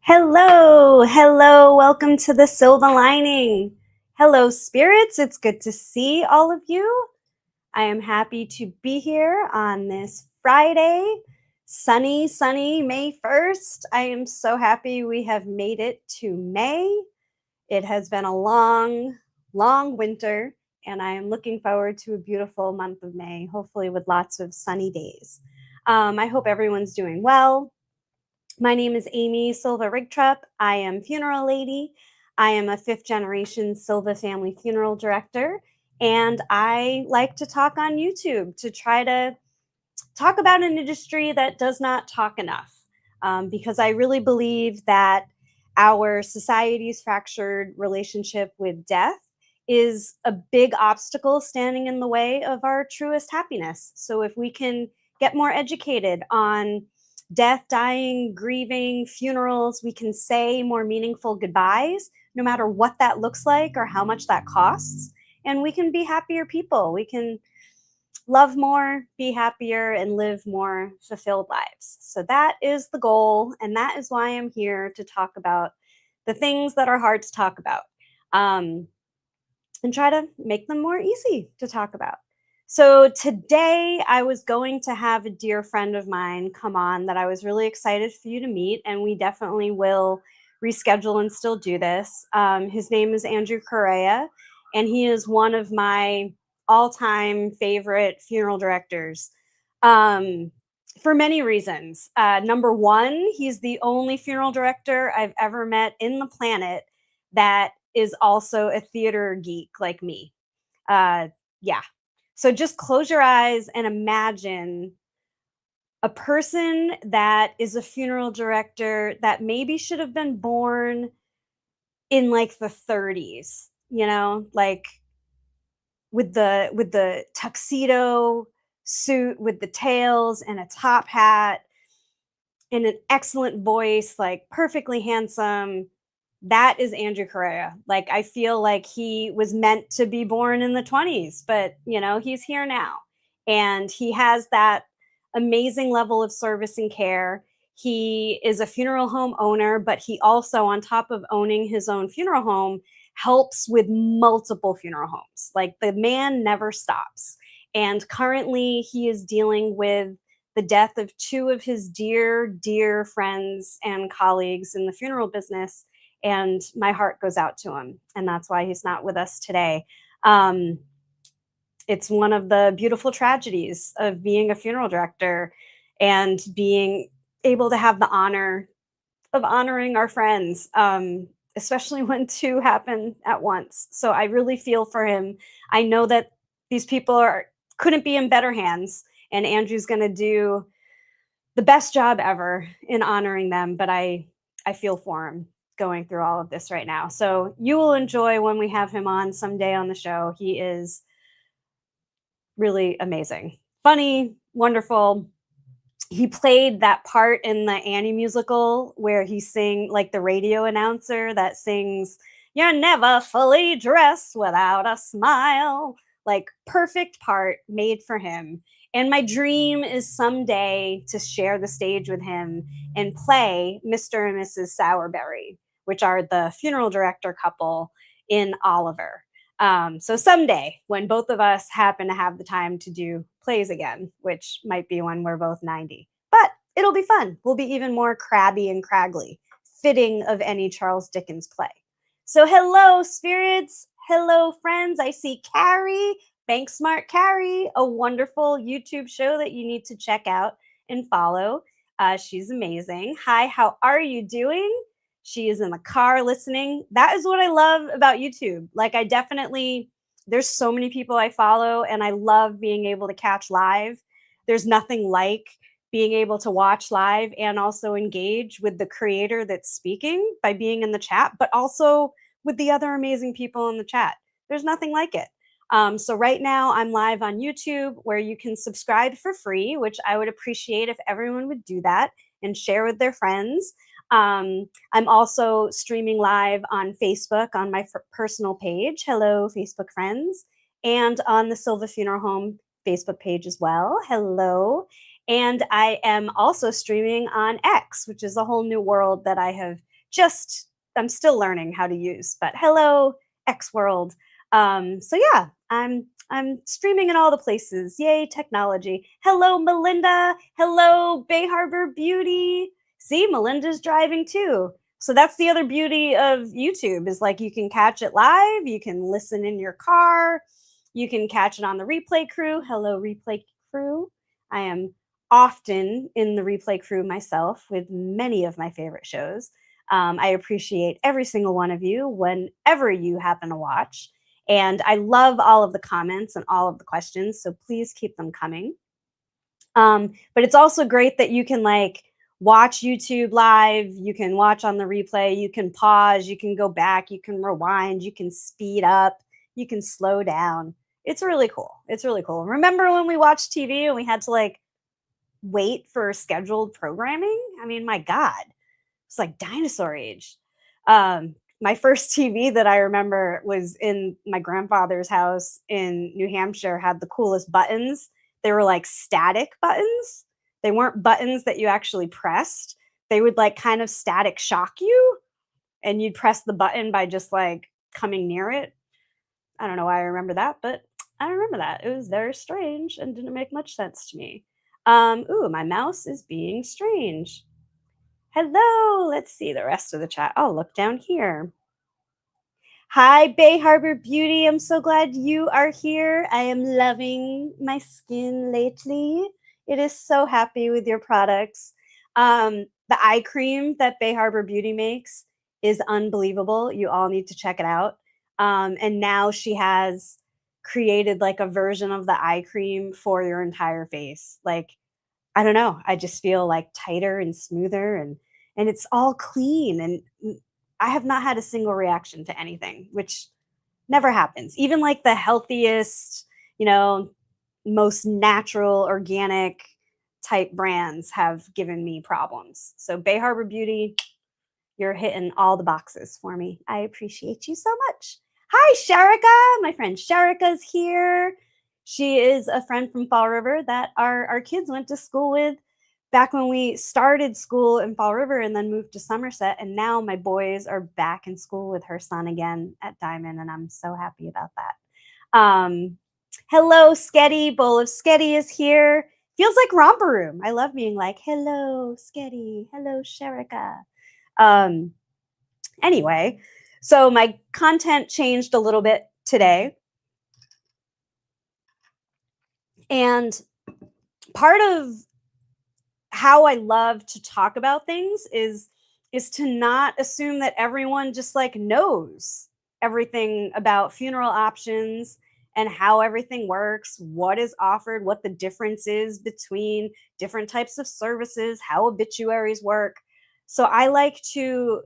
Hello, welcome to the Silva Lining. Hello, spirits, it's good to see all of you. I am happy to be here on this Friday, sunny May 1st. I am so happy we have made it to May. It has been a long winter, and I am looking forward to a beautiful month of May, hopefully with lots of sunny days. I hope everyone's doing well. My name is Amy Silva Rigtrup. I am funeral lady. I am a fifth generation Silva family funeral director. And I like to talk on YouTube to try to talk about an industry that does not talk enough. Because I really believe that our society's fractured relationship with death is a big obstacle standing in the way of our truest happiness. So if we can get more educated on death, dying, grieving, funerals, we can say more meaningful goodbyes, no matter what that looks like or how much that costs. And we can be happier people. We can love more, be happier, and live more fulfilled lives. So that is the goal. And that is why I'm here to talk about the things that are hard to talk about and try to make them more easy to talk about. So today I was going to have a dear friend of mine come on that I was really excited for you to meet, and we definitely will reschedule and still do this. His name is Andrew Correa, and he is one of my all-time favorite funeral directors for many reasons. Number one, he's the only funeral director I've ever met in the planet that is also a theater geek like me. Yeah. So just close your eyes and imagine a person that is a funeral director that maybe should have been born in like the 30s, like with the tuxedo suit with the tails and a top hat and an excellent voice, like perfectly handsome. That is Andrew Correa. Like, I feel like he was meant to be born in the 20s, but he's here now. And he has that amazing level of service and care. He is a funeral home owner, but he also, on top of owning his own funeral home, helps with multiple funeral homes. Like, the man never stops. And currently, he is dealing with the death of two of his dear friends and colleagues in the funeral business. And my heart goes out to him. And that's why he's not with us today. It's one of the beautiful tragedies of being a funeral director and being able to have the honor of honoring our friends, especially when two happen at once. So I really feel for him. I know that these people couldn't be in better hands, and Andrew's going to do the best job ever in honoring them. But I feel for him going through all of this right now. So you will enjoy when we have him on someday on the show. He is really amazing, funny, wonderful. He played that part in the Annie musical where he sing like the radio announcer that sings, "You're never fully dressed without a smile." Like, perfect part made for him. And my dream is someday to share the stage with him and play Mr. and Mrs. Sowerberry, which are the funeral director couple in Oliver. So someday, when both of us happen to have the time to do plays again, which might be when we're both 90, but it'll be fun. We'll be even more crabby and craggly, fitting of any Charles Dickens play. So hello, spirits. Hello, friends. I see Carrie, Bank Smart Carrie, a wonderful YouTube show that you need to check out and follow. She's amazing. Hi, how are you doing? She is in the car listening. That is what I love about YouTube. Like, there's so many people I follow, and I love being able to catch live. There's nothing like being able to watch live and also engage with the creator that's speaking by being in the chat, but also with the other amazing people in the chat. There's nothing like it. So right now I'm live on YouTube, where you can subscribe for free, which I would appreciate if everyone would do that and share with their friends. I'm also streaming live on Facebook on my personal page. Hello, Facebook friends. And on the Silva Funeral Home Facebook page as well. Hello. And I am also streaming on X, which is a whole new world that I have just I'm still learning how to use. But hello, X World. So yeah, I'm streaming in all the places. Yay, technology. Hello, Melinda. Hello, Bay Harbor Beauty. See, Melinda's driving too. So that's the other beauty of YouTube is like you can catch it live, you can listen in your car, you can catch it on the replay crew. Hello, replay crew. I am often in the replay crew myself with many of my favorite shows. I appreciate every single one of you whenever you happen to watch. And I love all of the comments and all of the questions. So please keep them coming. But it's also great that you can like watch YouTube live, you can watch on the replay, you can pause, you can go back, you can rewind, you can speed up, you can slow down. It's really cool. It's really cool. Remember when we watched TV and we had to like wait for scheduled programming? I mean, my God, it's like dinosaur age. My first TV that I remember was in my grandfather's house in New Hampshire, had the coolest buttons. They were like static buttons. They weren't buttons that you actually pressed. They would like kind of static shock you, and you'd press the button by just like coming near it. I don't know why I remember that, but I remember that. It was very strange and didn't make much sense to me. Ooh, my mouse is being strange. Hello. Let's see the rest of the chat. I'll look down here. Hi, Bay Harbor Beauty. I'm so glad you are here. I am loving my skin lately. It is so happy with your products. The eye cream that Bay Harbor Beauty makes is unbelievable. You all need to check it out. And now she has created like a version of the eye cream for your entire face. Like, I don't know. I just feel like tighter and smoother and it's all clean and I have not had a single reaction to anything, which never happens. Even like the healthiest, you know, most natural, organic type brands have given me problems. So Bay Harbor Beauty, you're hitting all the boxes for me. I appreciate you so much. Hi, Sharika. My friend Sharika's here. She is a friend from Fall River that our kids went to school with back when we started school in Fall River and then moved to Somerset. And now my boys are back in school with her son again at Diamond. And I'm so happy about that. Hello, Sketty. Bowl of Sketty is here. Feels like Romper Room. I love being like, hello, Sketty. Hello, Sharika. Anyway, so my content changed a little bit today. And part of how I love to talk about things is to not assume that everyone just like knows everything about funeral options and how everything works, what is offered, what the difference is between different types of services, how obituaries work. So I like to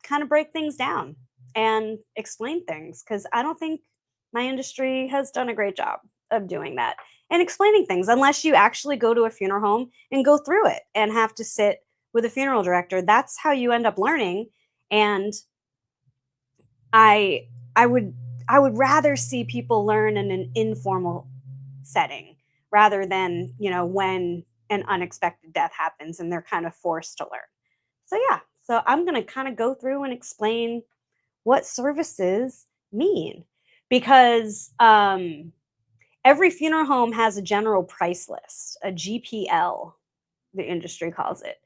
kind of break things down and explain things because I don't think my industry has done a great job of doing that and explaining things unless you actually go to a funeral home and go through it and have to sit with a funeral director. That's how you end up learning. And I would rather see people learn in an informal setting rather than, you know, when an unexpected death happens and they're kind of forced to learn. So yeah, so I'm going to kind of go through and explain what services mean because every funeral home has a general price list, a GPL, the industry calls it.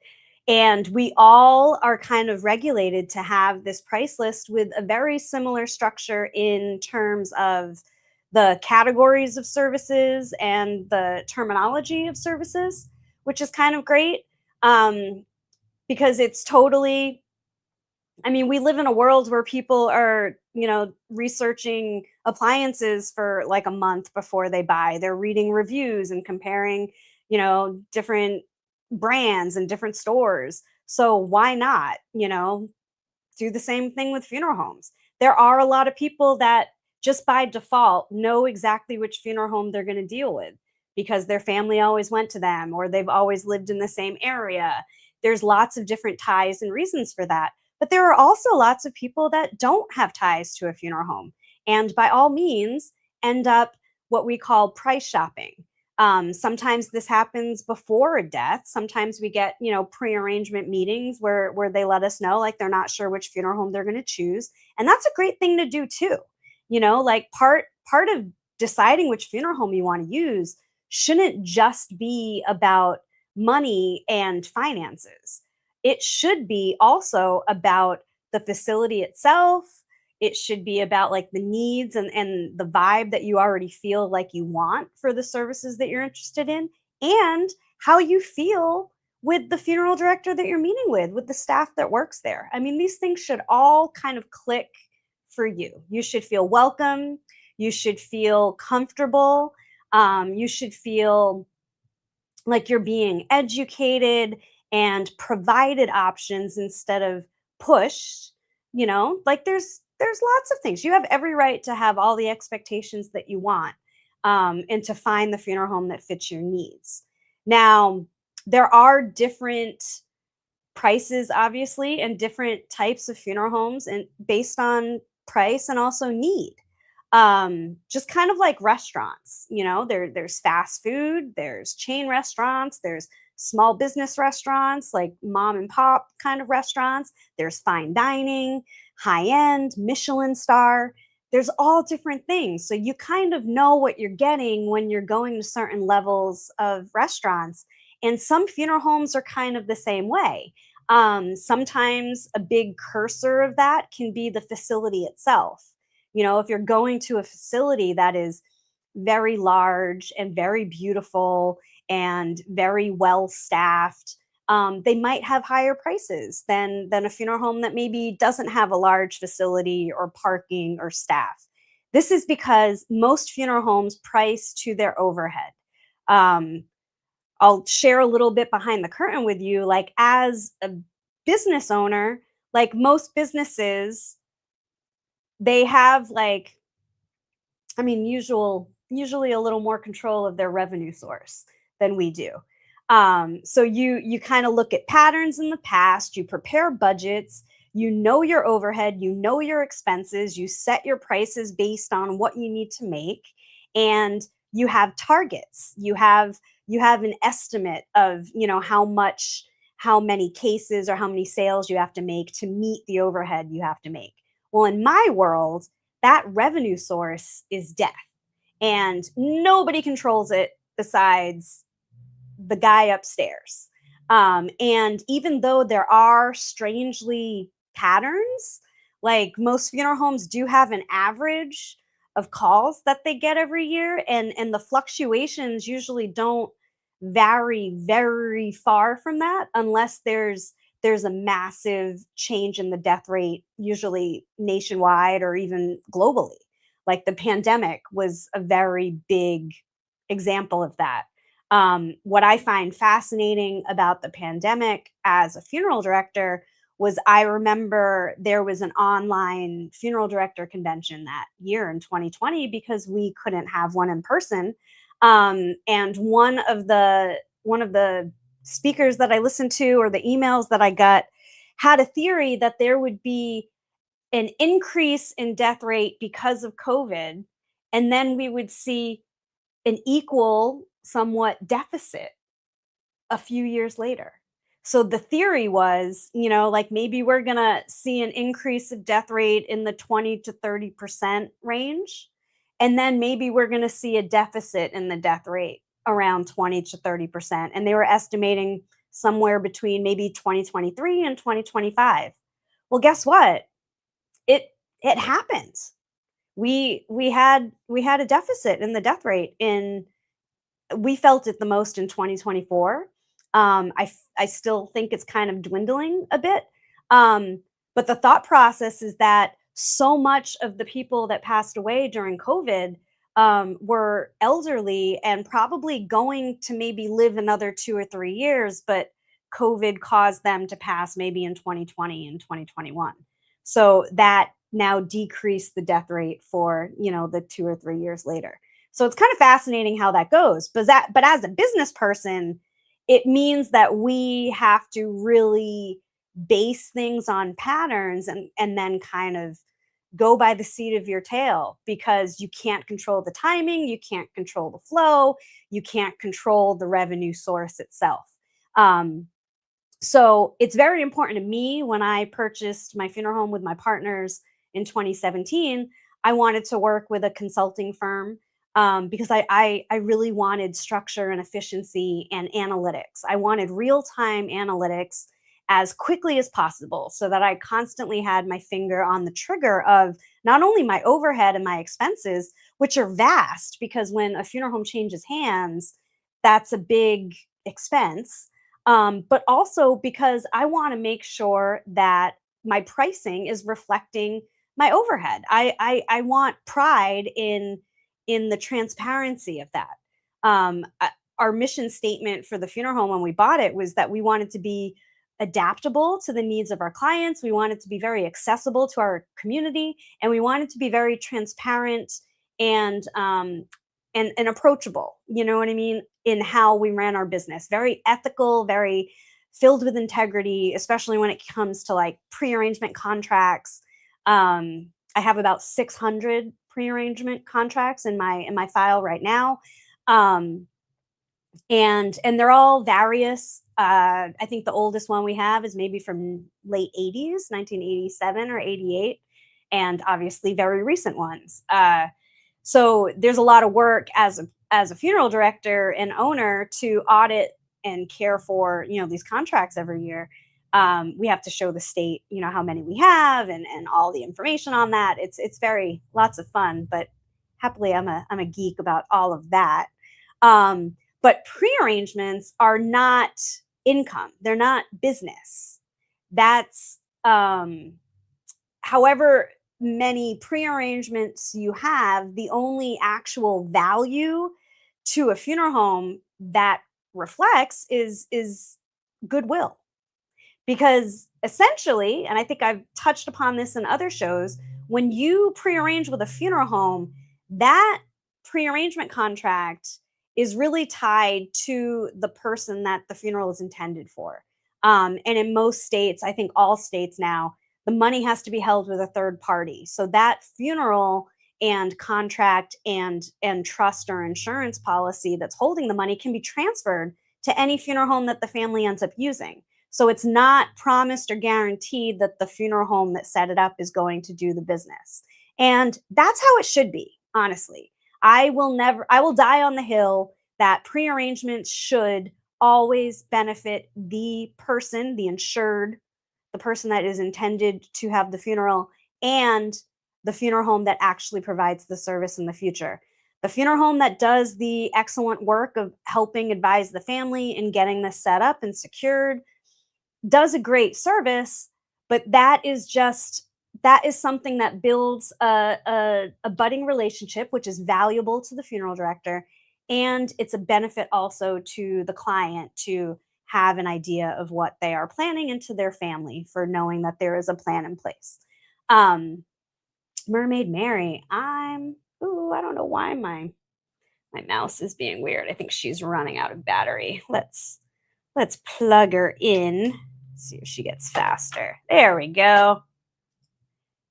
And we all are kind of regulated to have this price list with a very similar structure in terms of the categories of services and the terminology of services, which is kind of great because it's totally, I mean, we live in a world where people are, you know, researching appliances for like a month before they buy. They're reading reviews and comparing, you know, different brands and different stores. So why not, you know, do the same thing with funeral homes? There are a lot of people that just by default know exactly which funeral home they're going to deal with because their family always went to them or they've always lived in the same area. There's lots of different ties and reasons for that. But there are also lots of people that don't have ties to a funeral home and by all means end up what we call price shopping. Sometimes this happens before a death. Sometimes we get, pre-arrangement meetings where they let us know like they're not sure which funeral home they're going to choose, and that's a great thing to do too. Like part of deciding which funeral home you want to use shouldn't just be about money and finances. It should be also about the facility itself. It should be about like the needs and the vibe that you already feel like you want for the services that you're interested in, and how you feel with the funeral director that you're meeting with the staff that works there. I mean, these things should all kind of click for you. You should feel welcome. You should feel comfortable. You should feel like you're being educated and provided options instead of pushed. Like there's lots of things. You have every right to have all the expectations that you want, and to find the funeral home that fits your needs. Now, there are different prices, obviously, and different types of funeral homes, and based on price and also need. Just kind of like restaurants. There's fast food, there's chain restaurants, there's small business restaurants like mom and pop kind of restaurants, there's fine dining, high end, Michelin star. There's all different things, so you kind of know what you're getting when you're going to certain levels of restaurants. And some funeral homes are kind of the same way. Sometimes a big cursor of that can be the facility itself. If you're going to a facility that is very large and very beautiful and very well staffed, they might have higher prices than a funeral home that maybe doesn't have a large facility or parking or staff. This is because most funeral homes price to their overhead. Um, I'll share a little bit behind the curtain with you. Like, as a business owner, like most businesses, they have like, I mean, usually a little more control of their revenue source than we do. So you kind of look at patterns in the past, you prepare budgets, you know your overhead, you know your expenses, you set your prices based on what you need to make, and you have targets. You have an estimate of, how many cases or how many sales you have to make to meet the overhead you have to make. Well, in my world, that revenue source is death, and nobody controls it besides the guy upstairs. And even though there are strangely patterns, like most funeral homes do have an average of calls that they get every year, and the fluctuations usually don't vary very far from that unless there's a massive change in the death rate, usually nationwide or even globally. Like the pandemic was a very big example of that. What I find fascinating about the pandemic as a funeral director was, I remember there was an online funeral director convention that year in 2020 because we couldn't have one in person. And one of the speakers that I listened to, or the emails that I got, had a theory that there would be an increase in death rate because of COVID, and then we would see an equal, somewhat deficit a few years later. So the theory was, like maybe we're going to see an increase of death rate in the 20 to 30% range. And then maybe we're going to see a deficit in the death rate around 20 to 30%. And they were estimating somewhere between maybe 2023 and 2025. Well, guess what? It happened. We had a deficit in the death rate in we felt it the most in 2024. I still think it's kind of dwindling a bit. But the thought process is that so much of the people that passed away during COVID were elderly and probably going to maybe live another 2 or 3 years, but COVID caused them to pass maybe in 2020 and 2021. So that now decreased the death rate for, the 2 or 3 years later. So it's kind of fascinating how that goes. But as a business person, it means that we have to really base things on patterns, and then kind of go by the seat of your tail because you can't control the timing, you can't control the flow, you can't control the revenue source itself. Um, so it's very important to me when I purchased my funeral home with my partners in 2017. I wanted to work with a consulting firm because I really wanted structure and efficiency and analytics. I wanted real time analytics as quickly as possible so that I constantly had my finger on the trigger of not only my overhead and my expenses, which are vast because when a funeral home changes hands, that's a big expense, but also because I want to make sure that my pricing is reflecting my overhead. I want pride in the transparency of that. Our mission statement for the funeral home when we bought it was that we wanted to be adaptable to the needs of our clients. We wanted to be very accessible to our community, and we wanted to be very transparent and and approachable. You know what I mean? In how we ran our business, very ethical, very filled with integrity, especially when it comes to like pre-arrangement contracts. I have about 600 pre-arrangement contracts in my file right now. Um, and they're all various. I think the oldest one we have is maybe from late 80s, 1987 or 88, and obviously very recent ones. So there's a lot of work as a funeral director and owner to audit and care for these contracts every year. We have to show the state how many we have and all the information on that. It's very lots of fun, but happily I'm a geek about all of that. But prearrangements are not income; they're not business. That's however many prearrangements you have, the only actual value to a funeral home that reflects is goodwill. Because essentially, and I think I've touched upon this in other shows, when you prearrange with a funeral home, that prearrangement contract is really tied to the person that the funeral is intended for. And in most states, I think all states now, the money has to be held with a third party. So that funeral and contract and trust or insurance policy that's holding the money can be transferred to any funeral home that the family ends up using. So it's not promised or guaranteed that the funeral home that set it up is going to do the business. And that's how it should be, honestly. I will die on the hill that prearrangements should always benefit the person, the insured, the person that is intended to have the funeral, and the funeral home that actually provides the service in the future. The funeral home that does the excellent work of helping advise the family and getting this set up and secured does a great service, but that is something that builds a budding relationship, which is valuable to the funeral director, and it's a benefit also to the client to have an idea of what they are planning into their family for knowing that there is a plan in place. Um, Mermaid Mary, I don't know why my mouse is being weird. I think she's running out of battery. Let's plug her in. See if she gets faster. There we go.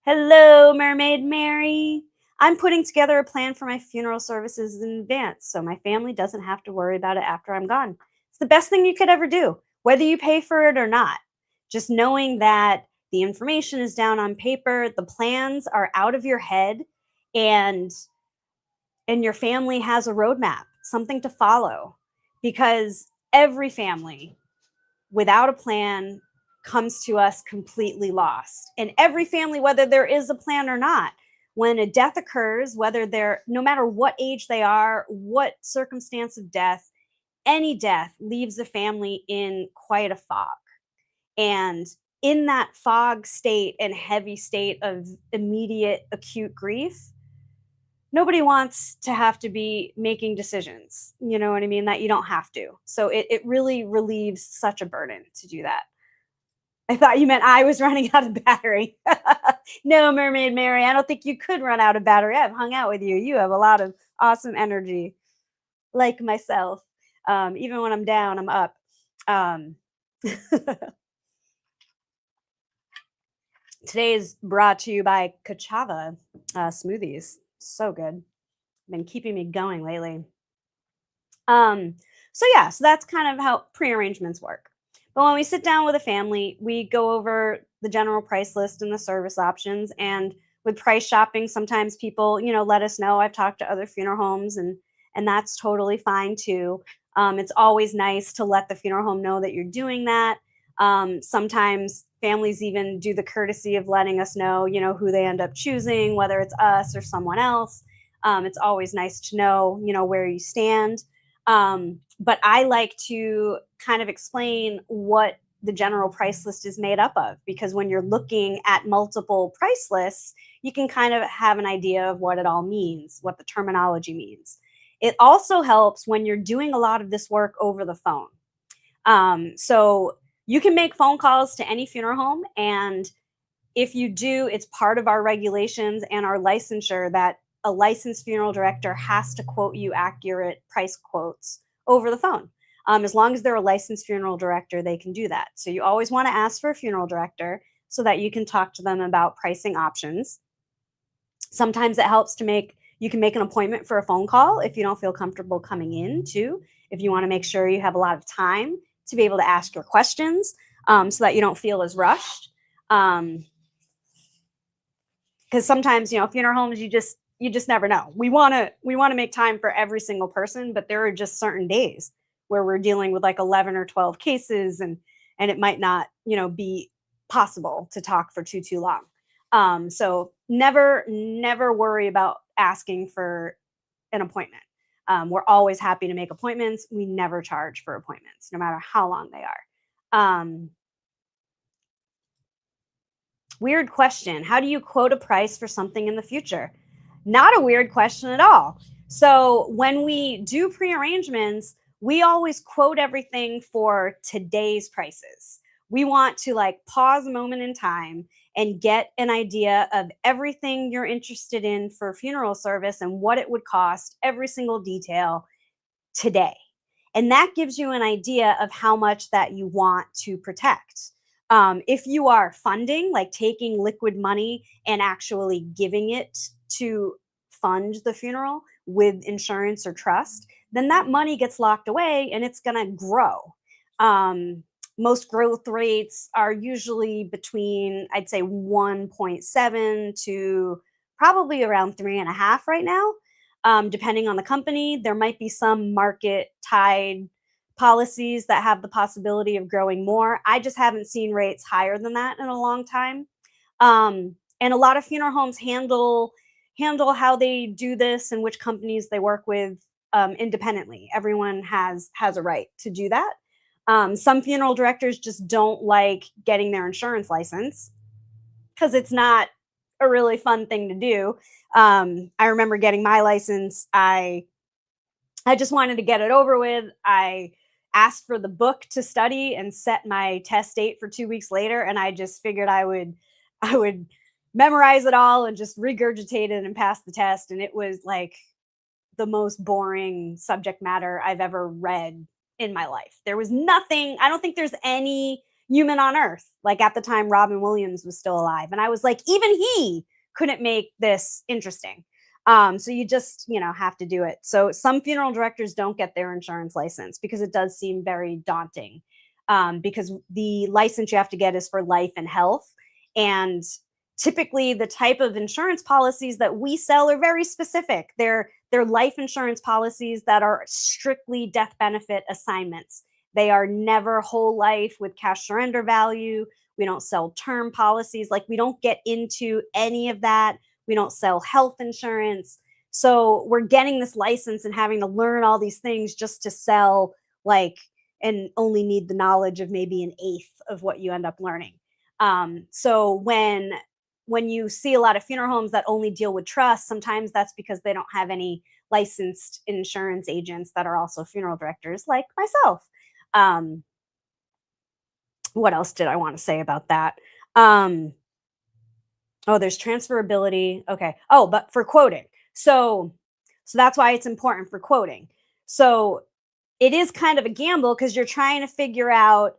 Hello, Mermaid Mary. I'm putting together a plan for my funeral services in advance so my family doesn't have to worry about it after I'm gone. It's the best thing you could ever do, whether you pay for it or not. Just knowing that the information is down on paper, the plans are out of your head, and your family has a roadmap, something to follow. Because every family without a plan comes to us completely lost. And every family, whether there is a plan or not, when a death occurs, whether they're no matter what age they are, what circumstance of death, any death leaves a family in quite a fog. And in that fog state and heavy state of immediate acute grief, nobody wants to have to be making decisions. You know what I mean? That you don't have to. So it really relieves such a burden to do that. I thought you meant I was running out of battery. No, Mermaid Mary, I don't think you could run out of battery. I've hung out with you. You have a lot of awesome energy, like myself. Even when I'm down, I'm up. Um, Today is brought to you by Kachava smoothies. So good. Been keeping me going lately. So that's kind of how pre-arrangements work. But when we sit down with a family, we go over the general price list and the service options. And with price shopping, sometimes people, let us know. I've talked to other funeral homes, and that's totally fine too. It's always nice to let the funeral home know that you're doing that. Sometimes families even do the courtesy of letting us know, who they end up choosing, whether it's us or someone else. It's always nice to know, where you stand. But I like to kind of explain what the general price list is made up of, because when you're looking at multiple price lists, you can kind of have an idea of what it all means, what the terminology means. It also helps when you're doing a lot of this work over the phone. So you can make phone calls to any funeral home, and if you do, it's part of our regulations and our licensure that a licensed funeral director has to quote you accurate price quotes over the phone. As long as they're a licensed funeral director, they can do that. So you always want to ask for a funeral director so that you can talk to them about pricing options. Sometimes it helps to you can make an appointment for a phone call if you don't feel comfortable coming in too. If you want to make sure you have a lot of time to be able to ask your questions, so that you don't feel as rushed. Because sometimes, funeral homes, you just never know. We want to make time for every single person, but there are just certain days where we're dealing with like 11 or 12 cases, and it might not, be possible to talk for too long. So never worry about asking for an appointment. We're always happy to make appointments. We never charge for appointments, no matter how long they are. Weird question. How do you quote a price for something in the future? Not a weird question at all. So when we do pre-arrangements, we always quote everything for today's prices. We want to like pause a moment in time and get an idea of everything you're interested in for funeral service and what it would cost, every single detail today. And that gives you an idea of how much that you want to protect. If you are funding, like taking liquid money and actually giving it to fund the funeral with insurance or trust, then that money gets locked away and it's going to grow. Um, Most growth rates are usually between, I'd say, 1.7 to probably around 3.5 right now. Depending on the company, there might be some market tied policies that have the possibility of growing more. I just haven't seen rates higher than that in a long time. And a lot of funeral homes handle how they do this and which companies they work with independently. Everyone has a right to do that. Some funeral directors just don't like getting their insurance license because it's not a really fun thing to do. I remember getting my license. I just wanted to get it over with. I asked for the book to study and set my test date for 2 weeks later, and I just figured I would memorize it all and just regurgitate it and pass the test. And it was like the most boring subject matter I've ever read in my life. There was nothing, I don't think there's any human on earth. Like at the time, Robin Williams was still alive. And I was like, even he couldn't make this interesting. So you just, have to do it. So some funeral directors don't get their insurance license because it does seem very daunting. Because the license you have to get is for life and health. And typically the type of insurance policies that we sell are very specific. They're life insurance policies that are strictly death benefit assignments. They are never whole life with cash surrender value. We don't sell term policies. Like we don't get into any of that. We don't sell health insurance. So we're getting this license and having to learn all these things just to sell, like, and only need the knowledge of maybe an eighth of what you end up learning. So when you see a lot of funeral homes that only deal with trusts, sometimes that's because they don't have any licensed insurance agents that are also funeral directors, like myself. Um, what else did I want to say about that? Um, oh, there's transferability. Okay. Oh, but for quoting. So that's why it's important for quoting. So it is kind of a gamble because you're trying to figure out,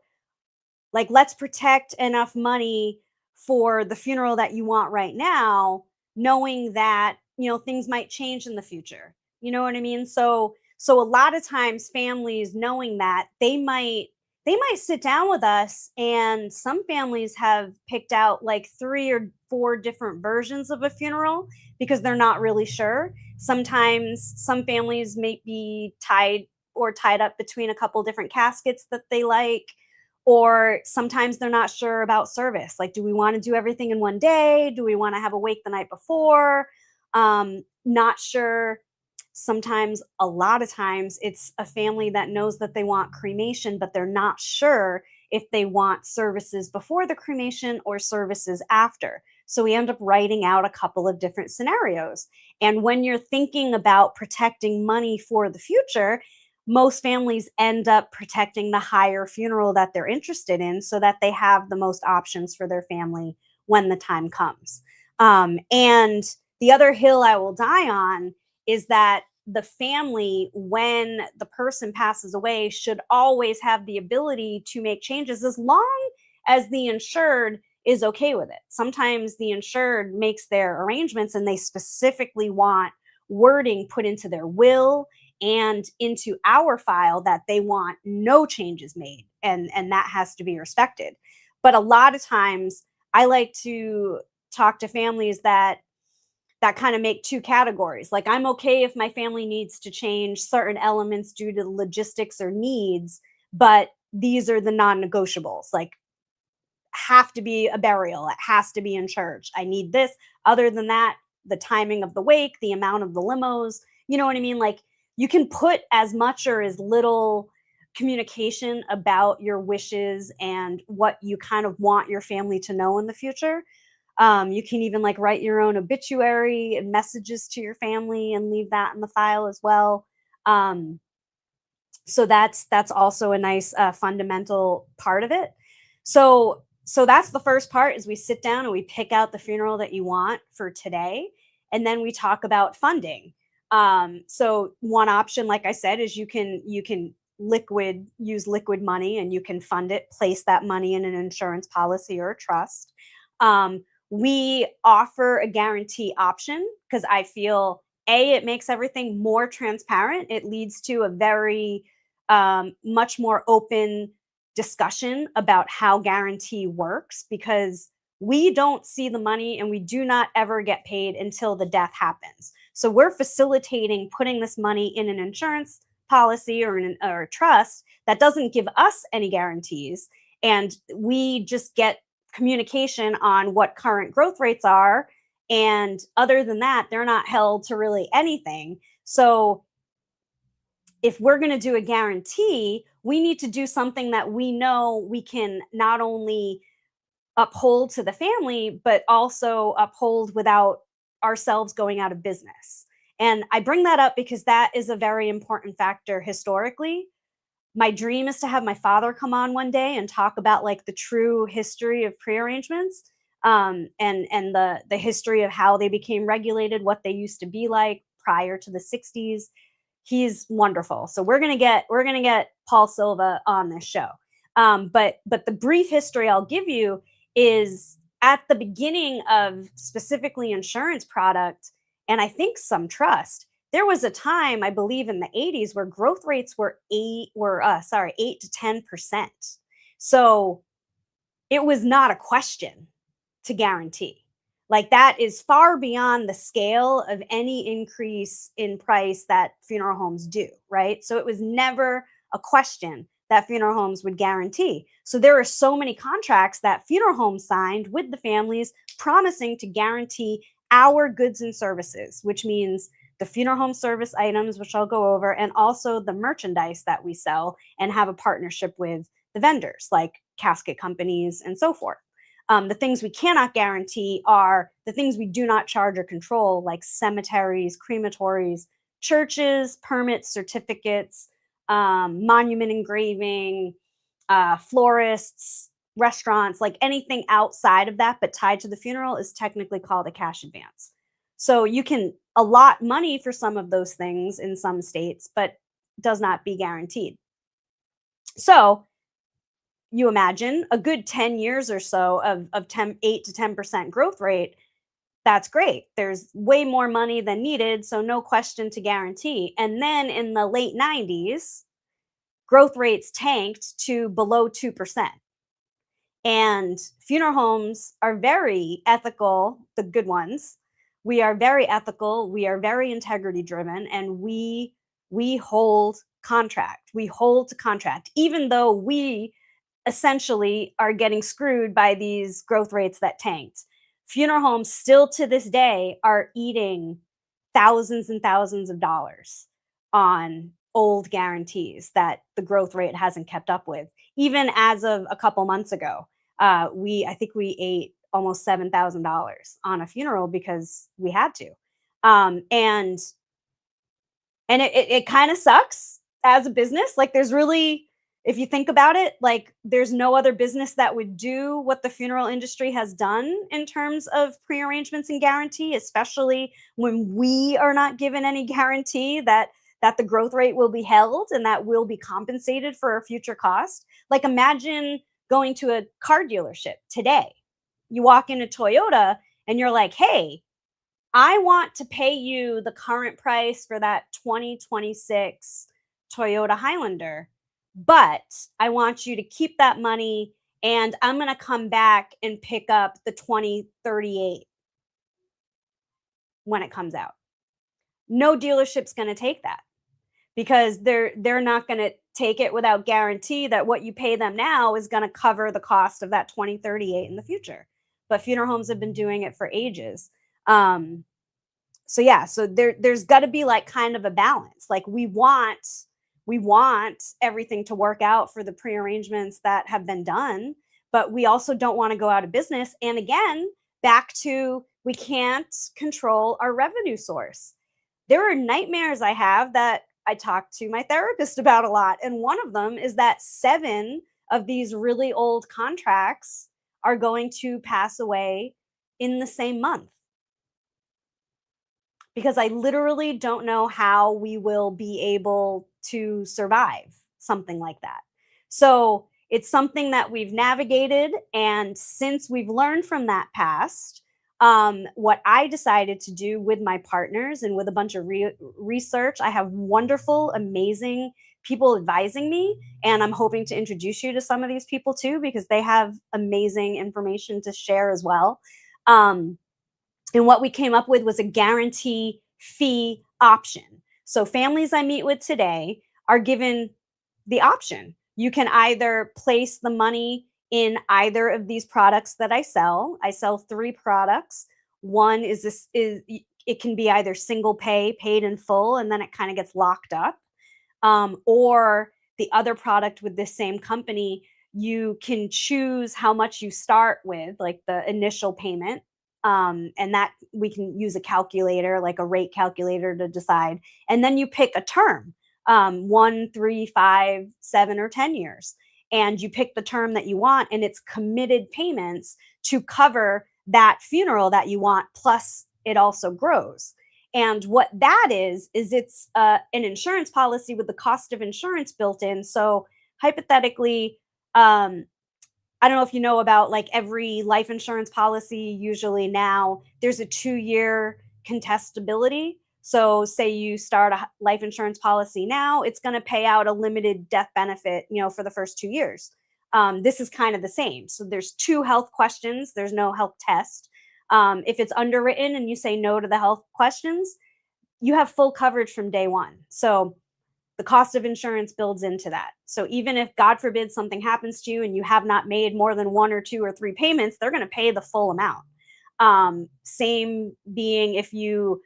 like, let's protect enough money for the funeral that you want right now, knowing that, things might change in the future. You know what I mean? So a lot of times families knowing that they might sit down with us, and some families have picked out like 3 or 4 different versions of a funeral because they're not really sure. Sometimes some families may be tied up between a couple different caskets that they like, or sometimes they're not sure about service. Like, do we want to do everything in one day? Do we want to have a wake the night before? Not sure. Sometimes, a lot of times, it's a family that knows that they want cremation, but they're not sure if they want services before the cremation or services after. So we end up writing out a couple of different scenarios. And when you're thinking about protecting money for the future, most families end up protecting the higher funeral that they're interested in so that they have the most options for their family when the time comes. And the other hill I will die on is that the family, when the person passes away, should always have the ability to make changes as long as the insured is okay with it. Sometimes the insured makes their arrangements and they specifically want wording put into their will and into our file that they want no changes made, and that has to be respected. But a lot of times I like to talk to families that kind of make two categories. Like, I'm okay if my family needs to change certain elements due to logistics or needs, but these are the non-negotiables. Like, have to be a burial. It has to be in church. I need this. Other than that, the timing of the wake, the amount of the limos, you know what I mean? Like, you can put as much or as little communication about your wishes and what you kind of want your family to know in the future. You can even like write your own obituary and messages to your family and leave that in the file as well. Um, so that's also a nice fundamental part of it. So that's the first part, is we sit down and we pick out the funeral that you want for today, and then we talk about funding. So one option, like I said, is you can use liquid money, and you can fund it, place that money in an insurance policy or a trust. We offer a guarantee option because I feel, it makes everything more transparent. It leads to a very much more open discussion about how guarantee works, because we don't see the money and we do not ever get paid until the death happens. So we're facilitating putting this money in an insurance policy or a trust that doesn't give us any guarantees. And we just get communication on what current growth rates are. And other than that, they're not held to really anything. So if we're going to do a guarantee, we need to do something that we know we can not only uphold to the family, but also uphold without ourselves going out of business. And I bring that up because that is a very important factor historically. My dream is to have my father come on one day and talk about like the true history of prearrangements, and the history of how they became regulated, what they used to be like prior to the 60s. He's wonderful. So we're gonna get Paul Silva on this show. But the brief history I'll give you is, at the beginning of specifically insurance product, and I think some trust, there was a time, I believe in the 80s, where growth rates were 8 to 10%. So it was not a question to guarantee. Like, that is far beyond the scale of any increase in price that funeral homes do, right? So it was never a question that funeral homes would guarantee. So there are so many contracts that funeral homes signed with the families promising to guarantee our goods and services, which means the funeral home service items, which I'll go over, and also the merchandise that we sell and have a partnership with the vendors, like casket companies and so forth. The things we cannot guarantee are the things we do not charge or control, like cemeteries, crematories, churches, permits, certificates, monument engraving, florists, restaurants, like anything outside of that but tied to the funeral is technically called a cash advance. So you can allot money for some of those things in some states, but does not be guaranteed. So you imagine a good 10 years or so of 10, 8 to 10% growth rate, that's great. There's way more money than needed, so no question to guarantee. And then in the late 90s, growth rates tanked to below 2%. And funeral homes are very ethical, the good ones. We are very ethical, we are very integrity driven, and we hold contract. We hold to contract even though we essentially are getting screwed by these growth rates that tanked. Funeral homes still to this day are eating thousands and thousands of dollars on old guarantees that the growth rate hasn't kept up with. Even as of a couple months ago, I think we ate almost $7,000 on a funeral because we had to. Um, and it kind of sucks as a business. Like there's really, if you think about it, like there's no other business that would do what the funeral industry has done in terms of prearrangements and guarantee, especially when we are not given any guarantee that the growth rate will be held and that we'll be compensated for a future cost. Like imagine going to a car dealership today. You walk into Toyota and you're like, "Hey, I want to pay you the current price for that 2026 Toyota Highlander, but I want you to keep that money and I'm going to come back and pick up the 2038 when it comes out." No dealership's going to take that because they're not going to take it without guarantee that what you pay them now is going to cover the cost of that 2038 in the future. But funeral homes have been doing it for ages. Um, so yeah, so there's got to be like kind of a balance. Like we want everything to work out for the prearrangements that have been done, but we also don't want to go out of business. And again, back to we can't control our revenue source. There are nightmares I have that I talk to my therapist about a lot, and one of them is that 7 of these really old contracts are going to pass away in the same month because I literally don't know how we will be able to survive something like that. So it's something that we've navigated. And since we've learned from that past, what I decided to do with my partners and with a bunch of research, I have wonderful, amazing people advising me. And I'm hoping to introduce you to some of these people too, because they have amazing information to share as well. Um, and what we came up with was a guarantee fee option. So families I meet with today are given the option. You can either place the money in either of these products that I sell. I sell 3 products. One is this is it can be either single pay, paid in full, and then it kind of gets locked up. Or the other product with this same company, you can choose how much you start with, like the initial payment. And that we can use a calculator, like a rate calculator to decide. And then you pick a term, 1, 3, 5, 7, or 10 years. And you pick the term that you want, and it's committed payments to cover that funeral that you want, plus it also grows. And what that is it's an insurance policy with the cost of insurance built in. So hypothetically, I don't know if you know about like every life insurance policy, usually now there's a 2-year contestability. So say you start a life insurance policy now, it's going to pay out a limited death benefit, for the first 2 years. This is kind of the same. So there's 2 health questions. There's no health test. If it's underwritten and you say no to the health questions, you have full coverage from day one. So the cost of insurance builds into that. So even if, God forbid, something happens to you and you have not made more than 1 or 2 or 3 payments, they're going to pay the full amount. Same being if you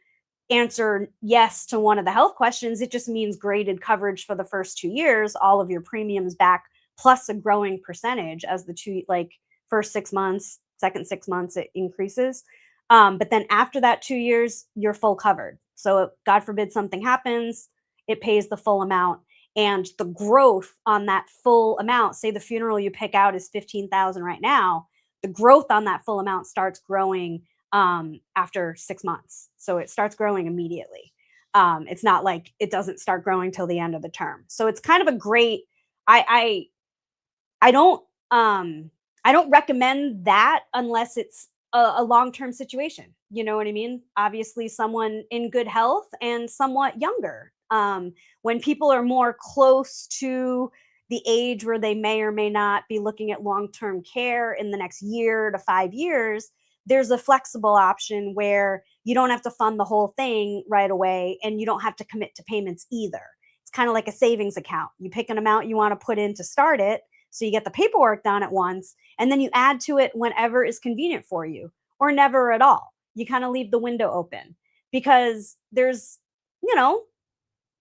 answer yes to one of the health questions, it just means graded coverage for the first 2 years, all of your premiums back, plus a growing percentage as the first 6 months, second 6 months, it increases. But then after that 2 years, you're full covered. So if, God forbid, something happens, it pays the full amount. And the growth on that full amount, say the funeral you pick out is 15,000 right now, the growth on that full amount starts growing after 6 months. So it starts growing immediately. It's not like it doesn't start growing till the end of the term. So it's kind of a great. I don't Um, I don't recommend that unless it's a long-term situation. You know what I mean? Obviously, someone in good health and somewhat younger. When people are more close to the age where they may or may not be looking at long-term care in the next year to 5 years, there's a flexible option where you don't have to fund the whole thing right away and you don't have to commit to payments either. It's kind of like a savings account. You pick an amount you want to put in to start it, so you get the paperwork done at once, and then you add to it whenever is convenient for you, or never at all. You kind of leave the window open because there's, you know,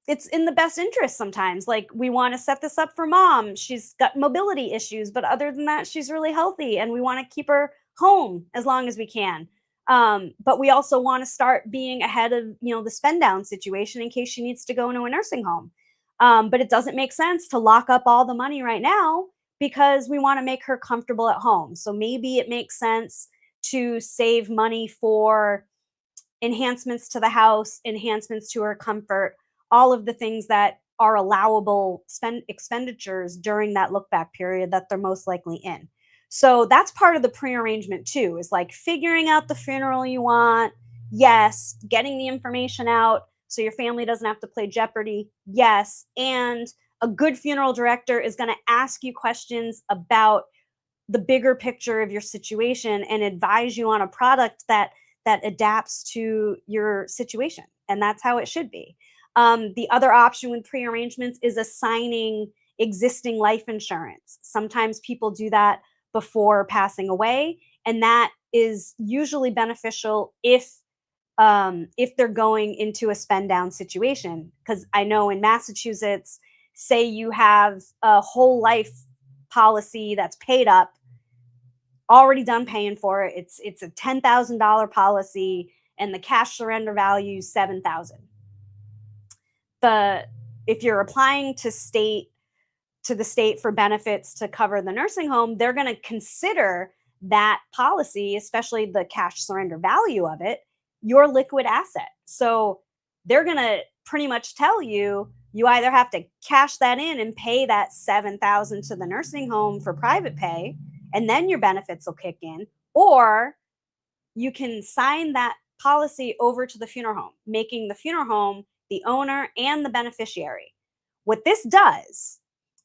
it's in the best interest sometimes. Like, we want to set this up for mom. She's got mobility issues, but other than that, she's really healthy and we want to keep her home as long as we can. But we also want to start being ahead of, the spend down situation in case she needs to go into a nursing home. But it doesn't make sense to lock up all the money right now because we want to make her comfortable at home. So maybe it makes sense to save money for enhancements to the house, enhancements to her comfort, all of the things that are allowable spend expenditures during that look back period that they're most likely in. So that's part of the prearrangement too, is like figuring out the funeral you want. Yes, getting the information out so your family doesn't have to play Jeopardy. Yes, and a good funeral director is going to ask you questions about the bigger picture of your situation and advise you on a product that adapts to your situation, and that's how it should be. The other option with prearrangements is assigning existing life insurance. Sometimes people do that before passing away, and that is usually beneficial if they're going into a spend down situation. Because I know in Massachusetts, say you have a whole life policy that's paid up, already done paying for it. It's a $10,000 policy, and the cash surrender value is 7,000. The If you're applying to the state for benefits to cover the nursing home, they're going to consider that policy, especially the cash surrender value of it, your liquid asset. So they're going to pretty much tell you you either have to cash that in and pay that 7,000 to the nursing home for private pay, and then your benefits will kick in, or you can sign that policy over to the funeral home, making the funeral home the owner and the beneficiary. What this does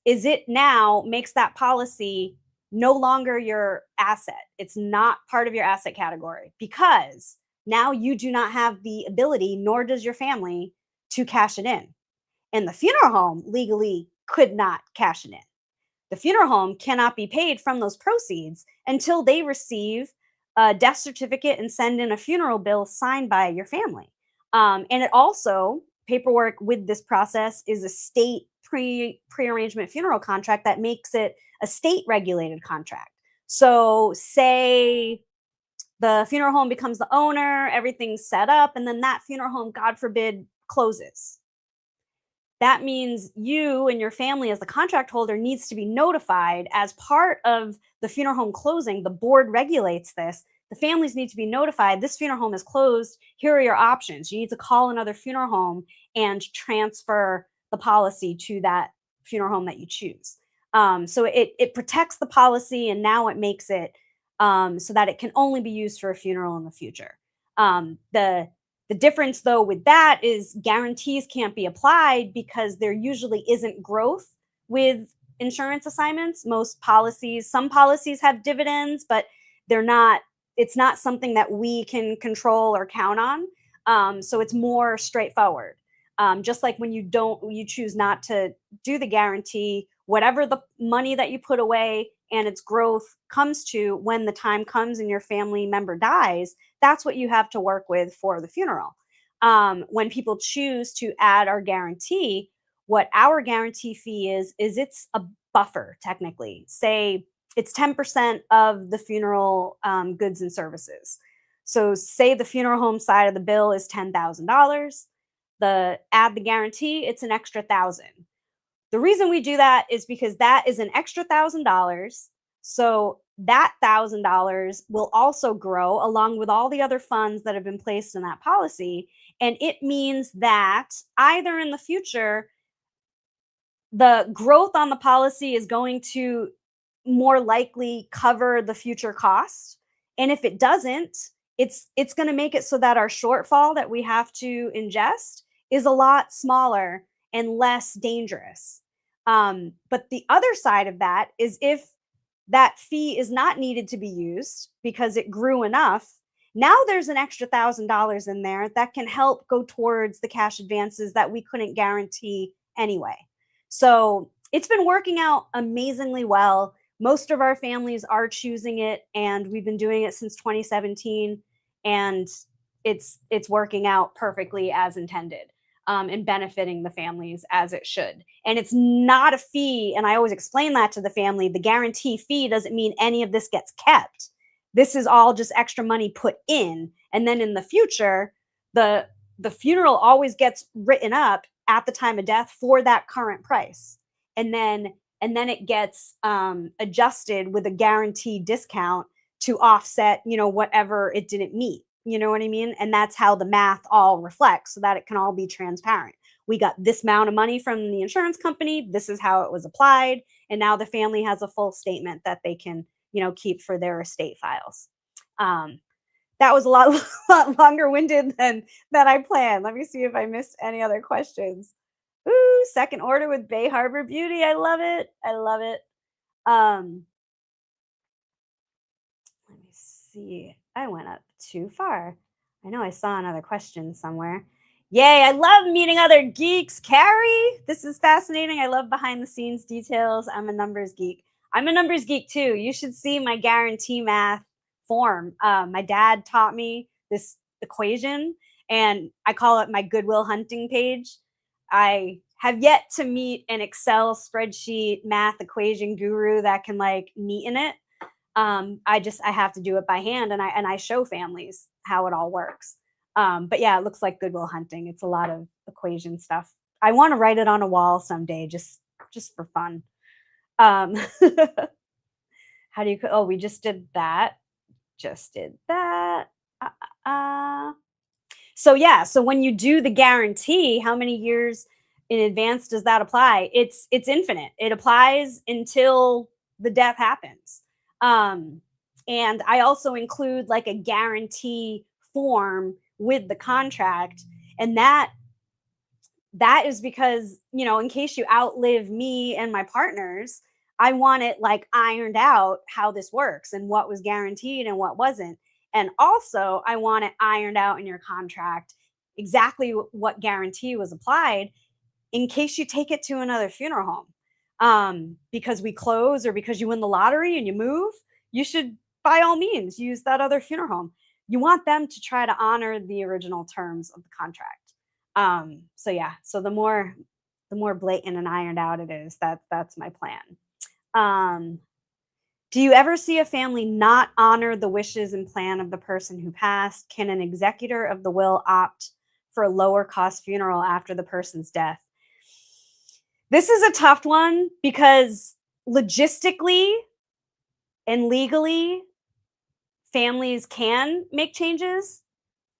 is it now makes that policy no longer your asset. It's not part of your asset category because now you do not have the ability, nor does your family, to cash it in. And the funeral home legally could not cash it in. The funeral home cannot be paid from those proceeds until they receive a death certificate and send in a funeral bill signed by your family. And it also, paperwork with this process is a state prearrangement funeral contract that makes it a state regulated contract. So, say the funeral home becomes the owner, everything's set up, and then that funeral home, God forbid, closes. That means you and your family as the contract holder needs to be notified as part of the funeral home closing. The board regulates this. The families need to be notified this funeral home is closed. Here are your options. You need to call another funeral home and transfer the policy to that funeral home that you choose. So it protects the policy, and now it makes it so that it can only be used for a funeral in the future. The difference, though, with that is guarantees can't be applied because there usually isn't growth with insurance assignments. Some policies have dividends, but they're not. It's not something that we can control or count on. So it's more straightforward. Just like when you choose not to do the guarantee, whatever the money that you put away and its growth comes to when the time comes and your family member dies, that's what you have to work with for the funeral. When people choose to add our guarantee, what our guarantee fee is it's a buffer, technically. Say it's 10% of the funeral goods and services. So say the funeral home side of the bill is $10,000. Add the guarantee, it's an extra 1,000. The reason we do that is because that is an extra $1,000. So that $1,000 will also grow along with all the other funds that have been placed in that policy. And it means that either in the future, the growth on the policy is going to more likely cover the future cost. And if it doesn't, it's going to make it so that our shortfall that we have to ingest is a lot smaller and less dangerous. But the other side of that is if that fee is not needed to be used because it grew enough, now there's an extra $1,000 in there that can help go towards the cash advances that we couldn't guarantee anyway. So it's been working out amazingly well. Most of our families are choosing it, and we've been doing it since 2017, and it's working out perfectly as intended, and benefiting the families as it should. And it's not a fee, and I always explain that to the family. The guarantee fee doesn't mean any of this gets kept. This is all just extra money put in, and then in the future, the the funeral always gets written up at the time of death for that current price, and then it gets adjusted with a guaranteed discount to offset, whatever it didn't meet. You know what I mean? And that's how the math all reflects, so that it can all be transparent. We got this amount of money from the insurance company. This is how it was applied, and now the family has a full statement that they can, keep for their estate files. Um, that was a lot, lot longer winded than I planned. Let me see if I missed any other questions. Ooh, second order with Bay Harbor Beauty. I love it. I love it. Um, Let me see. I went up too far. I know I saw another question somewhere. Yay, I love meeting other geeks. Carrie, this is fascinating. I love behind the scenes details. I'm a numbers geek. I'm a numbers geek too. You should see my guarantee math form. My dad taught me this equation, and I call it my Goodwill Hunting page. I have yet to meet an Excel spreadsheet math equation guru that can like neaten it. I have to do it by hand, and I show families how it all works. But yeah, it looks like Goodwill Hunting. It's a lot of equation stuff. I want to write it on a wall someday, just for fun. Um, how do you? Oh, we just did that. Just did that. Uh, so yeah, so when you do the guarantee, how many years in advance does that apply? It's infinite. It applies until the death happens. Um, and I also include like a guarantee form with the contract, and that is because, in case you outlive me and my partners, I want it like ironed out how this works and what was guaranteed and what wasn't. And also, I want it ironed out in your contract exactly what guarantee was applied in case you take it to another funeral home. Because we close or because you win the lottery and you move, you should by all means use that other funeral home. You want them to try to honor the original terms of the contract. So yeah, so the more blatant and ironed out it is, that's my plan. Um, do you ever see a family not honor the wishes and plan of the person who passed? Can an executor of the will opt for a lower cost funeral after the person's death? This is a tough one because logistically and legally, families can make changes.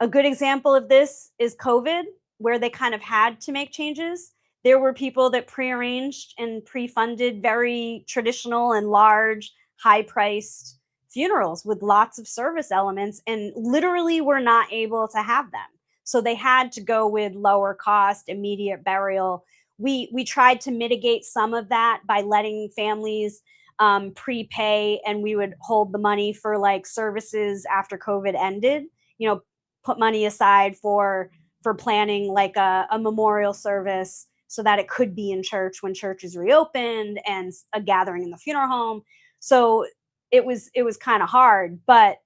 A good example of this is COVID, where they kind of had to make changes. There were people that prearranged and pre-funded very traditional and large, high-priced funerals with lots of service elements, and literally were not able to have them. So they had to go with lower cost, immediate burial. We tried to mitigate some of that by letting families prepay, and we would hold the money for like services after COVID ended. You know, put money aside for planning like a memorial service so that it could be in church when church is reopened, and a gathering in the funeral home. So it was kind of hard, but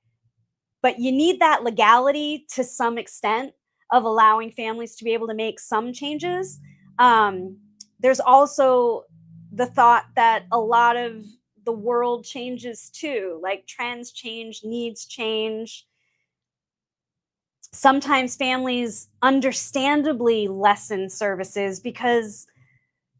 you need that legality to some extent of allowing families to be able to make some changes. There's also the thought that a lot of the world changes too, like trends change, needs change. Sometimes families understandably lessen services because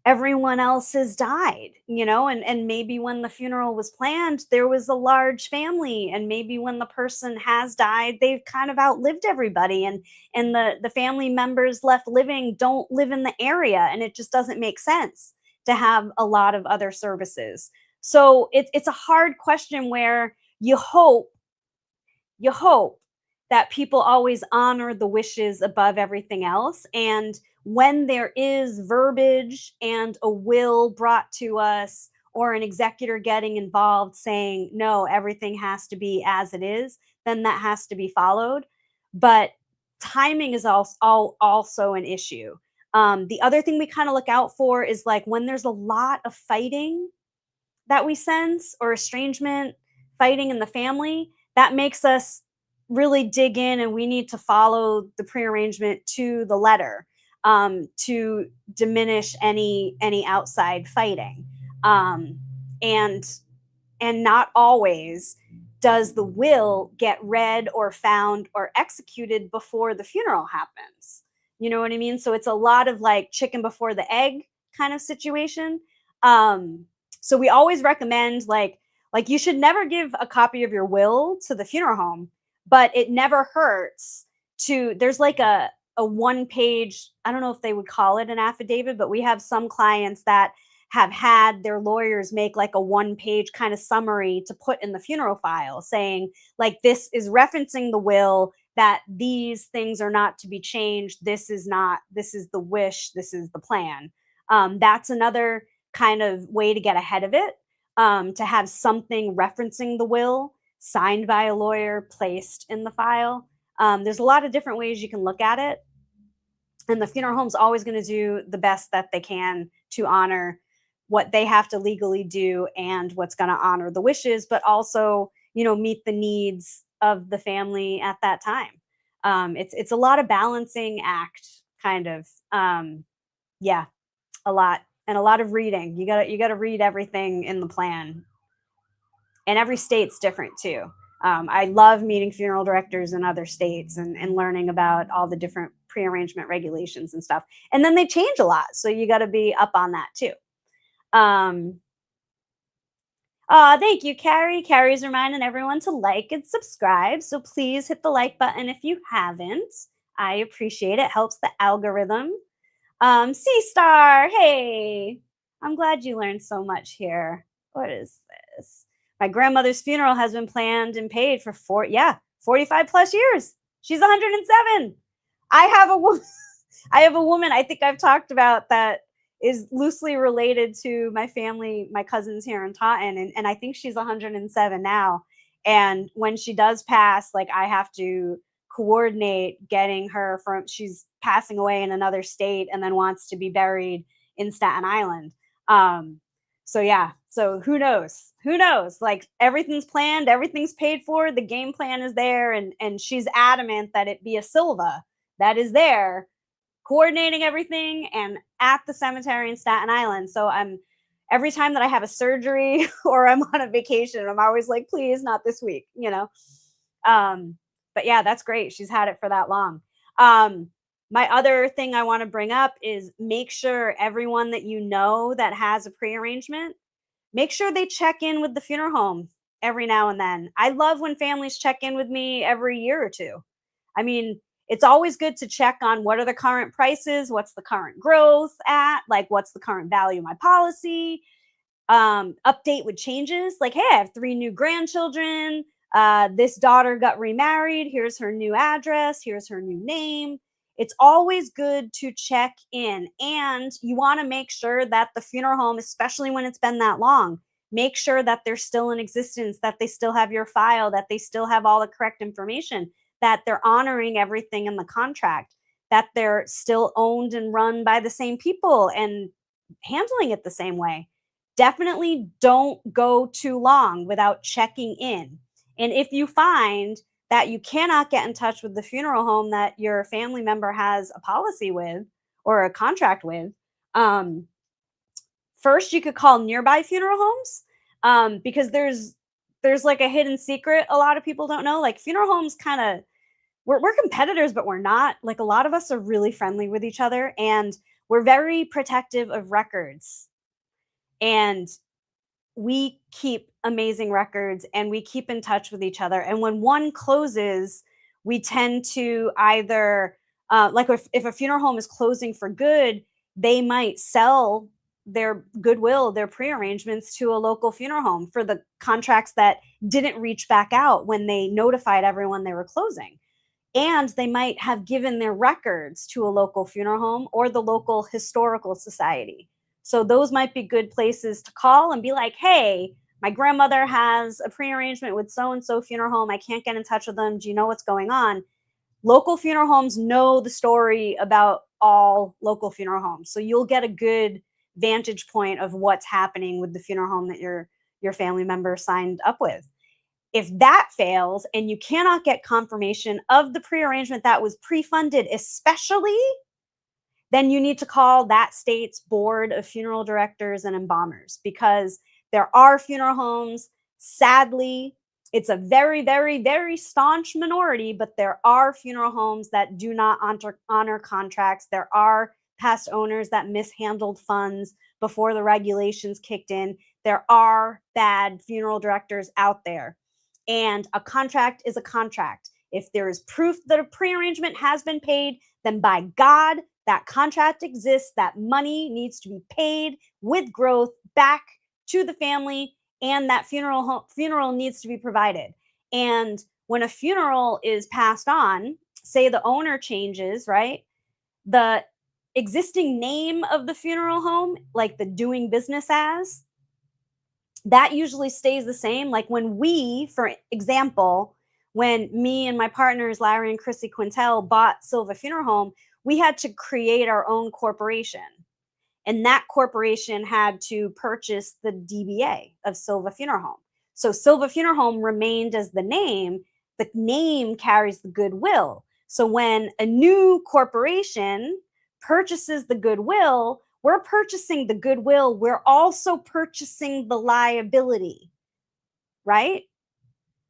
everyone else has died, and maybe when the funeral was planned, there was a large family, and maybe when the person has died, they've kind of outlived everybody, and the family members left living don't live in the area, and it just doesn't make sense to have a lot of other services. So it's a hard question where you hope that people always honor the wishes above everything else. And when there is verbiage and a will brought to us, or an executor getting involved saying, no, everything has to be as it is, then that has to be followed. But timing is also an issue. The other thing we kind of look out for is like when there's a lot of fighting that we sense, or estrangement, fighting in the family, that makes us really dig in, and we need to follow the prearrangement to the letter, to diminish any outside fighting. Um, and not always does the will get read or found or executed before the funeral happens. You know what I mean? So it's a lot of like chicken before the egg kind of situation. Um, so we always recommend like you should never give a copy of your will to the funeral home, but it never hurts to there's like a one page, I don't know if they would call it an affidavit, but we have some clients that have had their lawyers make like a one page kind of summary to put in the funeral file saying like this is referencing the will, that these things are not to be changed, this is not, this is the wish, this is the plan. That's another kind of way to get ahead of it, to have something referencing the will signed by a lawyer placed in the file. There's a lot of different ways you can look at it, and the funeral home's always going to do the best that they can to honor what they have to legally do and what's going to honor the wishes, but also, meet the needs of the family at that time. It's a lot of balancing act, kind of. Yeah, a lot, and a lot of reading. You gotta read everything in the plan, and every state's different too. I love meeting funeral directors in other states, and learning about all the different prearrangement regulations and stuff. And then they change a lot, so you got to be up on that too. Um, thank you, Carrie. Carrie's reminding everyone to like and subscribe, so please hit the like button if you haven't. I appreciate it. Helps the algorithm. C Star, hey, I'm glad you learned so much here. What is this? My grandmother's funeral has been planned and paid for 45 plus years. She's 107. I have a woman. I have a woman I think I've talked about that is loosely related to my family, my cousins here in Taunton, and I think she's 107 now. And when she does pass, like I have to coordinate getting her from, she's passing away in another state and then wants to be buried in Staten Island. So yeah, so who knows? Who knows? Like everything's planned, everything's paid for, the game plan is there, and she's adamant that it be a Silva that is there coordinating everything and at the cemetery in Staten Island. So I'm every time that I have a surgery or I'm on a vacation, I'm always like, please, not this week. But yeah, that's great. She's had it for that long. My other thing I want to bring up is make sure everyone that you know that has a prearrangement, make sure they check in with the funeral home every now and then. I love when families check in with me every year or two. I mean, it's always good to check on what are the current prices, what's the current growth at, like what's the current value of my policy, update with changes. Like, hey, I have 3 new grandchildren. This daughter got remarried. Here's her new address. Here's her new name. It's always good to check in. And you want to make sure that the funeral home, especially when it's been that long, make sure that they're still in existence, that they still have your file, that they still have all the correct information, that they're honoring everything in the contract, that they're still owned and run by the same people and handling it the same way. Definitely don't go too long without checking in. And if you find that you cannot get in touch with the funeral home that your family member has a policy with or a contract with, first you could call nearby funeral homes, because there's like a hidden secret a lot of people don't know. Like funeral homes kind of, we're competitors, but we're not. Like a lot of us are really friendly with each other, and we're very protective of records. And we keep amazing records, and we keep in touch with each other. And when one closes, we tend to either, like if a funeral home is closing for good, they might sell their goodwill, their prearrangements to a local funeral home for the contracts that didn't reach back out when they notified everyone they were closing. And they might have given their records to a local funeral home or the local historical society. So those might be good places to call and be like, hey, my grandmother has a prearrangement with so-and-so funeral home. I can't get in touch with them. Do you know what's going on? Local funeral homes know the story about all local funeral homes. So you'll get a good vantage point of what's happening with the funeral home that your family member signed up with. If that fails and you cannot get confirmation of the prearrangement that was pre-funded, especially, then you need to call that state's board of funeral directors and embalmers, because there are funeral homes, sadly, it's a very, very, very staunch minority, but there are funeral homes that do not honor contracts. There are past owners that mishandled funds before the regulations kicked in. There are bad funeral directors out there. And a contract is a contract. If there is proof that a prearrangement has been paid, then by God, that contract exists. That money needs to be paid with growth back to the family, and that funeral needs to be provided. And when a funeral is passed on, say the owner changes, right? The existing name of the funeral home, like the doing business as, that usually stays the same. Like when we, for example, when me and my partners, Larry and Chrissy Quintel, bought Silva Funeral Home, we had to create our own corporation. And that corporation had to purchase the DBA of Silva Funeral Home. So Silva Funeral Home remained as the name carries the goodwill. So when a new corporation purchases the goodwill, we're purchasing the goodwill. We're also purchasing the liability, right?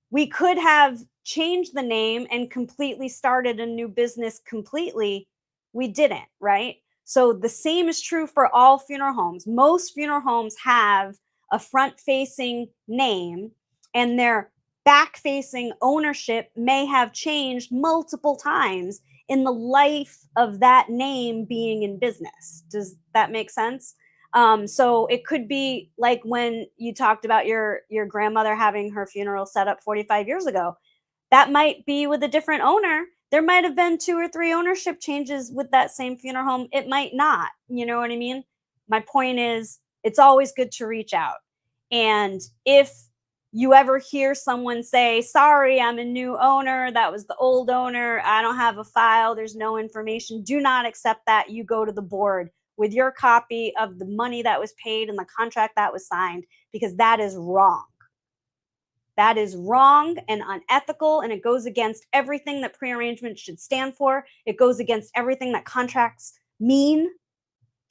We could have changed the name and completely started a new business completely. We didn't, right? So the same is true for all funeral homes. Most funeral homes have a front-facing name, and their back-facing ownership may have changed multiple times in the life of that name being in business. Does that make sense? So it could be like when you talked about your grandmother having her funeral set up 45 years ago. That might be with a different owner. There might have been 2 or 3 ownership changes with that same funeral home. It might not. You know what I mean? My point is, it's always good to reach out. And if you ever hear someone say, sorry, I'm a new owner, that was the old owner, I don't have a file, there's no information, do not accept that. You go to the board with your copy of the money that was paid and the contract that was signed, because that is wrong. That is wrong and unethical, and it goes against everything that prearrangement should stand for. It goes against everything that contracts mean,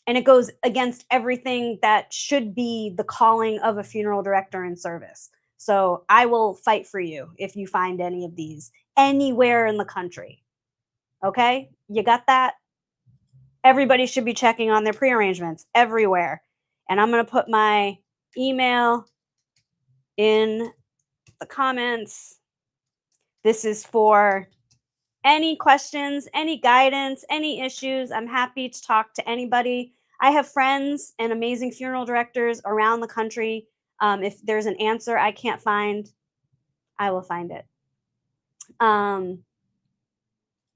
and it goes against everything that should be the calling of a funeral director in service. So I will fight for you if you find any of these anywhere in the country. Okay? You got that? Everybody should be checking on their prearrangements everywhere. And I'm going to put my email in the comments. This is for any questions, any guidance, any issues. I'm happy to talk to anybody. I have friends and amazing funeral directors around the country. If there's an answer I can't find, I will find it.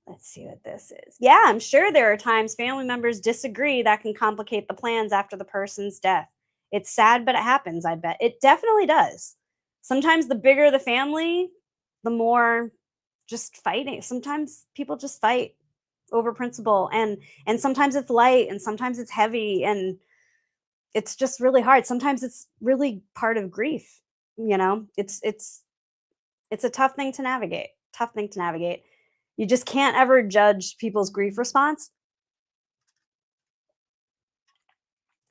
Let's see what this is. Yeah, I'm sure there are times family members disagree that can complicate the plans after the person's death. It's sad, but it happens, I bet. It definitely does. Sometimes the bigger the family, the more just fighting. Sometimes people just fight over principle, and sometimes it's light and sometimes it's heavy, and it's just really hard. Sometimes it's really part of grief, you know? It's a tough thing to navigate. Tough thing to navigate. You just can't ever judge people's grief response.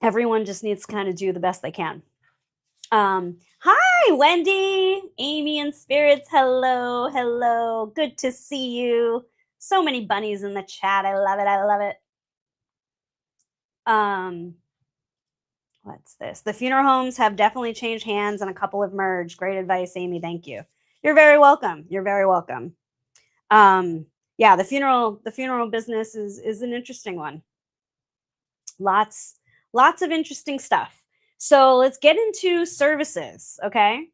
Everyone just needs to kind of do the best they can. Hi, Wendy, Amy and Spirits. Hello, hello. Good to see you. So many bunnies in the chat. I love it. I love it. What's this? The funeral homes have definitely changed hands and a couple have merged. Great advice, Amy. Thank you. You're very welcome. You're very welcome. Yeah, the funeral business is an interesting one. Lots Lots of interesting stuff. So let's get into services, okay?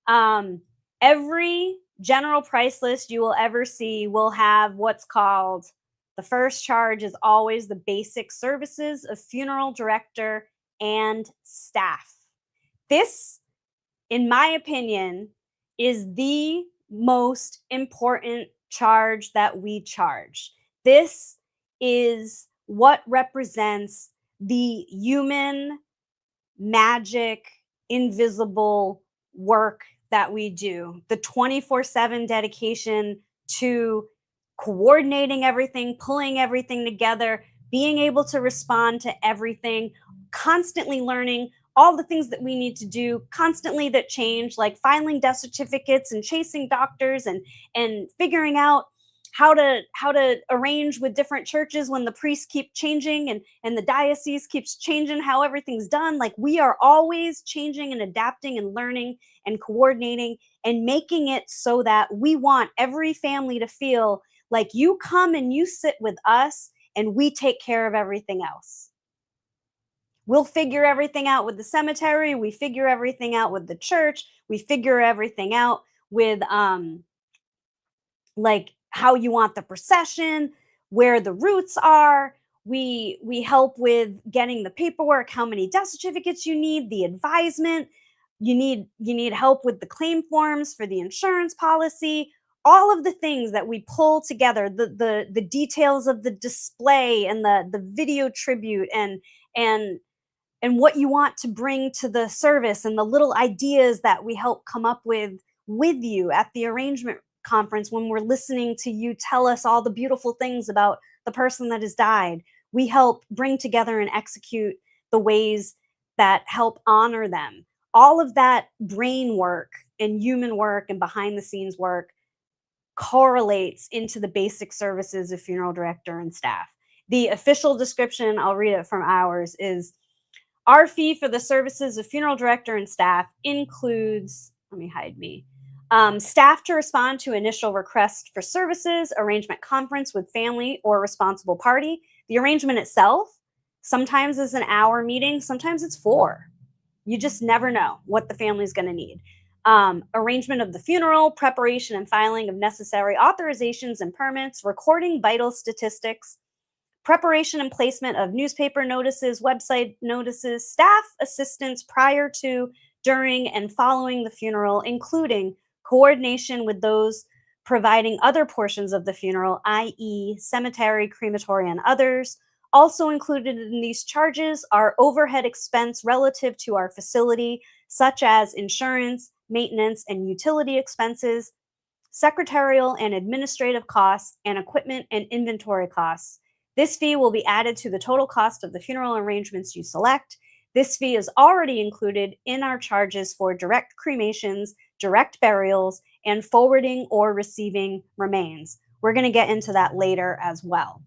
Um, every general price list you will ever see will have what's called the first charge is always the basic services of funeral director and staff. This, in my opinion, is the most important charge that we charge. This is what represents the human magic, invisible work that we do, the 24/7 dedication to coordinating everything, pulling everything together, being able to respond to everything, constantly learning all the things that we need to do constantly that change, like filing death certificates and chasing doctors and figuring out how to arrange with different churches when the priests keep changing and the diocese keeps changing how everything's done. Like, we are always changing and adapting and learning and coordinating and making it so that we want every family to feel like you come and you sit with us and we take care of everything else. We'll figure everything out with the cemetery, we figure everything out with the church, we figure everything out with like how you want the procession, where the routes are. We help with getting the paperwork, how many death certificates you need, the advisement. You need help with the claim forms for the insurance policy. All of the things that we pull together, the details of the display and the video tribute and and what you want to bring to the service and the little ideas that we help come up with you at the arrangement conference when we're listening to you tell us all the beautiful things about the person that has died. We help bring together and execute the ways that help honor them. All of that brain work and human work and behind the scenes work correlates into the basic services of funeral director and staff. The official description, I'll read it from ours, is our fee for the services of funeral director and staff includes, let me hide me, staff to respond to initial request for services, arrangement conference with family or responsible party. The arrangement itself sometimes is an hour meeting, sometimes it's 4. You just never know what the family's going to need. Arrangement of the funeral, preparation and filing of necessary authorizations and permits, recording vital statistics, preparation and placement of newspaper notices, website notices, staff assistance prior to, during, and following the funeral, including coordination with those providing other portions of the funeral, i.e., cemetery, crematory, and others. Also included in these charges are overhead expense relative to our facility, such as insurance, maintenance, and utility expenses, secretarial and administrative costs, and equipment and inventory costs. This fee will be added to the total cost of the funeral arrangements you select. This fee is already included in our charges for direct cremations, direct burials, and forwarding or receiving remains. We're going to get into that later as well.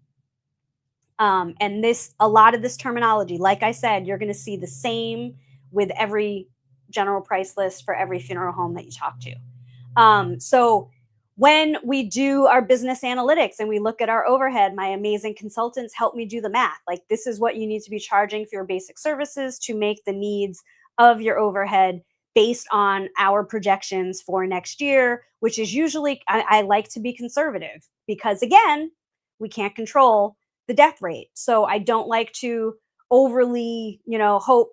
And a lot of this terminology, like I said, you're going to see the same with every general price list for every funeral home that you talk to. So when we do our business analytics and we look at our overhead, my amazing consultants help me do the math. Like, this is what you need to be charging for your basic services to make the needs of your overhead based on our projections for next year, which is usually, I like to be conservative because, again, we can't control the death rate. So I don't like to overly, hope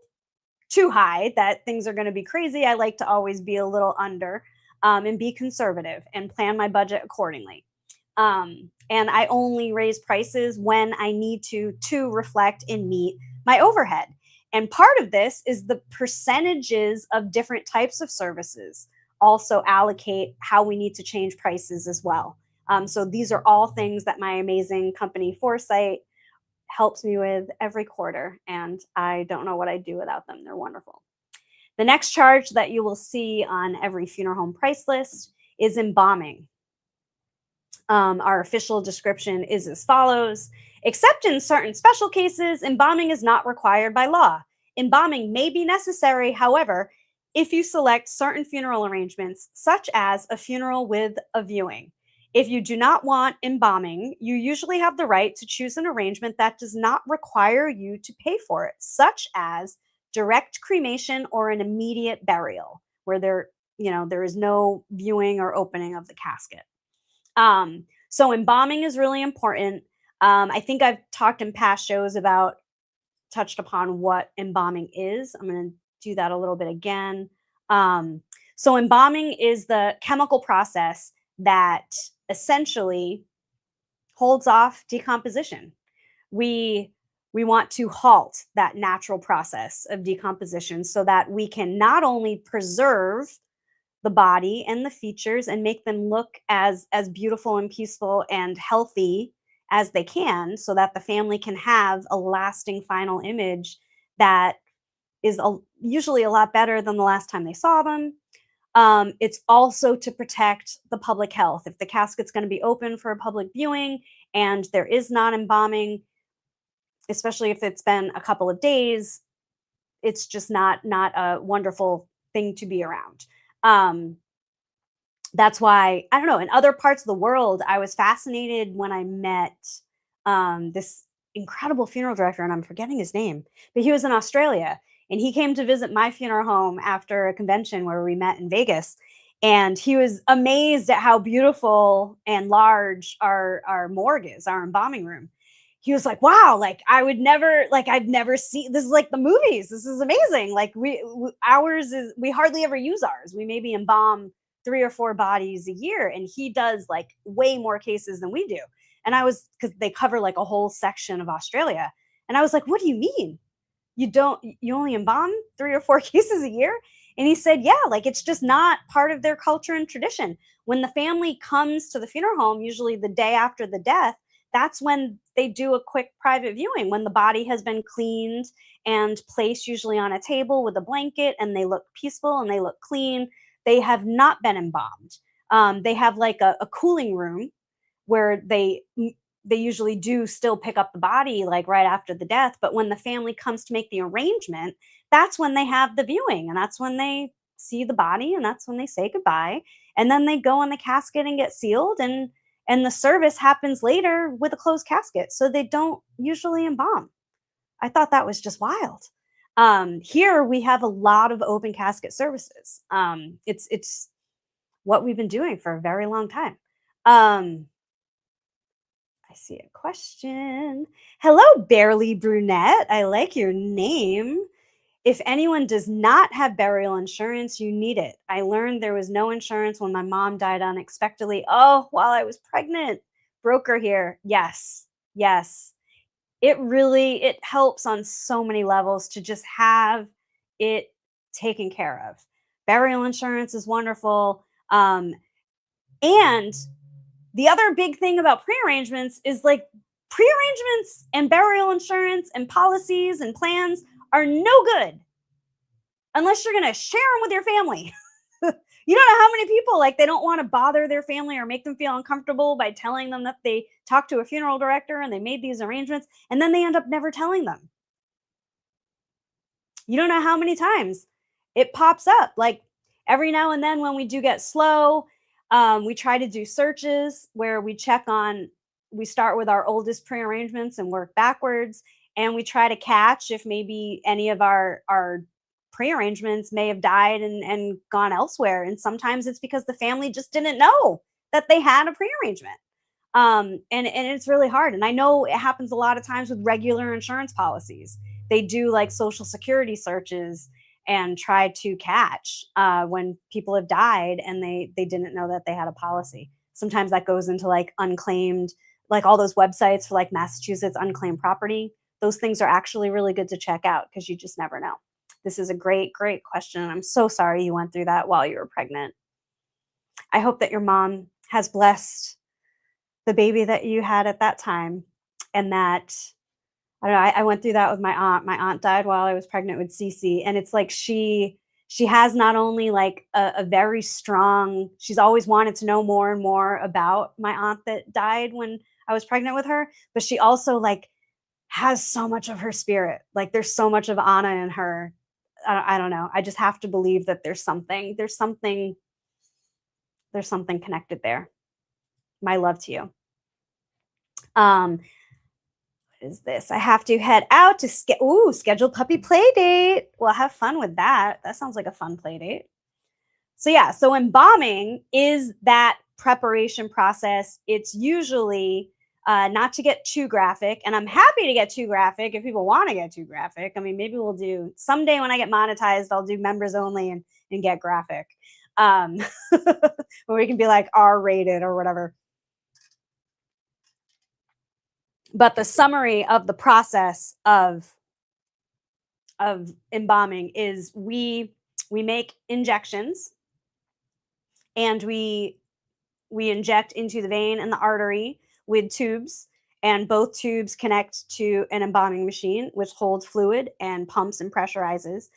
too high that things are going to be crazy. I like to always be a little under. And be conservative and plan my budget accordingly. And I only raise prices when I need to reflect and meet my overhead. And part of this is the percentages of different types of services also allocate how we need to change prices as well. So these are all things that my amazing company Foresight helps me with every quarter. And I don't know what I'd do without them. They're wonderful. The next charge that you will see on every funeral home price list is embalming. Our official description is as follows. Except in certain special cases, embalming is not required by law. Embalming may be necessary, however, if you select certain funeral arrangements, such as a funeral with a viewing. If you do not want embalming, you usually have the right to choose an arrangement that does not require you to pay for it, such as direct cremation or an immediate burial, where there is no viewing or opening of the casket. So embalming is really important. I think I've talked in past shows about touched upon what embalming is. I'm going to do that a little bit again. Um, so embalming is the chemical process that essentially holds off decomposition. We we want to halt that natural process of decomposition so that we can not only preserve the body and the features and make them look as beautiful and peaceful and healthy as they can, so that the family can have a lasting final image that is usually a lot better than the last time they saw them. It's also to protect the public health. If the casket's going to be open for a public viewing and there is not embalming, especially if it's been a couple of days, it's just not a wonderful thing to be around. Um, that's why, I don't know, in other parts of the world, I was fascinated when I met this incredible funeral director, and I'm forgetting his name, but he was in Australia, and he came to visit my funeral home after a convention where we met in Vegas. And he was amazed at how beautiful and large our morgue is, our embalming room. He was like, "Wow, like I would never, like I've never seen this is like the movies. This is amazing. Like ours is we hardly ever use ours. We maybe embalm 3 or 4 bodies a year, and he does like way more cases than we do." And I was, because they cover like a whole section of Australia, and I was like, "What do you mean? You only embalm 3 or 4 cases a year?" And he said, "Yeah, like it's just not part of their culture and tradition. When the family comes to the funeral home, usually the day after the death, that's when they do a quick private viewing, when the body has been cleaned and placed usually on a table with a blanket, and they look peaceful and they look clean. They have not been embalmed. They have like a cooling room where they usually do still pick up the body like right after the death, but when the family comes to make the arrangement, that's when they have the viewing, and that's when they see the body, and that's when they say goodbye, and then they go in the casket and get sealed, and the service happens later with a closed casket, so they don't usually embalm. I thought that was just wild. Here we have a lot of open casket services. It's what we've been doing for a very long time. Um, I see a question. Hello, Barely Brunette. I like your name. If anyone does not have burial insurance, you need it. I learned there was no insurance when my mom died unexpectedly. Oh, while I was pregnant. Broker here. Yes. Yes. It helps on so many levels to just have it taken care of. Burial insurance is wonderful. And the other big thing about prearrangements is like prearrangements and burial insurance and policies and plans are no good unless you're going to share them with your family. You don't know how many people, like, they don't want to bother their family or make them feel uncomfortable by telling them that they talked to a funeral director and they made these arrangements, and then they end up never telling them. You don't know how many times it pops up. Like every now and then when we do get slow, we try to do searches where we start with our oldest prearrangements and work backwards. And we try to catch if maybe any of our prearrangements may have died and gone elsewhere. And sometimes it's because the family just didn't know that they had a prearrangement. And it's really hard. And I know it happens a lot of times with regular insurance policies. They do like social security searches and try to catch when people have died and they didn't know that they had a policy. Sometimes that goes into like unclaimed, like all those websites for like Massachusetts unclaimed property. Those things are actually really good to check out because you just never know. This is a great, great question. I'm so sorry you went through that while you were pregnant. I hope that your mom has blessed the baby that you had at that time, and that, I don't know, I went through that with my aunt. My aunt died while I was pregnant with Cece, and it's like she has not only like a very strong, she's always wanted to know more and more about my aunt that died when I was pregnant with her, but she also like has so much of her spirit. Like there's so much of Anna in her. I don't know. I just have to believe that there's something connected there. My love to you. Um, what is this? I have to head out to schedule puppy play date. Well, have fun with that. That sounds like a fun play date. So yeah, so embalming is that preparation process. It's usually not to get too graphic, and I'm happy to get too graphic if people want to get too graphic. I mean, maybe we'll do someday when I get monetized, I'll do members only and get graphic, um, where we can be like R rated or whatever. But the summary of the process of embalming is we make injections and we inject into the vein and the artery with tubes, and both tubes connect to an embalming machine which holds fluid and pumps and pressurizes.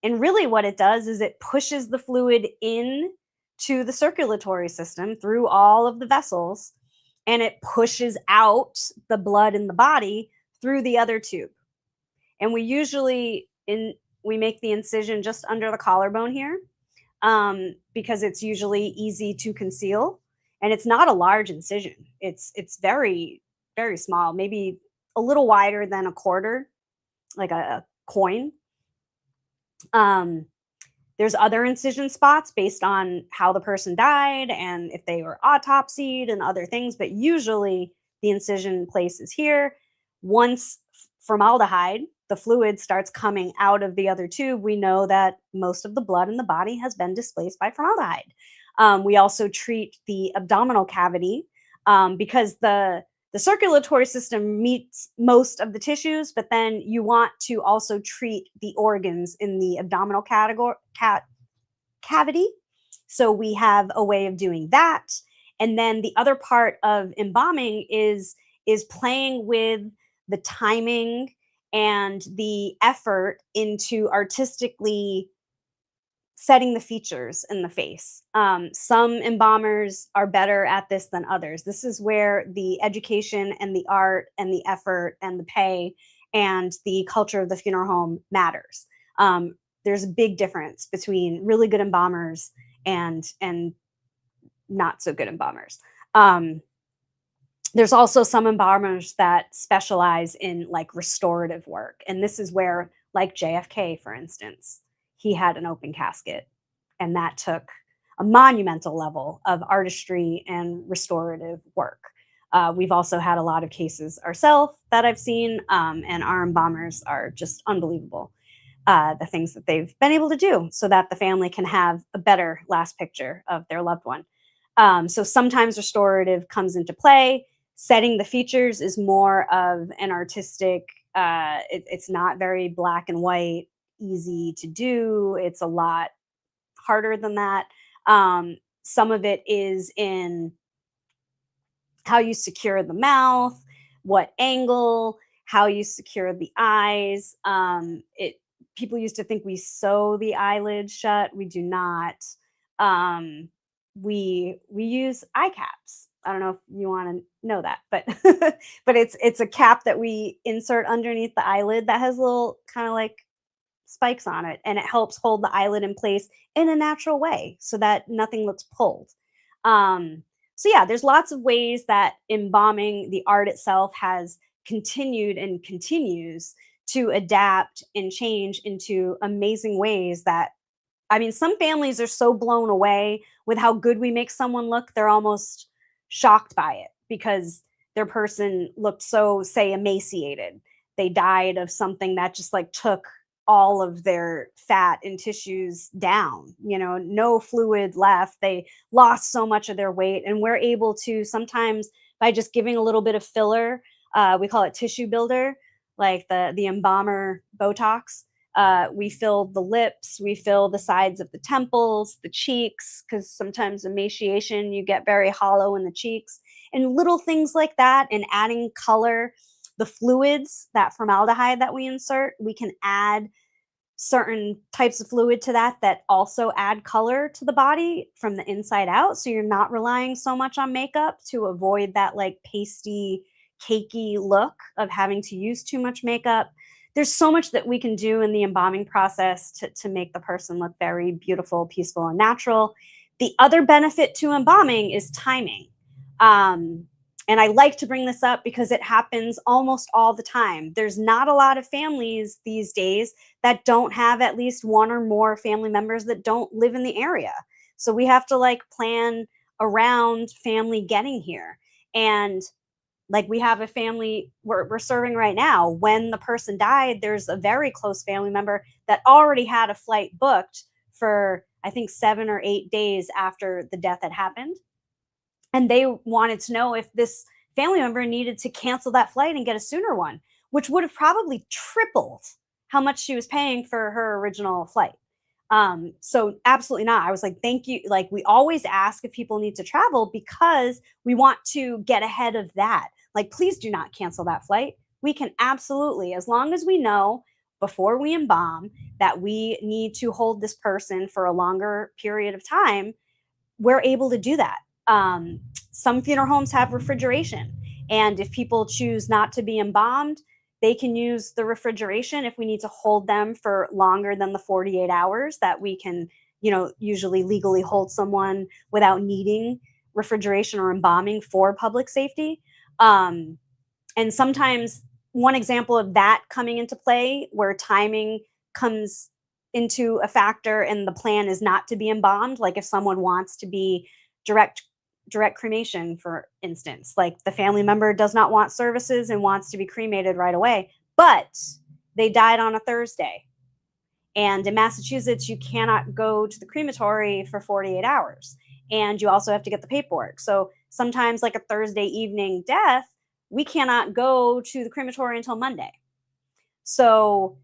And really what it does is it pushes the fluid in to the circulatory system through all of the vessels, and it pushes out the blood in the body through the other tube. And we make the incision just under the collarbone here, because it's usually easy to conceal, and it's not a large incision. It's very very small, maybe a little wider than a quarter, like a coin. Um, there's other incision spots based on how the person died and if they were autopsied and other things, but usually the incision place is here. Once formaldehyde, the fluid, starts coming out of the other tube, we know that most of the blood in the body has been displaced by formaldehyde. We also treat the abdominal cavity, because the circulatory system meets most of the tissues, but then you want to also treat the organs in the abdominal cavity. So we have a way of doing that. And then the other part of embalming is playing with the timing and the effort into artistically setting the features in the face. Some embalmers are better at this than others. This is where the education and the art and the effort and the pay and the culture of the funeral home matters. There's a big difference between really good embalmers and not so good embalmers. There's also some embalmers that specialize in like restorative work, and this is where, like JFK, for instance, he had an open casket, and that took a monumental level of artistry and restorative work. We've also had a lot of cases ourselves that I've seen, and our embalmers are just unbelievable. The things that they've been able to do so that the family can have a better last picture of their loved one. So sometimes restorative comes into play. Setting the features is more of an artistic, it's not very black and white, easy to do. It's a lot harder than that. Some of it is in how you secure the mouth, what angle, how you secure the eyes. It People used to think we sew the eyelids shut. We do not. We use eye caps. I don't know if you want to know that, but but it's a cap that we insert underneath the eyelid that has little kind of like spikes on it, and it helps hold the eyelid in place in a natural way so that nothing looks pulled. So yeah, there's lots of ways that embalming, the art itself, has continued and continues to adapt and change into amazing ways that, I mean, some families are so blown away with how good we make someone look, they're almost shocked by it because their person looked so, say, emaciated. They died of something that just like took all of their fat and tissues down, no fluid left. They lost so much of their weight. And we're able to sometimes, by just giving a little bit of filler, we call it tissue builder, like the embalmer Botox. We fill the lips, we fill the sides of the temples, the cheeks, because sometimes emaciation, you get very hollow in the cheeks, and little things like that. And adding color, the fluids, that formaldehyde that we insert, we can add certain types of fluid to that also add color to the body from the inside out. So you're not relying so much on makeup to avoid that like pasty, cakey look of having to use too much makeup. There's so much that we can do in the embalming process to make the person look very beautiful, peaceful, and natural. The other benefit to embalming is timing. Um, and I like to bring this up because it happens almost all the time. There's not a lot of families these days that don't have at least one or more family members that don't live in the area. So we have to like plan around family getting here. And like we have a family we're serving right now. When the person died, there's a very close family member that already had a flight booked for, I think, 7 or 8 days after the death had happened, and they wanted to know if this family member needed to cancel that flight and get a sooner one, which would have probably tripled how much she was paying for her original flight. So absolutely not. I was like, thank you. Like, we always ask if people need to travel because we want to get ahead of that. Like, please do not cancel that flight. We can absolutely, as long as we know before we embalm that we need to hold this person for a longer period of time, we're able to do that. Some funeral homes have refrigeration, and if people choose not to be embalmed, they can use the refrigeration if we need to hold them for longer than the 48 hours that we can, usually legally hold someone without needing refrigeration or embalming for public safety. Um, and sometimes one example of that coming into play where timing comes into a factor and the plan is not to be embalmed, like if someone wants to be direct direct cremation, for instance, like the family member does not want services and wants to be cremated right away, but they died on a Thursday, and in Massachusetts, you cannot go to the crematory for 48 hours. And you also have to get the paperwork. So sometimes, like a Thursday evening death, we cannot go to the crematory until Monday. So,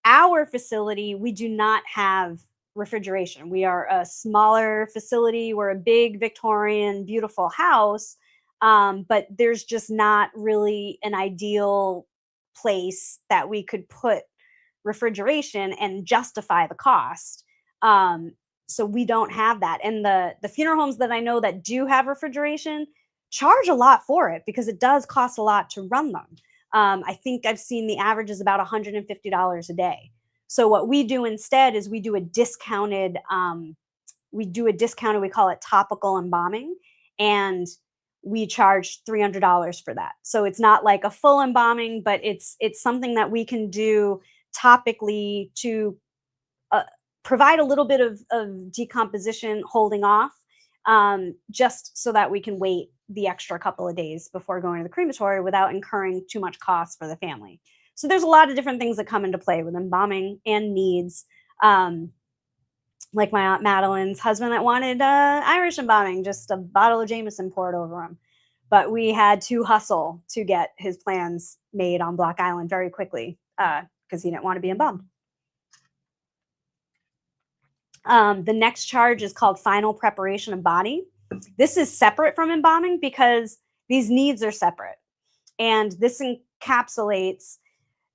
our facility, we do not have refrigeration. We are a smaller facility. We're a big Victorian, beautiful house. But there's just not really an ideal place that we could put refrigeration and justify the cost. Um, so we don't have that. And the funeral homes that I know that do have refrigeration charge a lot for it because it does cost a lot to run them. I think I've seen the average is about $150 a day. So what we do instead is we do a discounted, we call it topical embalming, and we charge $300 for that. So it's not like a full embalming, but it's something that we can do topically to uh, provide a little bit of decomposition holding off, just so that we can wait the extra couple of days before going to the crematory without incurring too much cost for the family. So there's a lot of different things that come into play with embalming and needs. Um, like my aunt Madeline's husband that wanted Irish embalming, just a bottle of Jameson poured over him. But we had to hustle to get his plans made on Block Island very quickly because he didn't want to be embalmed. The next charge is called final preparation of body. This is separate from embalming because these needs are separate. And this encapsulates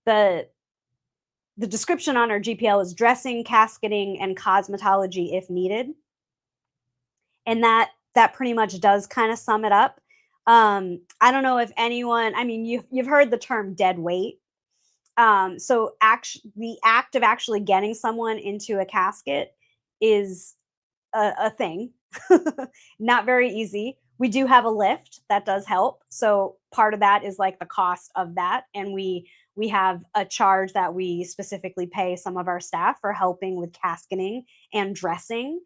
the the description on our GPL is dressing, casketing, and cosmetology if needed. And that pretty much does kind of sum it up. I don't know if anyone, I mean, you've heard the term dead weight. So the act of actually getting someone into a casket is a thing. Not very easy. We do have a lift that does help. So part of that is like the cost of that, and we have a charge that we specifically pay some of our staff for helping with casketing and dressing.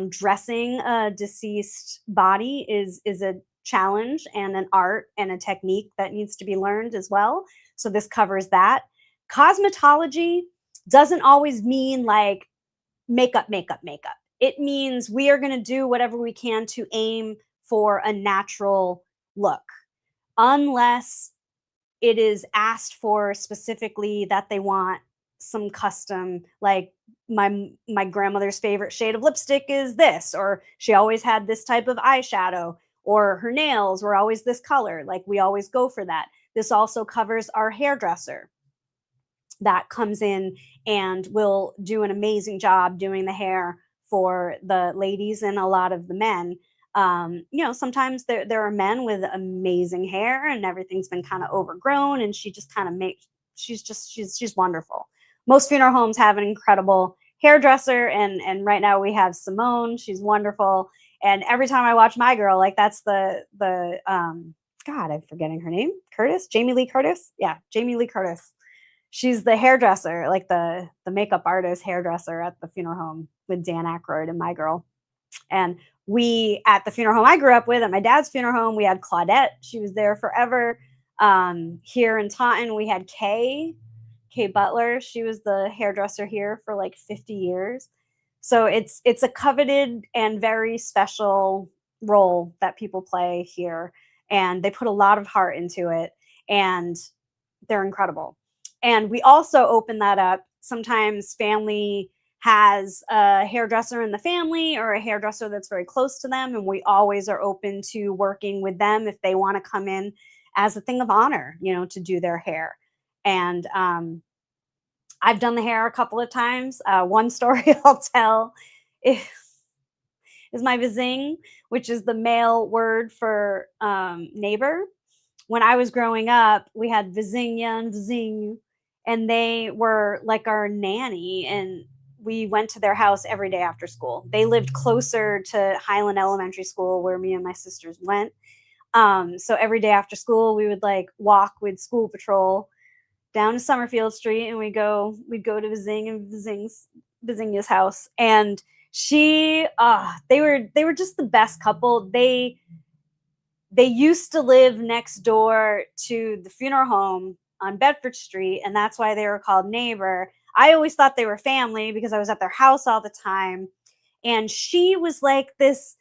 Dressing a deceased body is a challenge and an art and a technique that needs to be learned as well. So this covers that. Cosmetology doesn't always mean like makeup, makeup, makeup. It means we are going to do whatever we can to aim for a natural look, unless it is asked for specifically that they want some custom, like my grandmother's favorite shade of lipstick is this, or she always had this type of eyeshadow, or her nails were always this color. Like, we always go for that. This also covers our hairdresser that comes in and will do an amazing job doing the hair for the ladies and a lot of the men. Sometimes there are men with amazing hair and everything's been kind of overgrown, and she just kind of makes she's wonderful. Most funeral homes have an incredible hairdresser, and right now we have Simone. She's wonderful, And every time I watch My Girl, like that's the God, I'm forgetting her name. Curtis? Jamie Lee Curtis? Yeah, Jamie Lee Curtis. She's the hairdresser, like the makeup artist hairdresser at the funeral home with Dan Aykroyd and My Girl. And we at the funeral home I grew up with, at my dad's funeral home, we had Claudette. She was there forever. Here in Taunton, we had Kay Butler. She was the hairdresser here for like 50 years. So it's a coveted and very special role that people play here, and they put a lot of heart into it, and they're incredible. And we also open that up. Sometimes family has a hairdresser in the family or a hairdresser that's very close to them, and we always are open to working with them if they want to come in as a thing of honor, to do their hair. And I've done the hair a couple of times. One story I'll tell is, is my vizing, which is the male word for neighbor. When I was growing up, we had Vizinha and Vizing, and they were like our nanny, and we went to their house every day after school. They lived closer to Highland Elementary School where me and my sisters went. So every day after school, we would like walk with school patrol down to Summerfield Street, and we'd go to Vizing and Vizinha's house. And they were just the best couple. They used to live next door to the funeral home on Bedford Street, and that's why they were called neighbor. I always thought they were family because I was at their house all the time. And she was like this,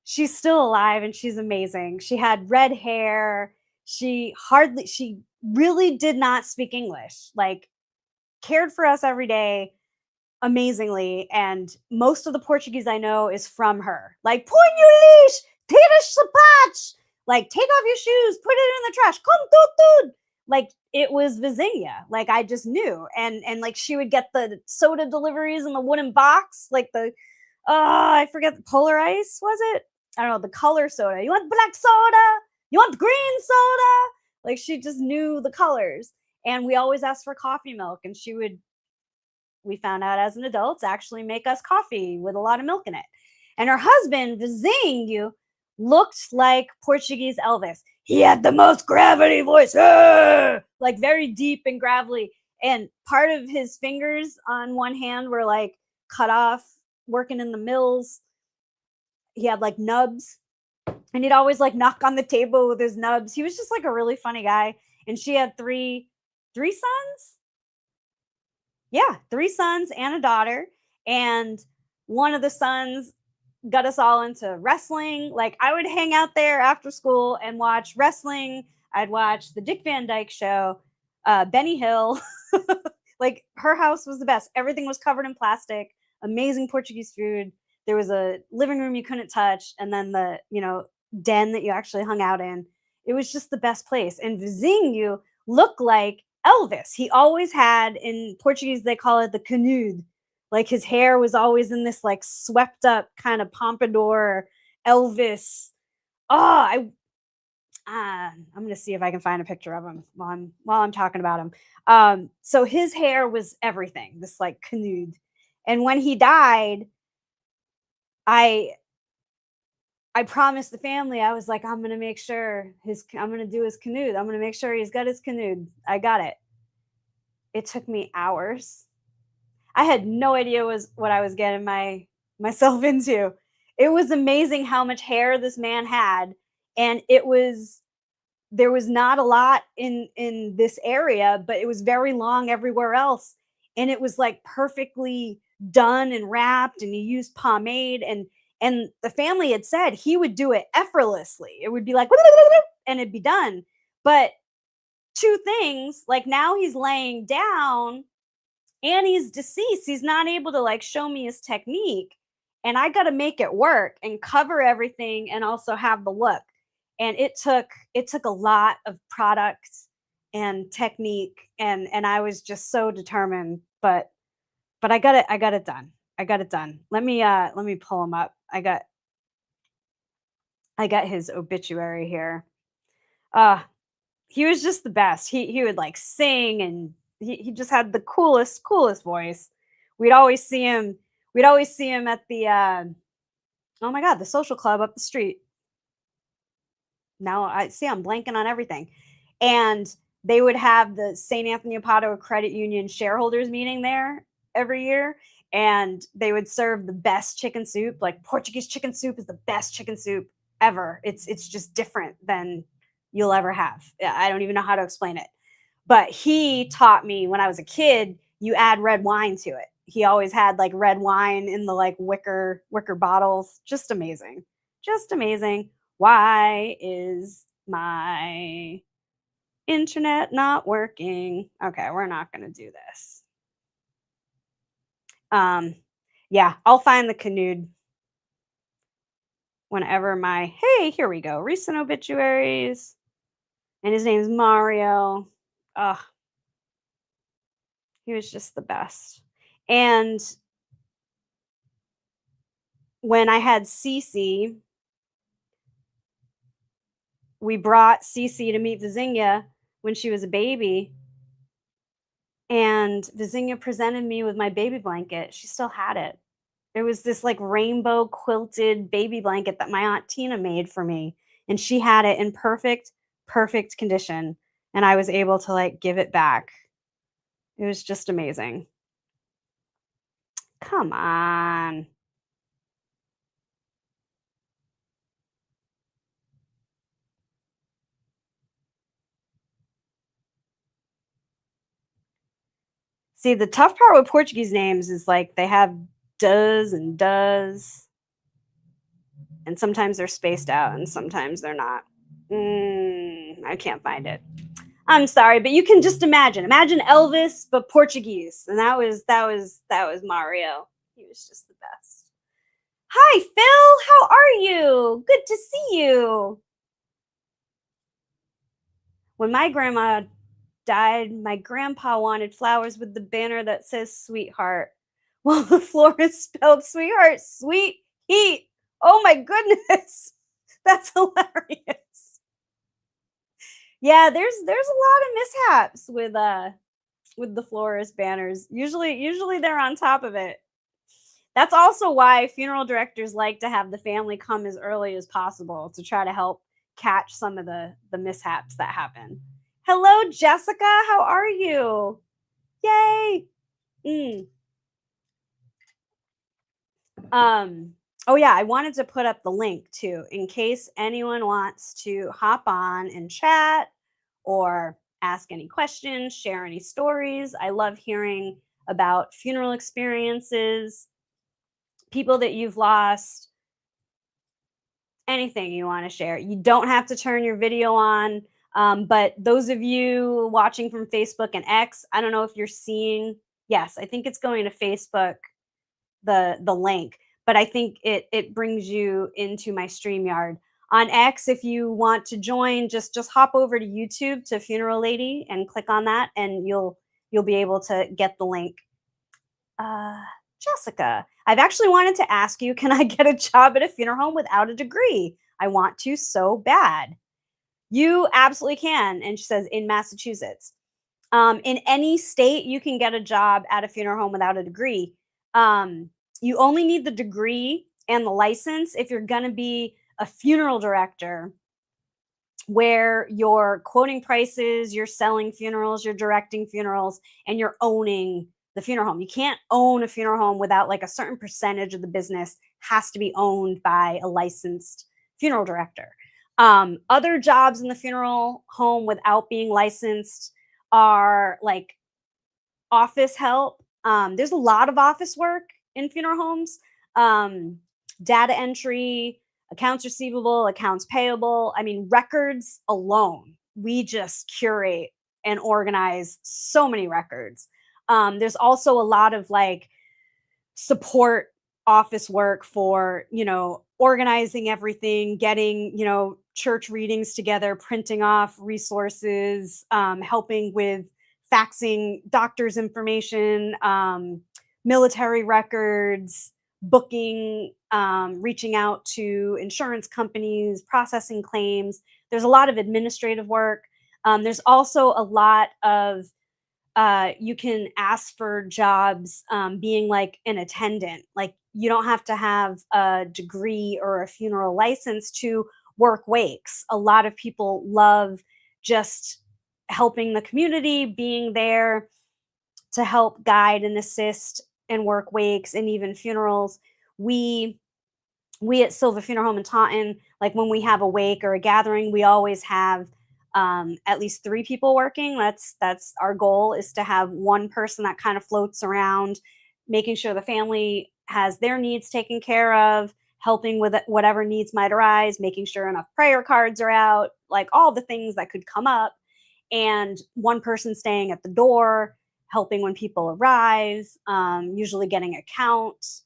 she's still alive and she's amazing. She had red hair. She really did not speak English, like cared for us every day amazingly. And most of the Portuguese I know is from her. Like, põe o lixo, tira os sapatos, like take off your shoes, put it in the trash, come tudo. Like it was Vizinha. Like I just knew. And like she would get the soda deliveries in the wooden box, like I forget, the Polar Ice, was it? I don't know, the color soda. You want black soda? You want green soda? Like she just knew the colors. And we always asked for coffee milk, and we found out as an adult, actually make us coffee with a lot of milk in it. And her husband, Vizinho, looked like Portuguese Elvis. He had the most gravity voice, like very deep and gravelly. And part of his fingers on one hand were like cut off working in the mills. He had like nubs, and he'd always like knock on the table with his nubs. He was just like a really funny guy. And she had three sons. Yeah, three sons and a daughter. And one of the sons got us all into wrestling. Like I would hang out there after school and watch wrestling. I'd watch the Dick Van Dyke Show, Benny Hill. Like her house was the best. Everything was covered in plastic, amazing Portuguese food. There was a living room you couldn't touch, and then the, den that you actually hung out in. It was just the best place. And Vizinho looked like Elvis. He always had, in Portuguese, they call it the canudo. Like his hair was always in this like swept up kind of pompadour Elvis. I'm gonna see if I can find a picture of him while I'm talking about him. So his hair was everything, this like canudo. And when he died, I promised the family, I was like, I'm gonna make sure I'm gonna do his canudo. I'm gonna make sure he's got his canudo. I got it. It took me hours. I had no idea what I was getting myself into. It was amazing how much hair this man had, and there was not a lot in this area, but it was very long everywhere else, and it was like perfectly done and wrapped, and he used pomade, and the family had said he would do it effortlessly. It would be like and it'd be done. But two things, like now he's laying down and he's deceased. He's not able to like show me his technique, and I got to make it work and cover everything and also have the look. And it took a lot of product and technique, and I was just so determined, but I got it done. I got it done. Let me pull him up. I got his obituary here. He was just the best. He would like sing, and he just had the coolest voice. We'd always see him at the Oh my god, the social club up the street. Now I see I'm blanking on everything. And they would have the St. Anthony of Padua Credit Union shareholders meeting there every year. And they would serve the best chicken soup. Like Portuguese chicken soup is the best chicken soup ever. It's just different than you'll ever have. Yeah, I don't even know how to explain it. But he taught me when I was a kid, you add red wine to it. He always had like red wine in the like wicker bottles. Just amazing. Just amazing. Why is my internet not working? Okay, we're not going to do this. Um yeah, I'll find the canoed whenever my hey, here we go. Recent obituaries. And his name's Mario. Ugh, he was just the best. And when I had Cece, we brought Cece to meet Vizinga when she was a baby, and Vizinga presented me with my baby blanket. She still had it. It was this like rainbow quilted baby blanket that my aunt Tina made for me, and she had it in perfect condition, and I was able to like give it back. It was just amazing. Come on. See, the tough part with Portuguese names is like they have does, and sometimes they're spaced out and sometimes they're not. I can't find it. I'm sorry, but you can just imagine. Imagine Elvis, but Portuguese, and that was Mario. He was just the best. Hi, Phil. How are you? Good to see you. When my grandma died, my grandpa wanted flowers with the banner that says sweetheart. Well, the florist spelled sweetheart, sweet heat. Oh my goodness. That's hilarious. Yeah, there's a lot of mishaps with the florist banners. Usually they're on top of it. That's also why funeral directors like to have the family come as early as possible to try to help catch some of the mishaps that happen. Hello, Jessica. How are you? Yay. Mm. Oh yeah, I wanted to put up the link too in case anyone wants to hop on and chat or ask any questions, share any stories. I love hearing about funeral experiences, people that you've lost, anything you want to share. You don't have to turn your video on. But those of you watching from Facebook and X, I don't know if you're seeing. Yes, I think it's going to Facebook, the link, but I think it brings you into my StreamYard. On X, if you want to join, just hop over to YouTube to Funeral Lady and click on that, and you'll be able to get the link. Uh, Jessica, I've actually wanted to ask you, can I get a job at a funeral home without a degree? I want to so bad. You absolutely can. And she says, in Massachusetts. In any state, you can get a job at a funeral home without a degree. You only need the degree and the license if you're going to be a funeral director where you're quoting prices, you're selling funerals, you're directing funerals, and you're owning the funeral home. You can't own a funeral home without like a certain percentage of the business has to be owned by a licensed funeral director. Other jobs in the funeral home without being licensed are like office help. There's a lot of office work in funeral homes. Data entry, accounts receivable, accounts payable. I mean, records alone, we just curate and organize so many records. There's also a lot of like support office work for, organizing everything, getting, church readings together, printing off resources, helping with faxing doctors' information, military records, booking, reaching out to insurance companies, processing claims. There's a lot of administrative work. There's also a lot of you can ask for jobs being like an attendant. Like you don't have to have a degree or a funeral license to work wakes. A lot of people love just helping the community, being there to help guide and assist and work wakes and even funerals. We we at Silva Funeral Home in Taunton, like when we have a wake or a gathering, we always have at least 3 people working. That's our goal, is to have one person that kind of floats around, making sure the family has their needs taken care of, helping with whatever needs might arise, making sure enough prayer cards are out, like all the things that could come up, and one person staying at the door, helping when people arrive, usually getting a count.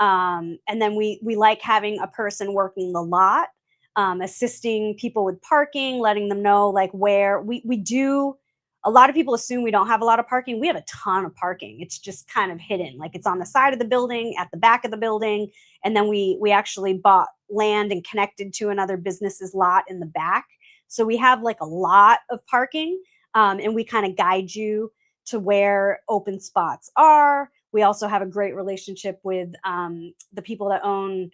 And then we like having a person working the lot, assisting people with parking, letting them know like where we do. A lot of people assume we don't have a lot of parking. We have a ton of parking. It's just kind of hidden, like it's on the side of the building, at the back of the building, and then we actually bought land and connected to another business's lot in the back. So we have like a lot of parking, and we kind of guide you to where open spots are. We also have a great relationship with the people that own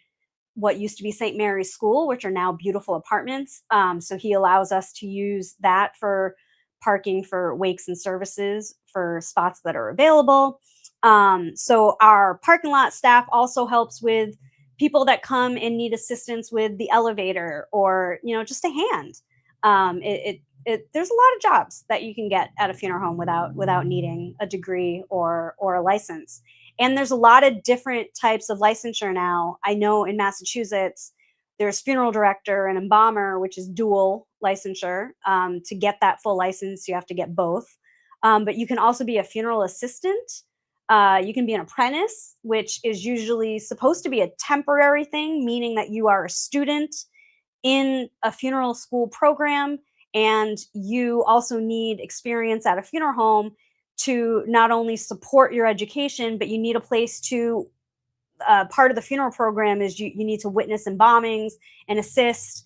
what used to be St. Mary's School, which are now beautiful apartments. So he allows us to use that for parking for wakes and services for spots that are available. So our parking lot staff also helps with people that come and need assistance with the elevator, or just a hand. There's a lot of jobs that you can get at a funeral home without needing a degree or a license. And there's a lot of different types of licensure now. I know in Massachusetts, there's funeral director and embalmer, which is dual licensure. To get that full license, you have to get both. But you can also be a funeral assistant. You can be an apprentice, which is usually supposed to be a temporary thing, meaning that you are a student in a funeral school program, and you also need experience at a funeral home to not only support your education, but you need a place to. Part of the funeral program is you need to witness embalmings and assist.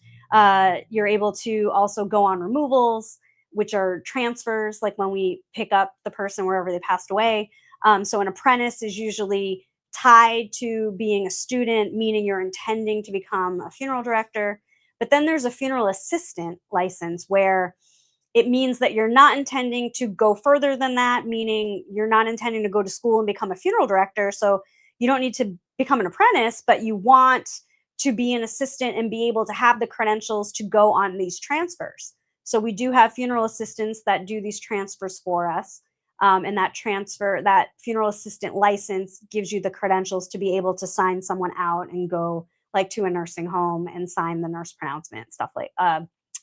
You're able to also go on removals, which are transfers, like when we pick up the person wherever they passed away. So an apprentice is usually tied to being a student, meaning you're intending to become a funeral director. But then there's a funeral assistant license, where it means that you're not intending to go further than that, meaning you're not intending to go to school and become a funeral director. So you don't need to become an apprentice, but you want to be an assistant and be able to have the credentials to go on these transfers. So we do have funeral assistants that do these transfers for us. And that funeral assistant license gives you the credentials to be able to sign someone out and go like to a nursing home and sign the nurse pronouncement, stuff like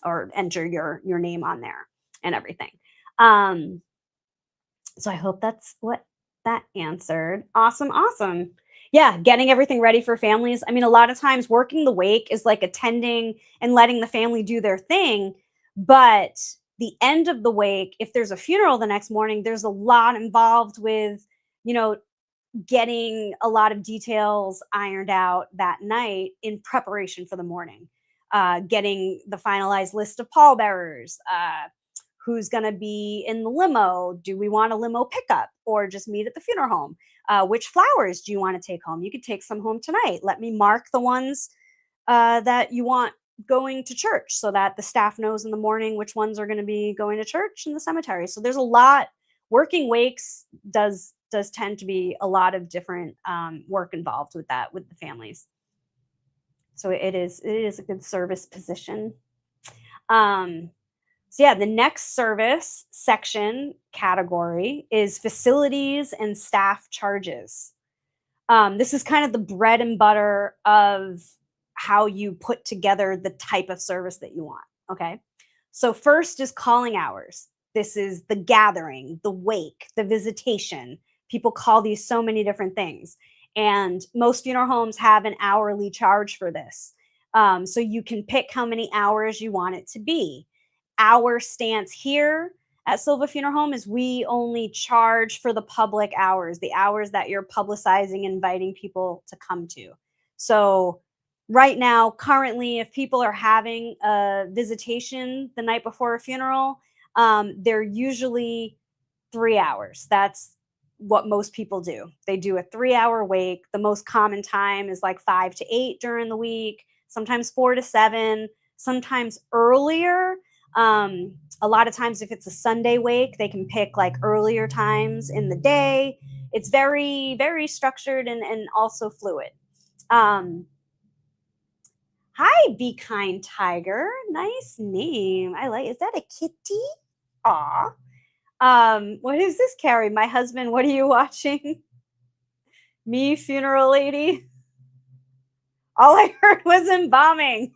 or enter your name on there and everything. Um, so I hope that's what that answered. Awesome, awesome. Yeah, getting everything ready for families. I mean, a lot of times working the wake is like attending and letting the family do their thing, but the end of the wake, if there's a funeral the next morning, there's a lot involved with, you know, getting a lot of details ironed out that night in preparation for the morning. Getting the finalized list of pallbearers, who's going to be in the limo. Do we want a limo pickup or just meet at the funeral home? Which flowers do you want to take home? You could take some home tonight. Let me mark the ones that you want going to church, so that the staff knows in the morning which ones are going to be going to church and the cemetery. So there's a lot. Working wakes does tend to be a lot of different work involved with that, with the families. So it is a good service position. So yeah, the next service section category is facilities and staff charges. This is kind of the bread and butter of how you put together the type of service that you want. Okay. So first is calling hours. This is the gathering, the wake, the visitation. People call these so many different things. And most funeral homes have an hourly charge for this. So you can pick how many hours you want it to be. Our stance here at Silva Funeral Home is we only charge for the public hours, the hours that you're publicizing, inviting people to come to. So right now, currently, if people are having a visitation the night before a funeral, they're usually 3 hours. That's what most people do. They do a 3 hour wake. The most common time is like 5 to 8 during the week, sometimes 4 to 7, sometimes earlier. A lot of times, if it's a Sunday wake, they can pick like earlier times in the day. It's very, very structured and also fluid. Um, Hi, Be Kind Tiger. Nice name. I like. Is that a kitty? Aw. What is this, Carrie? My husband, what are you watching? Me, funeral lady? All I heard was embalming.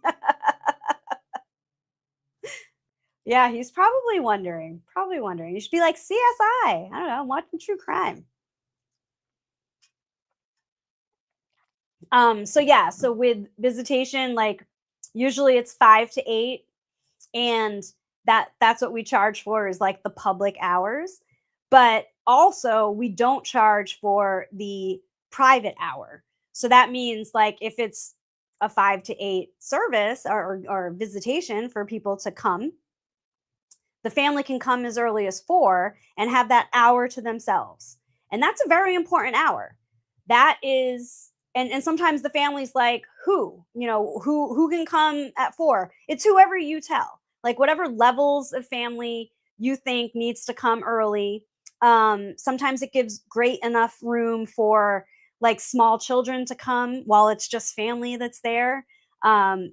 Yeah, he's probably wondering. Probably wondering. You should be like CSI. I don't know, I'm watching true crime. So yeah, so with visitation, like usually it's 5 to 8, and that's what we charge for is like the public hours. But also we don't charge for the private hour. So that means like if it's a 5 to 8 service or visitation for people to come, the family can come as early as 4 and have that hour to themselves. And that's a very important hour. That is, and sometimes the family's like, who can come at 4? It's whoever you tell. Like whatever levels of family you think needs to come early. Sometimes it gives great enough room for like small children to come while it's just family that's there.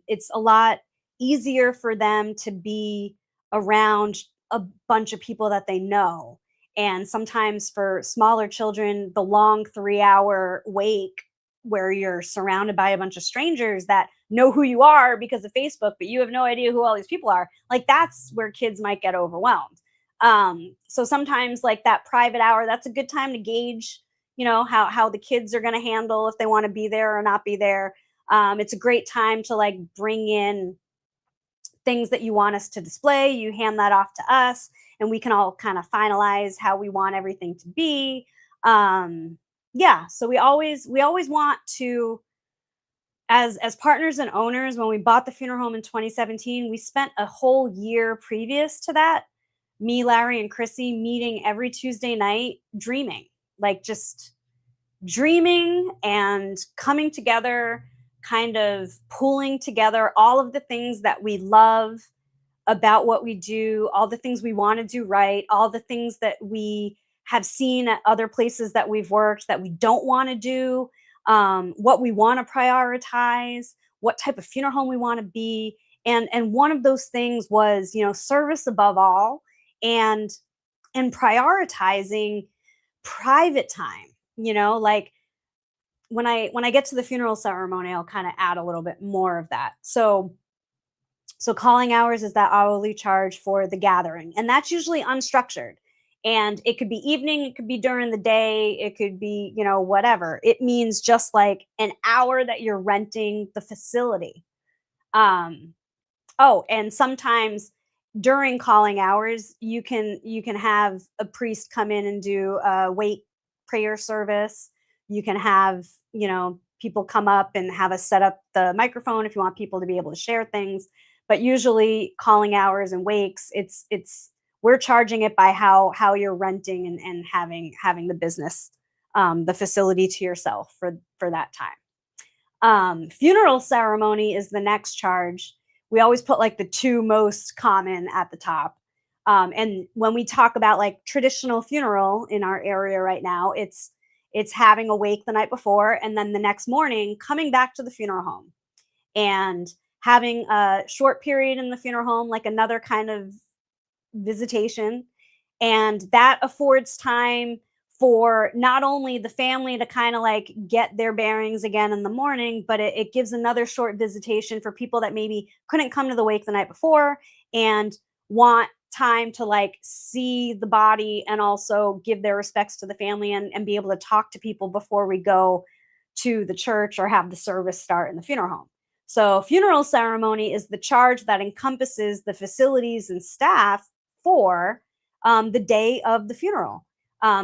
It's a lot easier for them to be around a bunch of people that they know. And sometimes for smaller children, the long 3 hour wake where you're surrounded by a bunch of strangers that know who you are because of Facebook, but you have no idea who all these people are, like that's where kids might get overwhelmed. So sometimes like that private hour, that's a good time to gauge, how the kids are going to handle if they want to be there or not be there. It's a great time to like bring in things that you want us to display. You hand that off to us, and we can all kind of finalize how we want everything to be. Yeah, so we always want to, as partners and owners. When we bought the funeral home in 2017, we spent a whole year previous to that, me, Larry, and Chrissy meeting every Tuesday night, dreaming, like just dreaming and coming together, kind of pulling together all of the things that we love about what we do, all the things we want to do right, all the things that we have seen at other places that we've worked that we don't want to do, what we want to prioritize, what type of funeral home we want to be. And one of those things was, service above all, and prioritizing private time. Like when I get to the funeral ceremony, I'll kind of add a little bit more of that. So calling hours is that hourly charge for the gathering, and that's usually unstructured. And it could be evening, it could be during the day, it could be, whatever. It means just like an hour that you're renting the facility. Um, Oh, and sometimes during calling hours, you can have a priest come in and do a wake prayer service. You can have, people come up and have us set up the microphone if you want people to be able to share things. But usually calling hours and wakes, it's we're charging it by how you're renting and having the business, the facility to yourself for that time. Funeral ceremony is the next charge. We always put like the two most common at the top. And when we talk about like traditional funeral in our area right now, it's having a wake the night before, and then the next morning coming back to the funeral home and having a short period in the funeral home, like another kind of visitation. And that affords time for not only the family to kind of like get their bearings again in the morning, but it gives another short visitation for people that maybe couldn't come to the wake the night before and want time to like see the body and also give their respects to the family, and be able to talk to people before we go to the church or have the service start in the funeral home. So, funeral ceremony is the charge that encompasses the facilities and staff for the day of the funeral.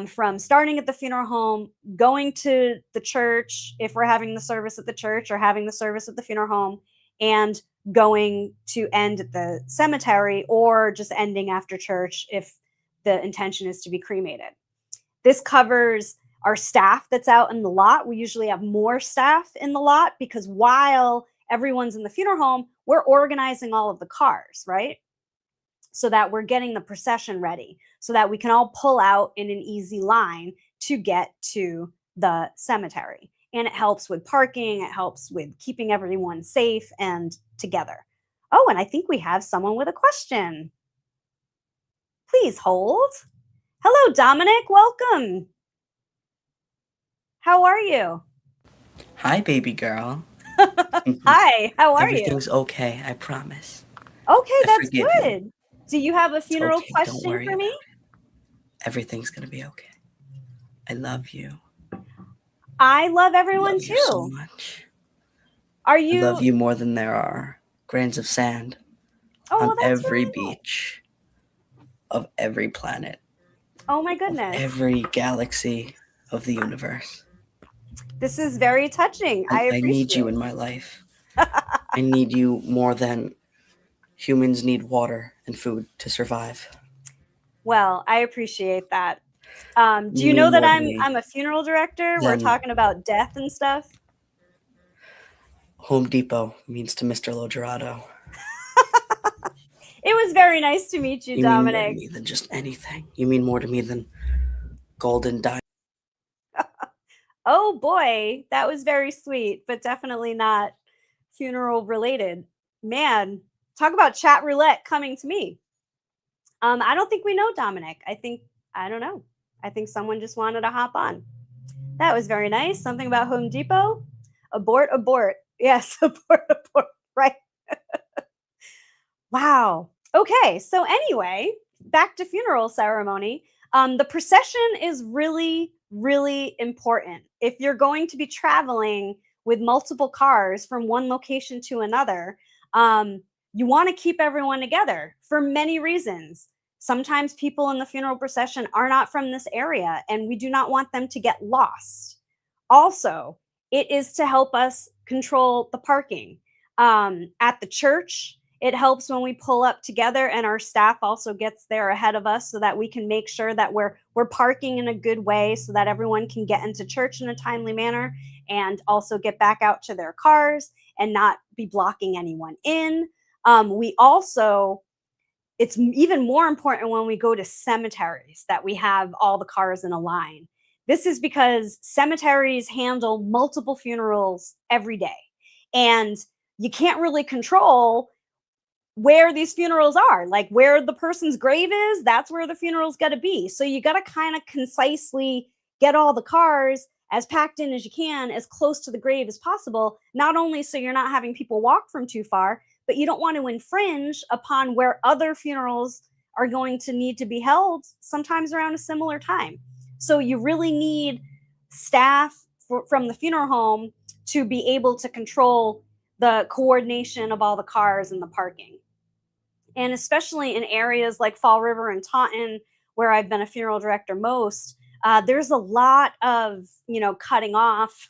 From starting at the funeral home, going to the church if we're having the service at the church or having the service at the funeral home, and going to end at the cemetery, or just ending after church if the intention is to be cremated. This covers our staff that's out in the lot. We usually have more staff in the lot because while everyone's in the funeral home, we're organizing all of the cars, right? So that we're getting the procession ready so that we can all pull out in an easy line to get to the cemetery. And it helps with parking, it helps with keeping everyone safe and together. Oh, and I think we have someone with a question. Please hold. Hello, Dominic. Welcome. How are you? Hi, baby girl. Hi, how are you? Everything's okay, I promise. Okay, I that's forgive you. good. Do you have a It's funeral okay, don't question worry for me? about it. Everything's gonna be okay. I love you. I love I everyone love you so too. much. Are I love you? you more than there are grains of sand Oh, on well, that's every really nice. beach of every planet, Oh my of goodness. every galaxy of the universe. This is very touching. I I need you appreciate. in my life. I need you more than humans need water and food to survive. Well, I appreciate that. Do You you know mean that more to I'm me a funeral director? We're than talking about death and stuff. Home Depot means to Mr. Logerato. It was very nice to meet you, You mean more to Dominic. me than just anything. You mean more to me than golden diamond. Oh boy, that was very sweet, but definitely not funeral related. Man, talk about chat roulette coming to me. I don't think we know Dominic. I don't know. I think someone just wanted to hop on. That was very nice. Something about Home Depot. Abort, abort. Yes, abort, abort. Right. Wow. Okay. So anyway, back to funeral ceremony. The procession is really, really important. If you're going to be traveling with multiple cars from one location to another, you want to keep everyone together for many reasons. Sometimes people in the funeral procession are not from this area, and we do not want them to get lost. Also, it is to help us control the parking. At the church, it helps when we pull up together and our staff also gets there ahead of us so that we can make sure that we're parking in a good way so that everyone can get into church in a timely manner and also get back out to their cars and not be blocking anyone in. We also It's even more important when we go to cemeteries that we have all the cars in a line. This is because cemeteries handle multiple funerals every day. And you can't really control where these funerals are. Like where the person's grave is, that's where the funeral's got to be. So you got to kind of concisely get all the cars as packed in as you can, as close to the grave as possible, not only so you're not having people walk from too far, but you don't want to infringe upon where other funerals are going to need to be held sometimes around a similar time. So you really need staff from the funeral home to be able to control the coordination of all the cars and the parking. And especially in areas like Fall River and Taunton, where I've been a funeral director most, there's a lot of cutting off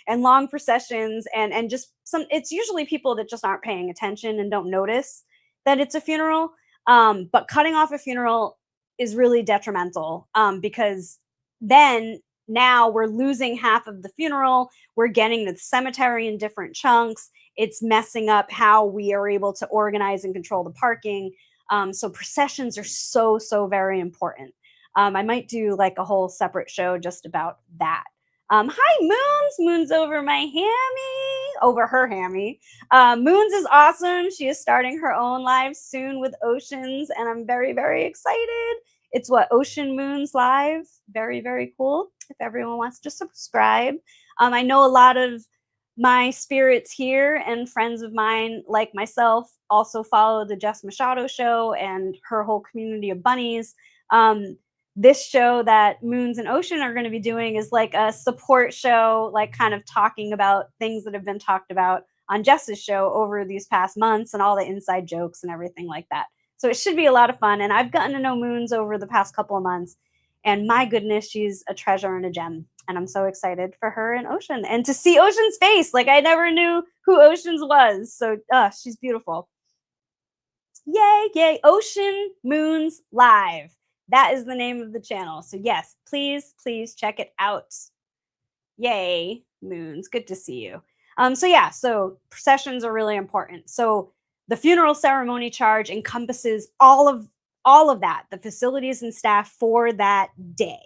and long processions and just some. It's usually people that just aren't paying attention and don't notice that it's a funeral. But cutting off a funeral is really detrimental because then now we're losing half of the funeral. We're getting the cemetery in different chunks. It's messing up how we are able to organize and control the parking. So processions are so very important. I might do like a whole separate show just about that. Hi, Moons. Moons over my hammy, over her hammy. Moons is awesome. She is starting her own live soon with Oceans, and I'm very excited. It's what, Ocean Moons Live. Very cool. If everyone wants to subscribe. I know a lot of my spirits here and friends of mine like myself also follow the Jess Machado show and her whole community of bunnies. This show that Moons and Ocean are going to be doing is like a support show, like kind of talking about things that have been talked about on Jess's show over these past months and all the inside jokes and everything like that. So it should be a lot of fun. And I've gotten to know Moons over the past couple of months. And my goodness, she's a treasure and a gem. And I'm so excited for her and Ocean and to see Ocean's face. Like I never knew who Ocean's was. So she's beautiful. Yay. Ocean Moons Live. That is the name of the channel. So yes, please check it out. Yay, Moons. Good to see you. So yeah, so processions are really important. So the funeral ceremony charge encompasses all of that, the facilities and staff for that day.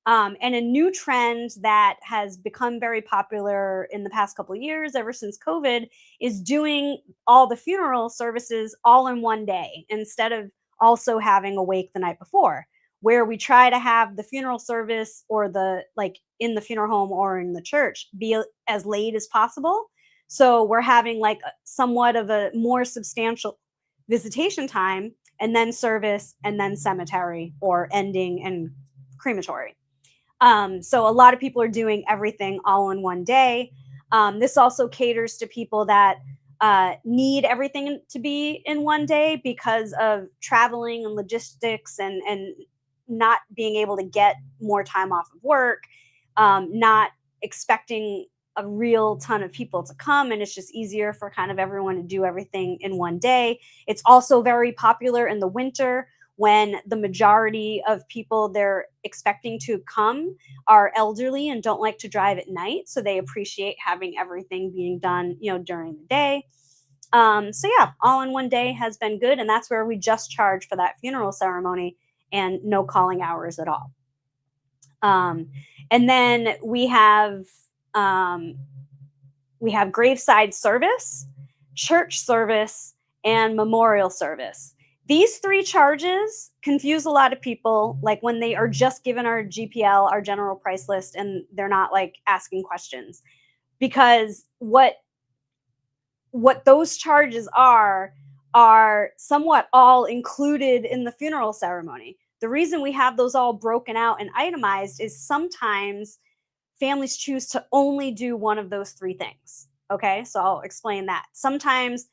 And a new trend that has become very popular in the past couple of years, ever since COVID, is doing all the funeral services all in one day instead of also having a wake the night before, where we try to have the funeral service or the like in the funeral home or in the church be as late as possible. So we're having like somewhat of a more substantial visitation time and then service and then cemetery or ending and crematory. So a lot of people are doing everything all in one day. This also caters to people that need everything to be in one day because of traveling and logistics and not being able to get more time off of work, not expecting a real ton of people to come, and it's just easier for kind of everyone to do everything in one day. It's also very popular in the winter when the majority of people they're expecting to come are elderly and don't like to drive at night, so they appreciate having everything being done, during the day. So yeah, all in one day has been good, and that's where we just charge for that funeral ceremony and no calling hours at all. Um, and then um, we have graveside service, church service, and memorial service. These three charges confuse a lot of people, like when they are just given our GPL, our general price list, and they're not like asking questions. Because what those charges are somewhat all included in the funeral ceremony. The reason we have those all broken out and itemized is sometimes families choose to only do one of those three things. Okay, so I'll explain that. Sometimes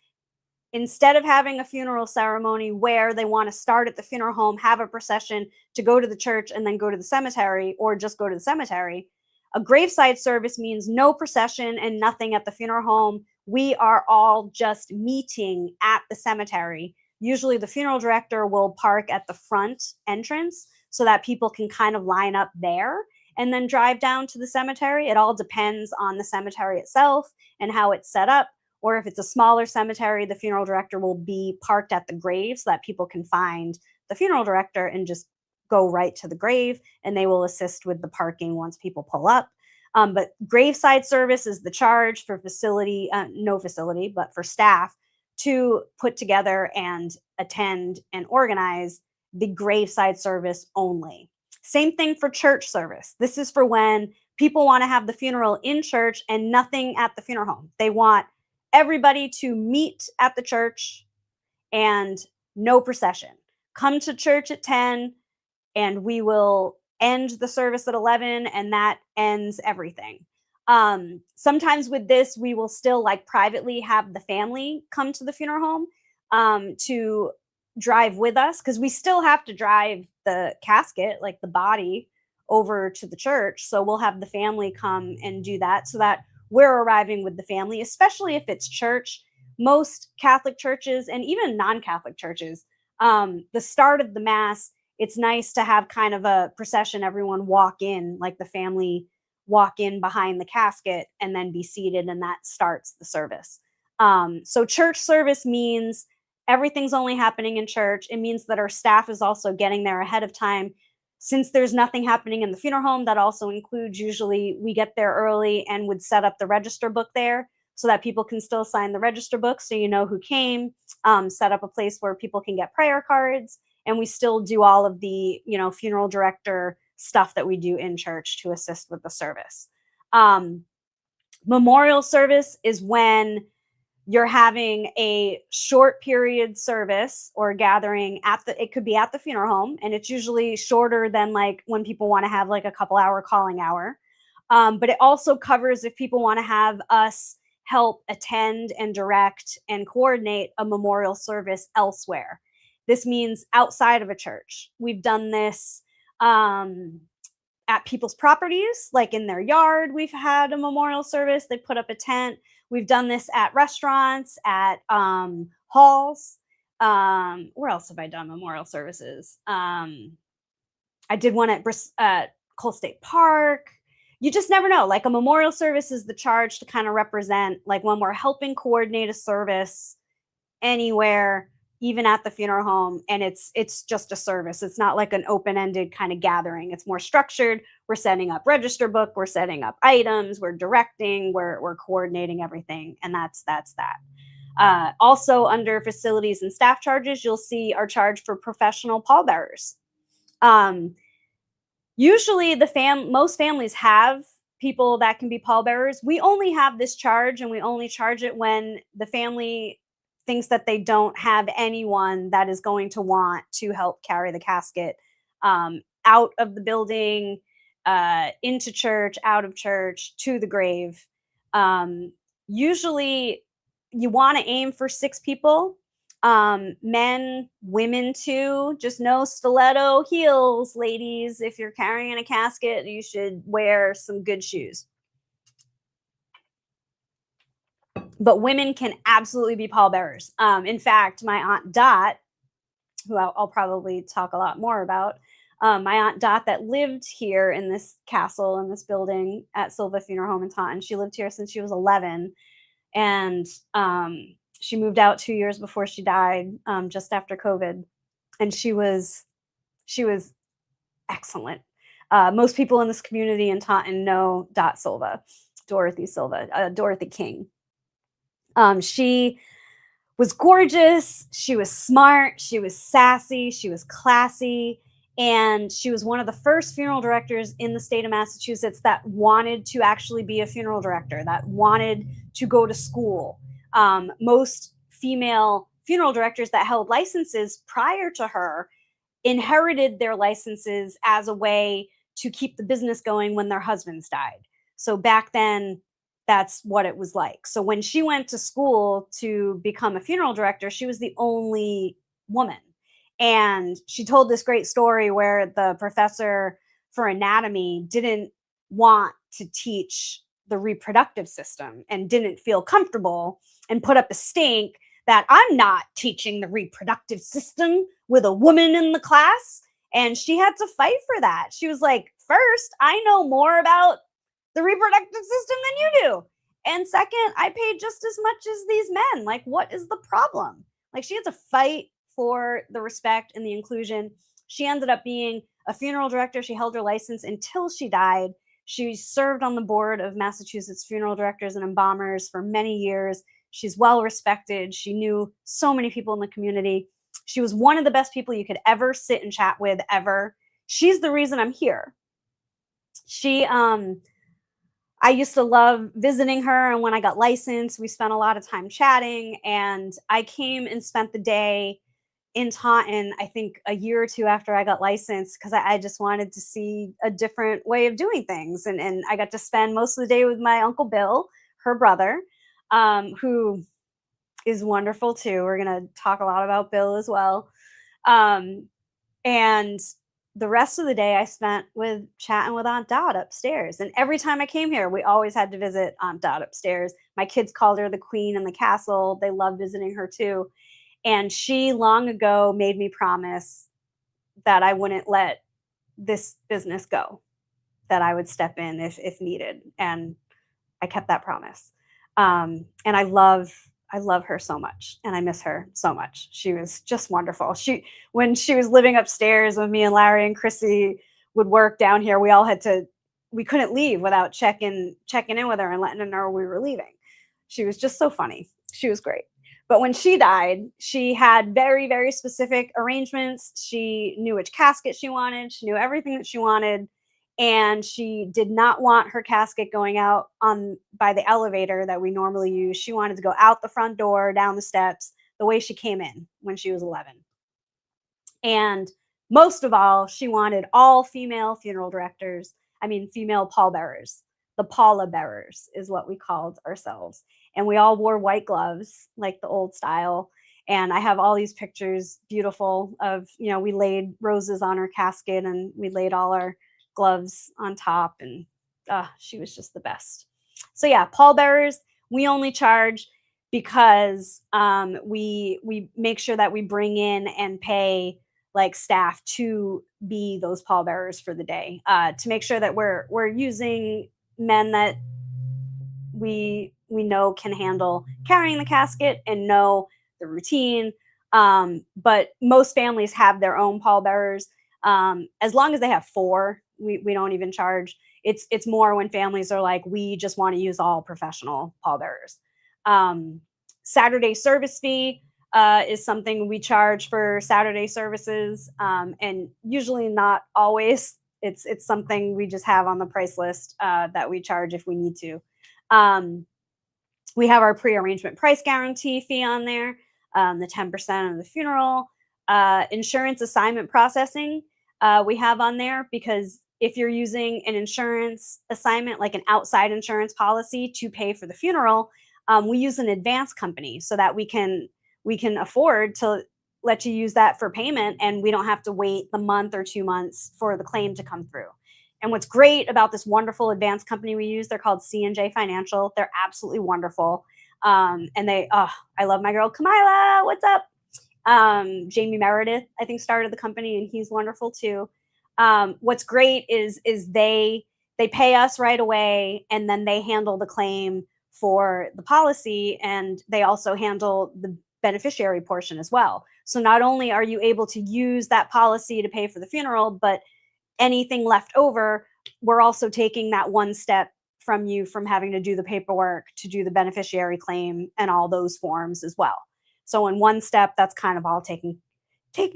instead of having a funeral ceremony where they want to start at the funeral home, have a procession to go to the church and then go to the cemetery, or just go to the cemetery, a graveside service means no procession and nothing at the funeral home. We are all just meeting at the cemetery. Usually, the funeral director will park at the front entrance so that people can kind of line up there and then drive down to the cemetery. It all depends on the cemetery itself and how it's set up. Or if it's a smaller cemetery, the funeral director will be parked at the grave so that people can find the funeral director and just go right to the grave, and they will assist with the parking once people pull up. But graveside service is the charge for facility, no facility, but for staff to put together and attend and organize the graveside service only. Same thing for church service. This is for when people want to have the funeral in church and nothing at the funeral home. They want everybody to meet at the church and no procession. Come to church at 10 and we will end the service at 11, and that ends everything. Sometimes with this, we will still like privately have the family come to the funeral home to drive with us, because we still have to drive the casket, like the body, over to the church. So we'll have the family come and do that so that we're arriving with the family, especially if it's church. Most Catholic churches and even non Catholic churches, the start of the Mass, it's nice to have kind of a procession, everyone walk in, like the family walk in behind the casket and then be seated, and that starts the service. So church service means everything's only happening in church. It means that our staff is also getting there ahead of time. Since there's nothing happening in the funeral home, that also includes, usually we get there early and would set up the register book there so that people can still sign the register book so you know who came, set up a place where people can get prayer cards, and we still do all of the funeral director stuff that we do in church to assist with the service. Memorial service is when you're having a short period service or gathering it could be at the funeral home, and it's usually shorter than like when people want to have like a couple hour calling hour. But it also covers if people want to have us help attend and direct and coordinate a memorial service elsewhere. This means outside of a church. We've done this at people's properties, like in their yard. We've had a memorial service. They put up a tent. We've done this at restaurants, at halls. Where else have I done memorial services? I did one at Cole State Park. You just never know. Like a memorial service is the charge to kind of represent, like when we're helping coordinate a service anywhere, even at the funeral home, and it's just a service. It's not like an open-ended kind of gathering. It's more structured. We're setting up register book, we're setting up items, we're directing, we're coordinating everything, and that's that. Also, under facilities and staff charges, you'll see our charge for professional pallbearers. Um, Usually, most families have people that can be pallbearers. We only have this charge, and we only charge it when the family thinks that they don't have anyone that is going to want to help carry the casket out of the building, into church, out of church, to the grave. Usually, you want to aim for 6 people, men, women too. Just no stiletto heels, ladies. If you're carrying a casket, you should wear some good shoes. But women can absolutely be pallbearers. In fact, my aunt Dot, who I'll probably talk a lot more about, my aunt Dot that lived here in this castle, in this building at Silva Funeral Home in Taunton, she lived here since she was 11. And she moved out 2 years before she died, just after COVID, and she was excellent. Most people in this community in Taunton know Dot Silva, Dorothy Silva, Dorothy King. She was gorgeous. She was smart. She was sassy. She was classy. And she was one of the first funeral directors in the state of Massachusetts that wanted to actually be a funeral director, that wanted to go to school. Most female funeral directors that held licenses prior to her inherited their licenses as a way to keep the business going when their husbands died. So back then, that's what it was like. So when she went to school to become a funeral director, she was the only woman. And she told this great story where the professor for anatomy didn't want to teach the reproductive system and didn't feel comfortable and put up a stink that I'm not teaching the reproductive system with a woman in the class. And she had to fight for that. She was like, first, I know more about the reproductive system than you do. And second, I paid just as much as these men. Like, what is the problem? Like, she had to fight for the respect and the inclusion. She ended up being a funeral director. She held her license until she died. She served on the board of Massachusetts Funeral Directors and Embalmers for many years. She's well respected. She knew so many people in the community. She was one of the best people you could ever sit and chat with, ever. She's the reason I'm here. I used to love visiting her, and when I got licensed, we spent a lot of time chatting, and I came and spent the day in Taunton, I think a year or two after I got licensed, because I just wanted to see a different way of doing things. And I got to spend most of the day with my Uncle Bill, her brother, who is wonderful too. We're going to talk a lot about Bill as well. And the rest of the day I spent with chatting with Aunt Dot upstairs. And every time I came here, we always had to visit Aunt Dot upstairs. My kids called her the queen in the castle. They loved visiting her too. And she long ago made me promise that I wouldn't let this business go, that I would step in if needed. And I kept that promise. And I love her so much, and I miss her so much. She was just wonderful. When she was living upstairs with me and Larry and Chrissy would work down here, we couldn't leave without checking in with her and letting her know we were leaving. She was just so funny. She was great. But when she died, she had very, very specific arrangements. She knew which casket she wanted. She knew everything that she wanted. And she did not want her casket going out by the elevator that we normally use. She wanted to go out the front door, down the steps, the way she came in when she was 11. And most of all, she wanted all female funeral directors, female pallbearers. The pallbearers is what we called ourselves. And we all wore white gloves, like the old style. And I have all these pictures, beautiful, of, we laid roses on her casket and we laid all our gloves on top, and she was just the best. So yeah, pallbearers, we only charge because we make sure that we bring in and pay like staff to be those pallbearers for the day, to make sure that we're using men that we know can handle carrying the casket and know the routine. But most families have their own pallbearers. As long as they have four, we don't even charge. It's more when families are like, we just want to use all professional pallbearers. Um, Saturday service fee is something we charge for Saturday services, and usually not always. It's something we just have on the price list that we charge if we need to. Um, we have our pre-arrangement price guarantee fee on there, the 10% of the funeral, insurance assignment processing we have on there, because if you're using an insurance assignment, like an outside insurance policy to pay for the funeral, we use an advance company so that we can afford to let you use that for payment, and we don't have to wait the month or 2 months for the claim to come through. And what's great about this wonderful advance company we use, they're called C&J Financial. They're absolutely wonderful. And I love my girl Kamila. What's up? Jamie Meredith, I think, started the company, and he's wonderful too. What's great is they pay us right away, and then they handle the claim for the policy, and they also handle the beneficiary portion as well. So not only are you able to use that policy to pay for the funeral, but anything left over, we're also taking that one step from you from having to do the paperwork to do the beneficiary claim and all those forms as well. So in one step, that's kind of all taken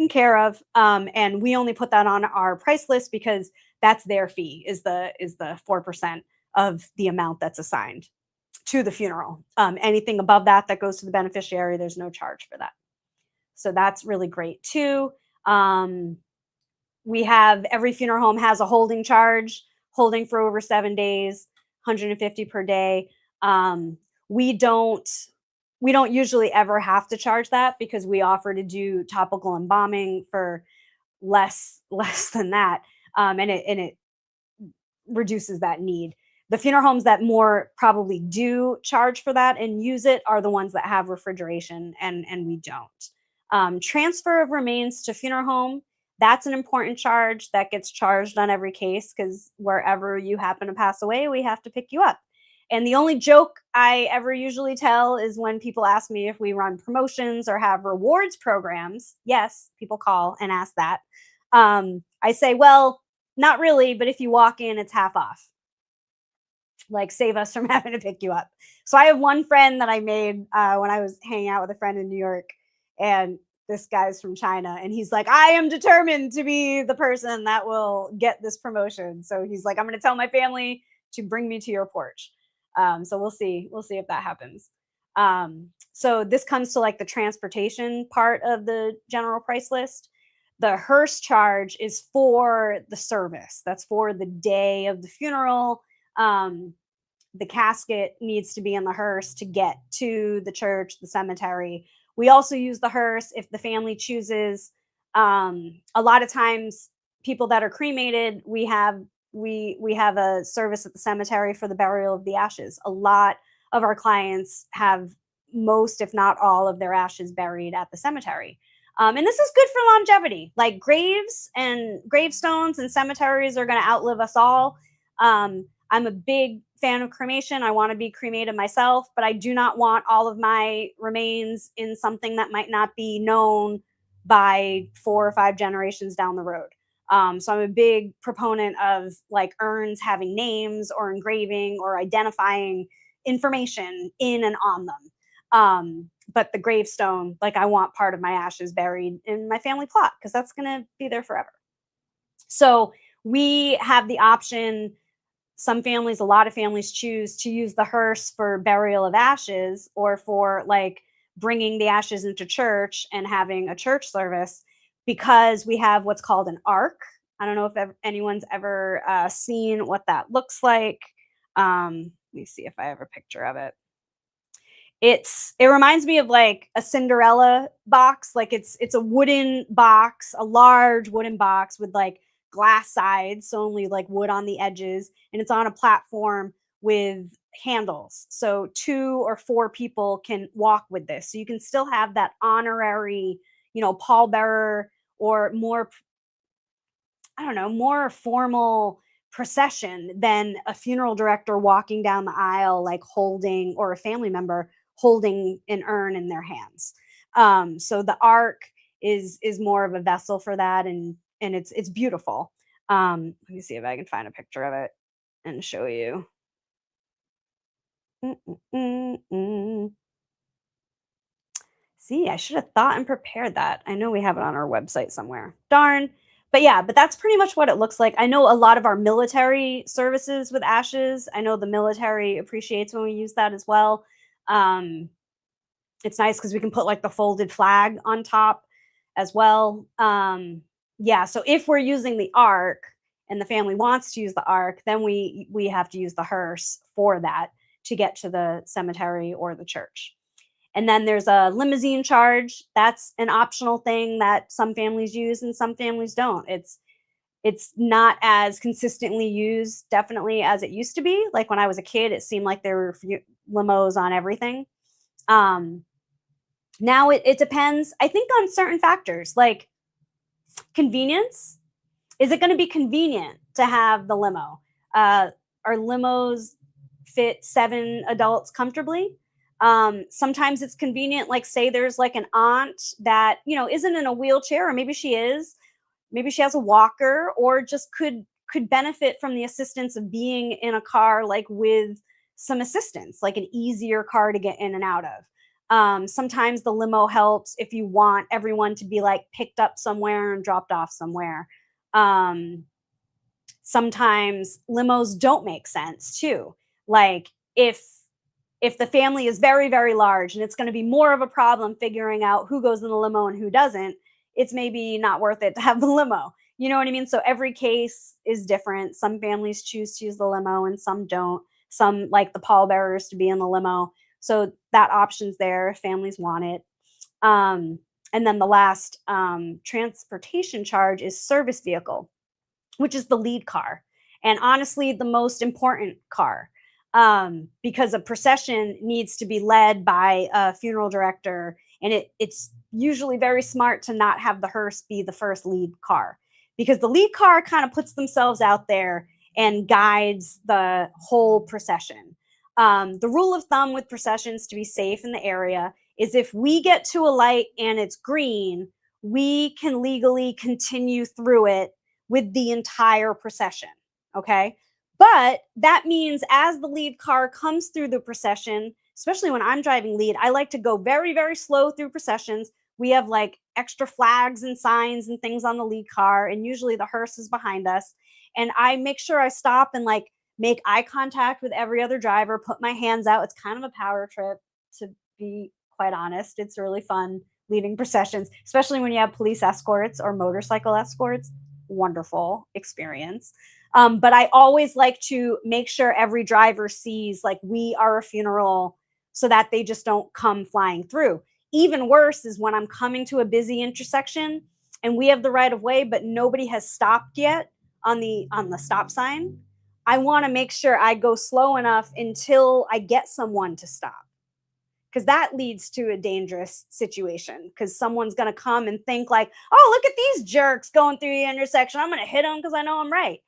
care of. And we only put that on our price list because that's their fee, is the 4% of the amount that's assigned to the funeral. Anything above that goes to the beneficiary, there's no charge for that. So that's really great too. We have every funeral home has a holding charge, holding for over 7 days, 150 per day. Um, we don't we don't usually ever have to charge that because we offer to do topical embalming for less than that, and it reduces that need. The funeral homes that more probably do charge for that and use it are the ones that have refrigeration, and we don't. Transfer of remains to funeral home, that's an important charge that gets charged on every case, because wherever you happen to pass away, we have to pick you up. And the only joke I ever usually tell is when people ask me if we run promotions or have rewards programs. Yes, people call and ask that. I say, well, not really, but if you walk in, it's half off. Like, save us from having to pick you up. So I have one friend that I made when I was hanging out with a friend in New York, and this guy's from China, and he's like, I am determined to be the person that will get this promotion. So he's like, I'm going to tell my family to bring me to your porch. So we'll see if that happens. So this comes to like the transportation part of the general price list. The hearse charge is for the service. That's for the day of the funeral. The casket needs to be in the hearse to get to the church, the cemetery. We also use the hearse if the family chooses. A lot of times, people that are cremated, we have a service at the cemetery for the burial of the ashes. A lot of our clients have most, if not all, of their ashes buried at the cemetery. And this is good for longevity. Like, graves and gravestones and cemeteries are going to outlive us all. I'm a big fan of cremation. I want to be cremated myself, but I do not want all of my remains in something that might not be known by 4 or 5 generations down the road. So I'm a big proponent of like urns having names or engraving or identifying information in and on them. But the gravestone, like, I want part of my ashes buried in my family plot because that's going to be there forever. So we have the option. Some families, a lot of families, choose to use the hearse for burial of ashes, or for like bringing the ashes into church and having a church service, because we have what's called an ark. I don't know if anyone's ever seen what that looks like. Let me see if I have a picture of it. It reminds me of like a Cinderella box. Like, it's a wooden box, a large wooden box with like glass sides, so only like wood on the edges, and it's on a platform with handles. So 2 or 4 people can walk with this. So you can still have that honorary, pallbearer or more, I don't know, more formal procession than a funeral director walking down the aisle, like holding, or a family member holding an urn in their hands. So the ark is more of a vessel for that, and it's beautiful. Let me see if I can find a picture of it and show you. Mm, mm, mm, mm. See, I should have thought and prepared that. I know we have it on our website somewhere. Darn. But yeah, but that's pretty much what it looks like. I know a lot of our military services with ashes. I know the military appreciates when we use that as well. Um, it's nice because we can put like the folded flag on top as well. Yeah, so if we're using the ark and the family wants to use the ark, then we have to use the hearse for that to get to the cemetery or the church. And then there's a limousine charge. That's an optional thing that some families use and some families don't. It's not as consistently used, definitely, as it used to be. Like when I was a kid, it seemed like there were limos on everything. Um, Now it depends, I think, on certain factors like convenience. Is it going to be convenient to have the limo? Are limos fit 7 adults comfortably? Sometimes it's convenient, like say there's like an aunt that, isn't in a wheelchair, or maybe she is, maybe she has a walker, or just could benefit from the assistance of being in a car, like with some assistance, like an easier car to get in and out of. Sometimes the limo helps if you want everyone to be like picked up somewhere and dropped off somewhere. um, Sometimes limos don't make sense too. Like if the family is very, very large and it's going to be more of a problem figuring out who goes in the limo and who doesn't, it's maybe not worth it to have the limo. You know what I mean? So every case is different. Some families choose to use the limo and some don't. Some like the pallbearers to be in the limo. So that option's there if families want it. Um, and then the last transportation charge is service vehicle, which is the lead car. And honestly, the most important car, because a procession needs to be led by a funeral director. And it's usually very smart to not have the hearse be the first lead car, because the lead car kind of puts themselves out there and guides the whole procession. The rule of thumb with processions to be safe in the area is if we get to a light and it's green, we can legally continue through it with the entire procession. Okay. But that means as the lead car comes through the procession, especially when I'm driving lead, I like to go very, very slow through processions. We have like extra flags and signs and things on the lead car, and usually the hearse is behind us. And I make sure I stop and like make eye contact with every other driver, put my hands out. It's kind of a power trip, to be quite honest. It's really fun leading processions, especially when you have police escorts or motorcycle escorts. Wonderful experience. But I always like to make sure every driver sees like we are a funeral, so that they just don't come flying through. Even worse is when I'm coming to a busy intersection and we have the right of way, but nobody has stopped yet on the stop sign. I want to make sure I go slow enough until I get someone to stop, because that leads to a dangerous situation, because someone's going to come and think like, oh, look at these jerks going through the intersection, I'm going to hit them because I know I'm right.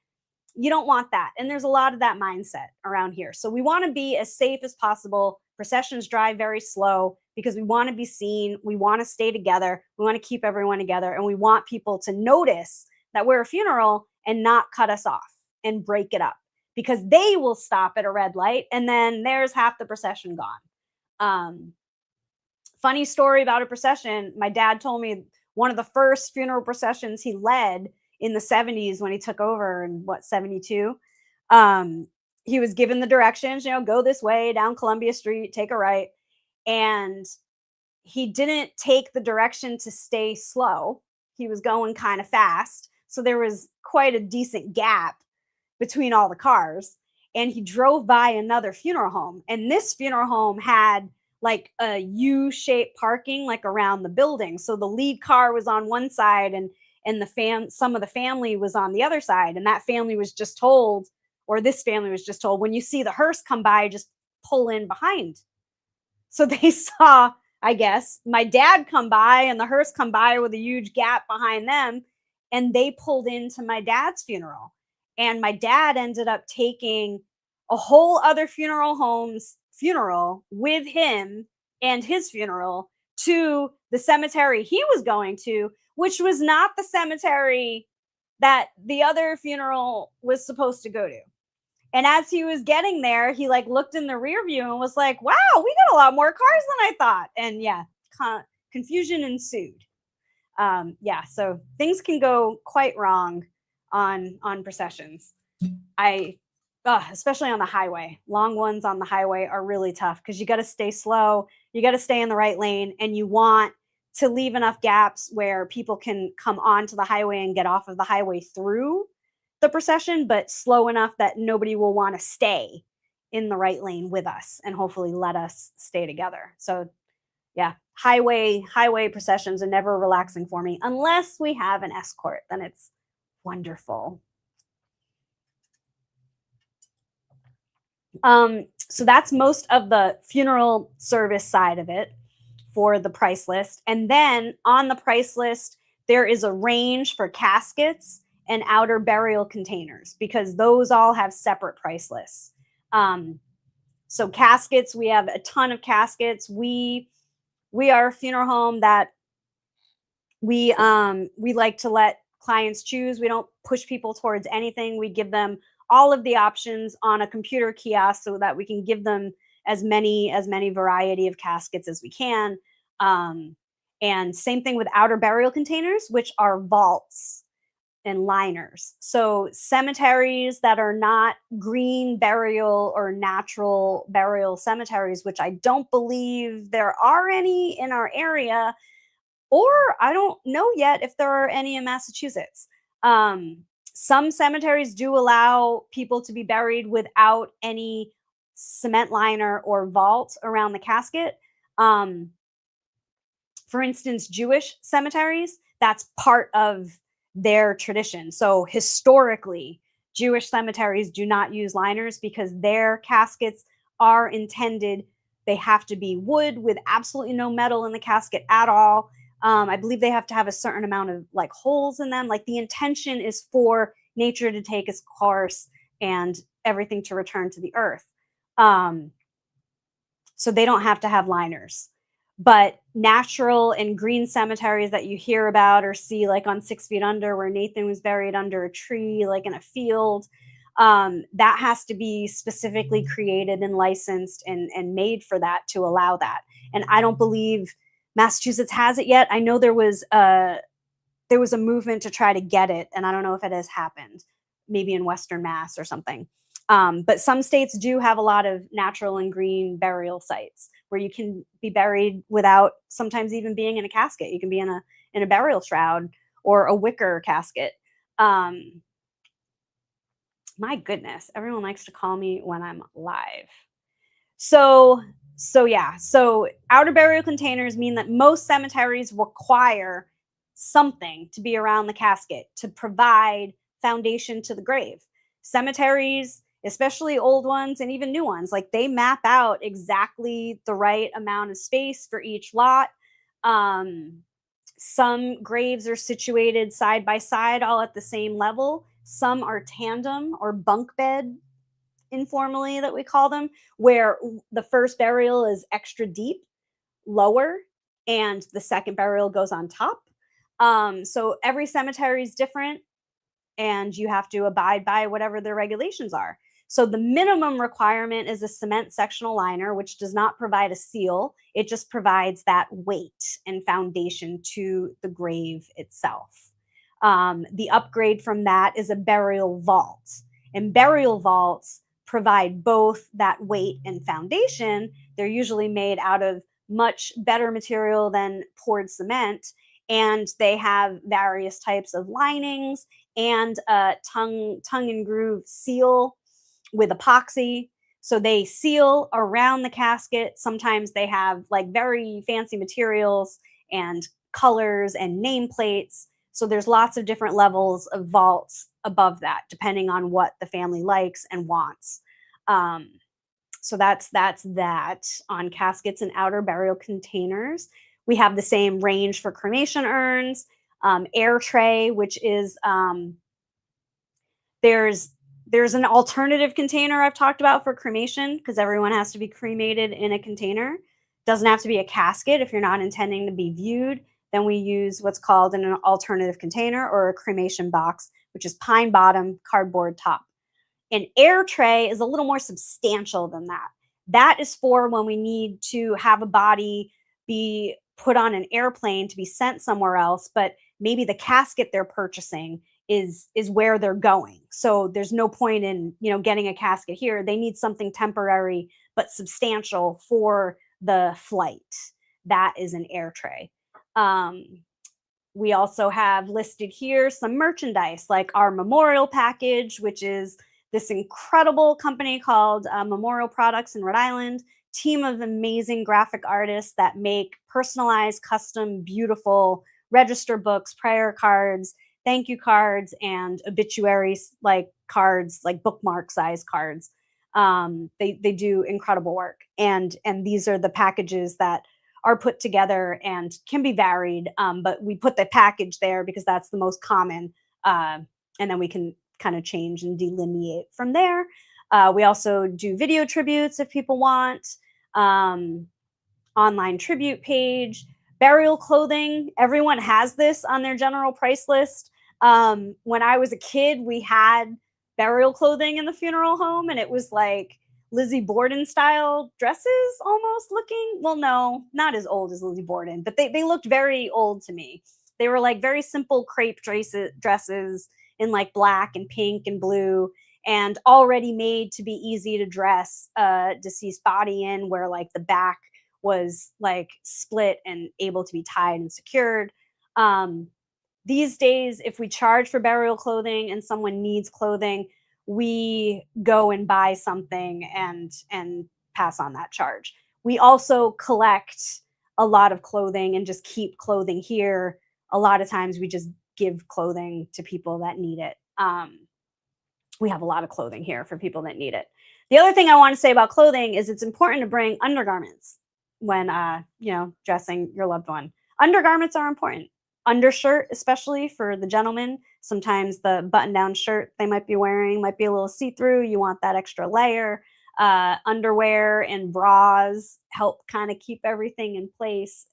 You don't want that, and there's a lot of that mindset around here. So we want to be as safe as possible. Processions drive very slow because we want to be seen, we want to stay together, we want to keep everyone together, and we want people to notice that we're a funeral and not cut us off and break it up, because they will stop at a red light and then there's half the procession gone. um, Funny story about a procession. My dad told me one of the first funeral processions he led in the 70s when he took over in what, 72. He was given the directions, go this way down Columbia Street, take a right. And he didn't take the direction to stay slow. He was going kind of fast. So there was quite a decent gap between all the cars. And he drove by another funeral home. And this funeral home had like a U-shaped parking like around the building. So the lead car was on one side, and some of the family was on the other side. And that family was just told, or this family was just told, when you see the hearse come by, just pull in behind. So they saw, I guess. My dad come by and the hearse come by with a huge gap behind them, and they pulled into my dad's funeral. And my dad ended up taking a whole other funeral home's funeral with him and his funeral to the cemetery he was going to, which was not the cemetery that the other funeral was supposed to go to. And as he was getting there, he like looked in the rear view and was like, "Wow, we got a lot more cars than I thought." And yeah, confusion ensued. Yeah, so things can go quite wrong on processions. I especially on the highway. Long ones on the highway are really tough because you got to stay slow, you got to stay in the right lane, and you want to leave enough gaps where people can come onto the highway and get off of the highway through the procession, but slow enough that nobody will want to stay in the right lane with us and hopefully let us stay together. So yeah, highway processions are never relaxing for me unless we have an escort. Then it's wonderful. So that's most of the funeral service side of it for the price list. And then on the price list, there is a range for caskets and outer burial containers because those all have separate price lists. So caskets, we have a ton of caskets. We are a funeral home that we like to let clients choose. We don't push people towards anything. We give them all of the options on a computer kiosk so that we can give them as many variety of caskets as we can. And same thing with outer burial containers, which are vaults and liners. So cemeteries that are not green burial or natural burial cemeteries, which I don't believe there are any in our area, or I don't know yet if there are any in Massachusetts. Some cemeteries do allow people to be buried without any cement liner or vault around the casket. For instance, Jewish cemeteries, that's part of their tradition. So historically, Jewish cemeteries do not use liners because their caskets are intended, they have to be wood with absolutely no metal in the casket at all. I believe they have to have a certain amount of like holes in them. Like the intention is for nature to take its course and everything to return to the earth. So they don't have to have liners. But natural and green cemeteries that you hear about or see, like on 6 Feet Under, where Nathan was buried under a tree, like in a field, that has to be specifically created and licensed and made for that to allow that. And I don't believe Massachusetts has it yet. I know there was a movement to try to get it, and I don't know if it has happened. Maybe in Western Mass or something. But some states do have a lot of natural and green burial sites where you can be buried without sometimes even being in a casket. You can be in a burial shroud or a wicker casket. My goodness, everyone likes to call me when I'm live. So yeah, so outer burial containers mean that most cemeteries require something to be around the casket to provide foundation to the grave. Cemeteries, especially old ones and even new ones, like they map out exactly the right amount of space for each lot. Some graves are situated side by side, all at the same level. Some are tandem or bunk bed, informally, that we call them, where the first burial is extra deep, lower, and the second burial goes on top. So every cemetery is different, and you have to abide by whatever their regulations are. So the minimum requirement is a cement sectional liner, which does not provide a seal. It just provides that weight and foundation to the grave itself. The upgrade from that is a burial vault. And burial vaults provide both that weight and foundation. They're usually made out of much better material than poured cement, and they have various types of linings and a tongue and groove seal with epoxy. So they seal around the casket. Sometimes they have like very fancy materials and colors and nameplates. So there's lots of different levels of vaults above that, depending on what the family likes and wants. So that's that on caskets and outer burial containers. We have the same range for cremation urns, air tray, which is there's there's an alternative container I've talked about for cremation because everyone has to be cremated in a container. Doesn't have to be a casket if you're not intending to be viewed. Then we use what's called an alternative container or a cremation box, which is pine bottom, cardboard top. An air tray is a little more substantial than that. That is for when we need to have a body be put on an airplane to be sent somewhere else, but maybe the casket they're purchasing is where they're going. So there's no point in, getting a casket here. They need something temporary but substantial for the flight. That is an air tray. Um, we also have listed here some merchandise like our memorial package, which is this incredible company called Memorial Products in Rhode Island, team of amazing graphic artists that make personalized, custom, beautiful register books, prayer cards, thank you cards, and obituaries like cards, like bookmark size cards. They do incredible work, and these are the packages that are put together and can be varied. But we put the package there because that's the most common. And then we can kind of change and delineate from there. We also do video tributes if people want, um, online tribute page, burial clothing. Everyone has this on their general price list. When I was a kid, we had burial clothing in the funeral home, and it was like Lizzie Borden style dresses almost looking. Well, no, not as old as Lizzie Borden, but they looked very old to me. They were like very simple crepe dresses in like black and pink and blue, and already made to be easy to dress a deceased body in, where like the back was like split and able to be tied and secured. Um, these days, if we charge for burial clothing and someone needs clothing, we go and buy something and pass on that charge. We also collect a lot of clothing and just keep clothing here. A lot of times we just give clothing to people that need it. We have a lot of clothing here for people that need it. The other thing I want to say about clothing is it's important to bring undergarments when dressing your loved one. Undergarments are important. Undershirt, especially for the gentleman. Sometimes the button-down shirt they might be wearing might be a little see-through. You want that extra layer. Underwear and bras help kind of keep everything in place.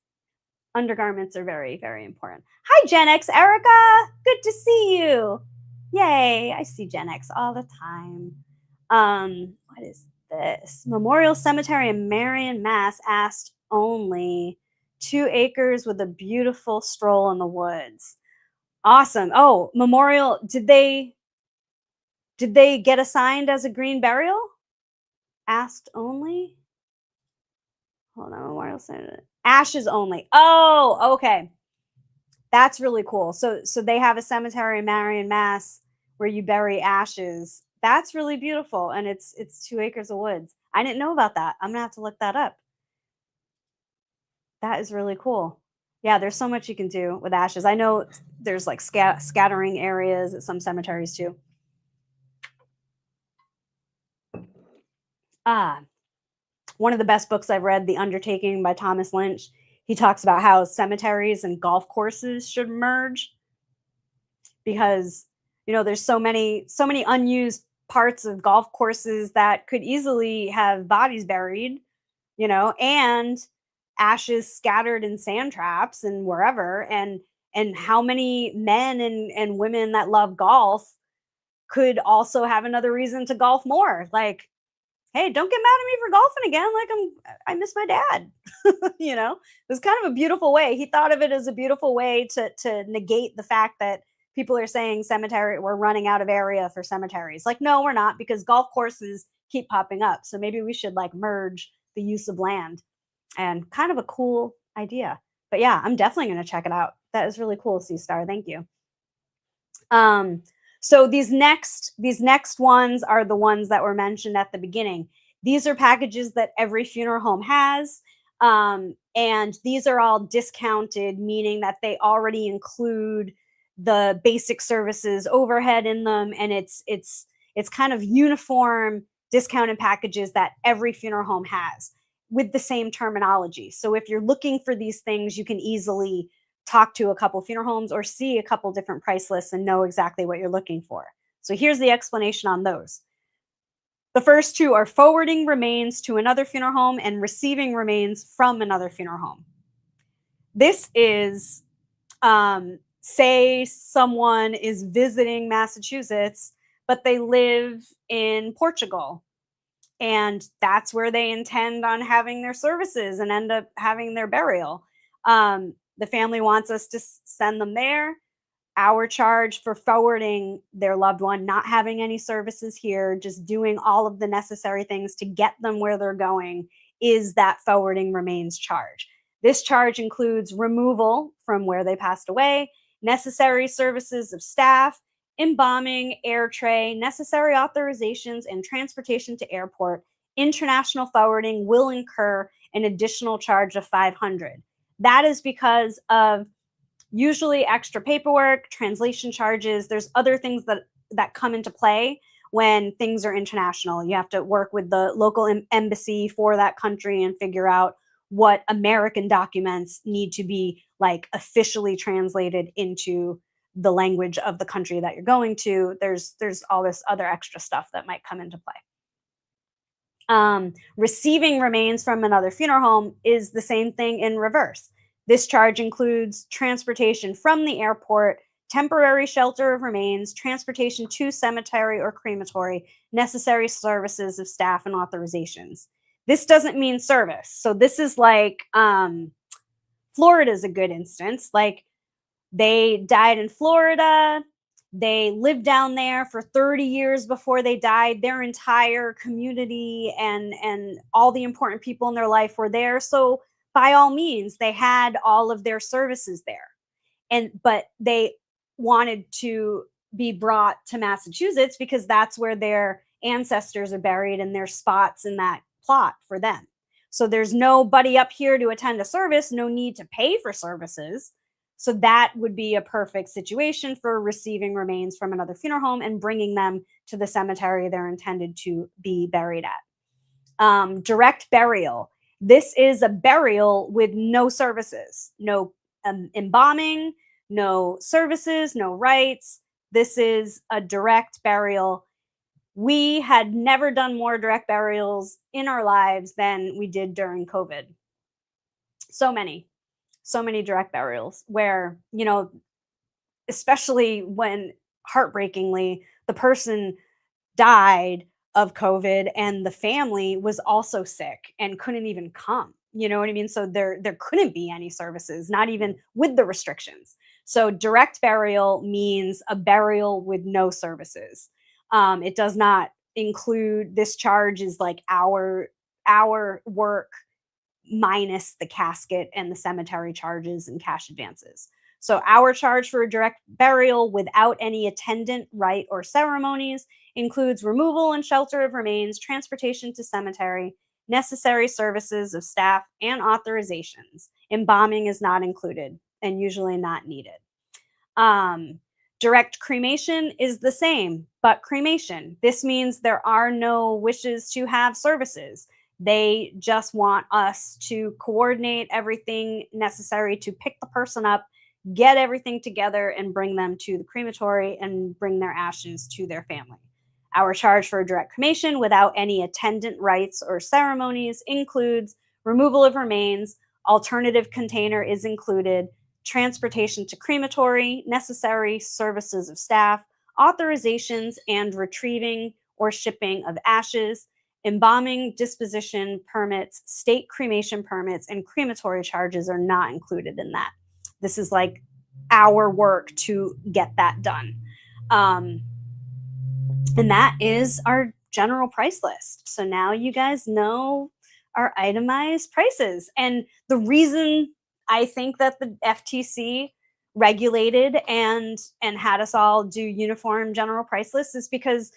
Undergarments are very, very important. Hi, Gen X Erica. Good to see you. Yay, I see Gen X all the time. What is this? Memorial Cemetery in Marion, Mass. Asked only 2 acres with a beautiful stroll in the woods. Awesome. Oh, Memorial, did they get assigned as a green burial? Asked only? Hold on, Memorial Center. Ashes only. Oh, okay. That's really cool. So they have a cemetery in Marion, Mass, where you bury ashes. That's really beautiful, and it's 2 acres of woods. I didn't know about that. I'm gonna have to look that up. That is really cool. Yeah, there's so much you can do with ashes. I know there's like scattering areas at some cemeteries too. Ah, one of the best books I've read, The Undertaking by Thomas Lynch. He talks about how cemeteries and golf courses should merge because there's so many unused parts of golf courses that could easily have bodies buried, and ashes scattered in sand traps and wherever, and how many men and women that love golf could also have another reason to golf more. Like, hey, don't get mad at me for golfing again. Like, I miss my dad. It was kind of a beautiful way. He thought of it as a beautiful way to negate the fact that people are saying we're running out of area for cemeteries. Like, no, we're not, because golf courses keep popping up. So maybe we should like merge the use of land, and kind of a cool idea. But yeah, I'm definitely going to check it out. That is really cool, C Star. Thank you. So these next ones are the ones that were mentioned at the beginning. These are packages that every funeral home has. And these are all discounted, meaning that they already include the basic services overhead in them, and it's kind of uniform discounted packages that every funeral home has with the same terminology. So if you're looking for these things, you can easily talk to a couple funeral homes or see a couple different price lists and know exactly what you're looking for. So here's the explanation on those. The first two are forwarding remains to another funeral home and receiving remains from another funeral home. This is, say someone is visiting Massachusetts, but they live in Portugal, and that's where they intend on having their services and end up having their burial. The family wants us to send them there. Our charge for forwarding their loved one, not having any services here, just doing all of the necessary things to get them where they're going, is that forwarding remains charge. This charge includes removal from where they passed away, necessary services of staff, embalming, air tray, necessary authorizations, and transportation to airport. International forwarding will incur an additional charge of $500. That is because of usually extra paperwork, translation charges. There's other things that come into play when things are international. You have to work with the local embassy for that country and figure out what American documents need to be like officially translated into the language of the country that you're going to. There's all this other extra stuff that might come into play. Receiving remains from another funeral home is the same thing in reverse. This charge includes transportation from the airport, temporary shelter of remains, transportation to cemetery or crematory, necessary services of staff, and authorizations. This doesn't mean service. So this is like, Florida is a good instance. Like, they died in Florida. They lived down there for 30 years before they died. Their entire community and all the important people in their life were there. So by all means, they had all of their services there. But they wanted to be brought to Massachusetts because that's where their ancestors are buried and there's spots in that plot for them. So there's nobody up here to attend a service, no need to pay for services. So that would be a perfect situation for receiving remains from another funeral home and bringing them to the cemetery they're intended to be buried at. Direct burial. This is a burial with no services, no embalming, no services, no rites. This is a direct burial. We had never done more direct burials in our lives than we did during COVID. So many direct burials where, especially when heartbreakingly the person died of COVID and the family was also sick and couldn't even come. You know what I mean? So there couldn't be any services, not even with the restrictions. So direct burial means a burial with no services. It does not include, this charge is like our work minus the casket and the cemetery charges and cash advances. So our charge for a direct burial without any attendant rite or ceremonies includes removal and shelter of remains, transportation to cemetery, necessary services of staff, and authorizations. Embalming is not included and usually not needed. Direct cremation is the same, but cremation. This means there are no wishes to have services. They just want us to coordinate everything necessary to pick the person up, get everything together, and bring them to the crematory and bring their ashes to their family. Our charge for direct cremation without any attendant rites or ceremonies includes removal of remains, alternative container is included, transportation to crematory, necessary services of staff, authorizations and retrieving or shipping of ashes, embalming, disposition permits, state cremation permits, and crematory charges are not included in that. This is like our work to get that done. And that is our general price list. So now you guys know our itemized prices. And the reason I think that the FTC regulated and had us all do uniform general price lists is because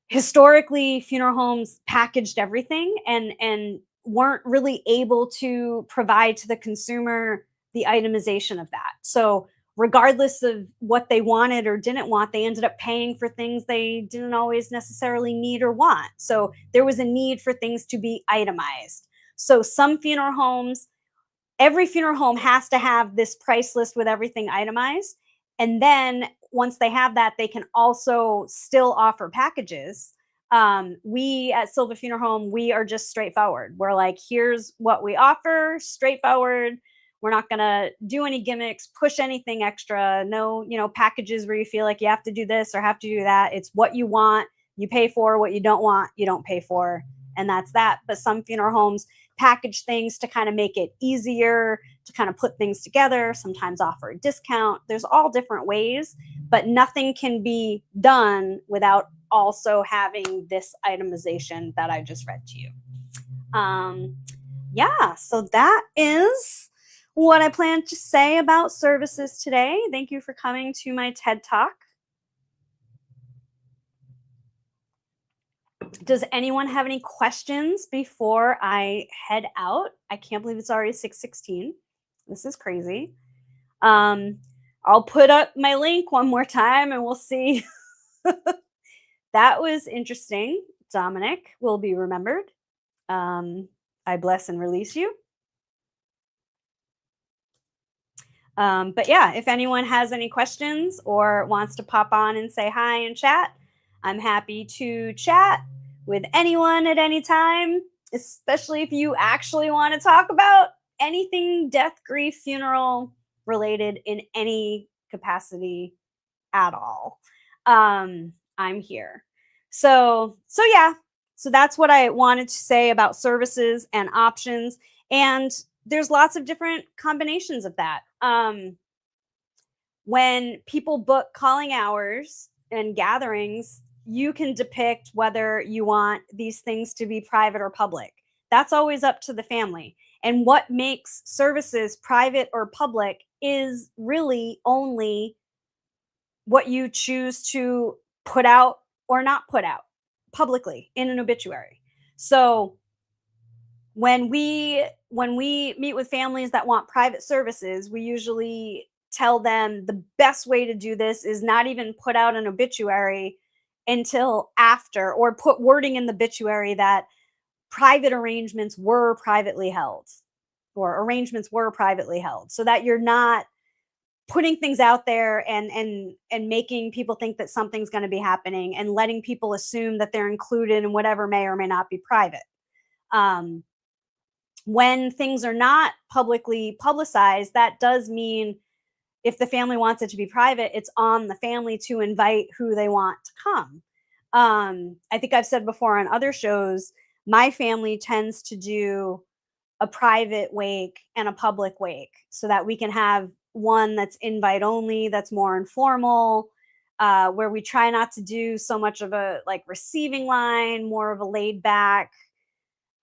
historically funeral homes packaged everything and weren't really able to provide to the consumer the itemization of that. So regardless of what they wanted or didn't want, they ended up paying for things they didn't always necessarily need or want. So there was a need for things to be itemized. So some funeral homes, every funeral home has to have this price list with everything itemized. And then once they have that, they can also still offer packages. We at Silva Funeral Home, we are just straightforward. We're like, here's what we offer, straightforward. We're not gonna do any gimmicks, push anything extra. No, packages where you feel like you have to do this or have to do that. It's what you want, you pay for. What you don't want, you don't pay for, and that's that. But some funeral homes package things to kind of make it easier to kind of put things together, sometimes offer a discount. There's all different ways, but nothing can be done without also having this itemization that I just read to you. Yeah, so that is what I plan to say about services today. Thank you for coming to my TED Talk. Does anyone have any questions before I head out? I can't believe it's already 6:16. This is crazy. I'll put up my link one more time and we'll see. That was interesting. Dominic will be remembered. I bless and release you. But yeah, if anyone has any questions or wants to pop on and say hi and chat, I'm happy to chat with anyone at any time, especially if you actually want to talk about anything death, grief, funeral related in any capacity at all. I'm here. So yeah, so that's what I wanted to say about services and options. And there's lots of different combinations of that. When people book calling hours and gatherings, you can depict whether you want these things to be private or public. That's always up to the family. And what makes services private or public is really only what you choose to put out or not put out publicly in an obituary. So when we meet with families that want private services, we usually tell them the best way to do this is not even put out an obituary until after, or put wording in the obituary that private arrangements were privately held, or arrangements were privately held, so that you're not putting things out there and making people think that something's going to be happening and letting people assume that they're included in whatever may or may not be private. um, when things are not publicly publicized, that does mean if the family wants it to be private, it's on the family to invite who they want to come. I think I've said before on other shows, my family tends to do a private wake and a public wake so that we can have one that's invite only, that's more informal, where we try not to do so much of a like receiving line, more of a laid back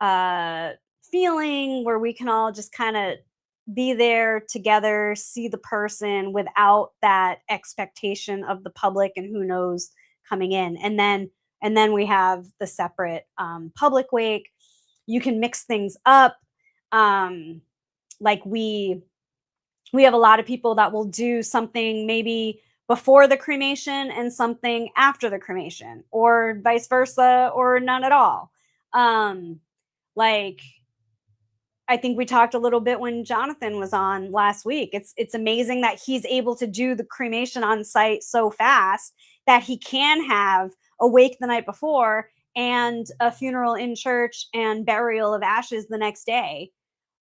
uh, feeling where we can all just kind of be there together, see the person without that expectation of the public and who knows coming in. And then we have the separate public wake. You can mix things up. Like we have a lot of people that will do something maybe before the cremation and something after the cremation, or vice versa, or none at all. Like I think we talked a little bit when Jonathan was on last week. It's amazing that he's able to do the cremation on site so fast that he can have a wake the night before and a funeral in church and burial of ashes the next day,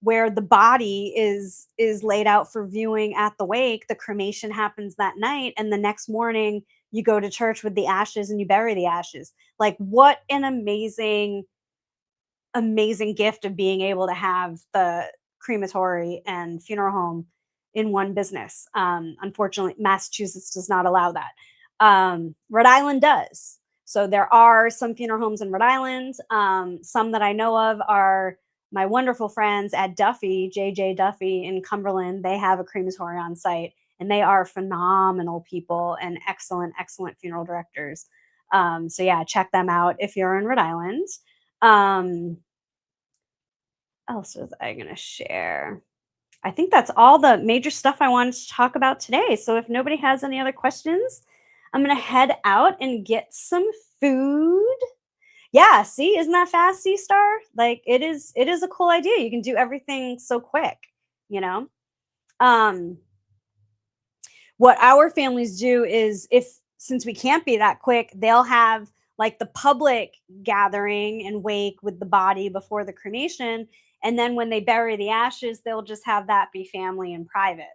where the body is laid out for viewing at the wake. The cremation happens that night, and the next morning you go to church with the ashes and you bury the ashes. Like, what an amazing gift of being able to have the crematory and funeral home in one business. Unfortunately, Massachusetts does not allow that. Rhode Island does. So there are some funeral homes in Rhode Island. Some that I know of are my wonderful friends at Duffy, JJ Duffy in Cumberland. They have a crematory on site, and they are phenomenal people and excellent, excellent funeral directors. So yeah, check them out if you're in Rhode Island. Else was I going to share? I think that's all the major stuff I wanted to talk about today. So if nobody has any other questions, I'm gonna head out and get some food. Yeah, see, isn't that fast, C Star? Like it is a cool idea. You can do everything so quick, you know? Um, what our families do is, if since we can't be that quick, they'll have like the public gathering and wake with the body before the cremation, and then when they bury the ashes, they'll just have that be family and private.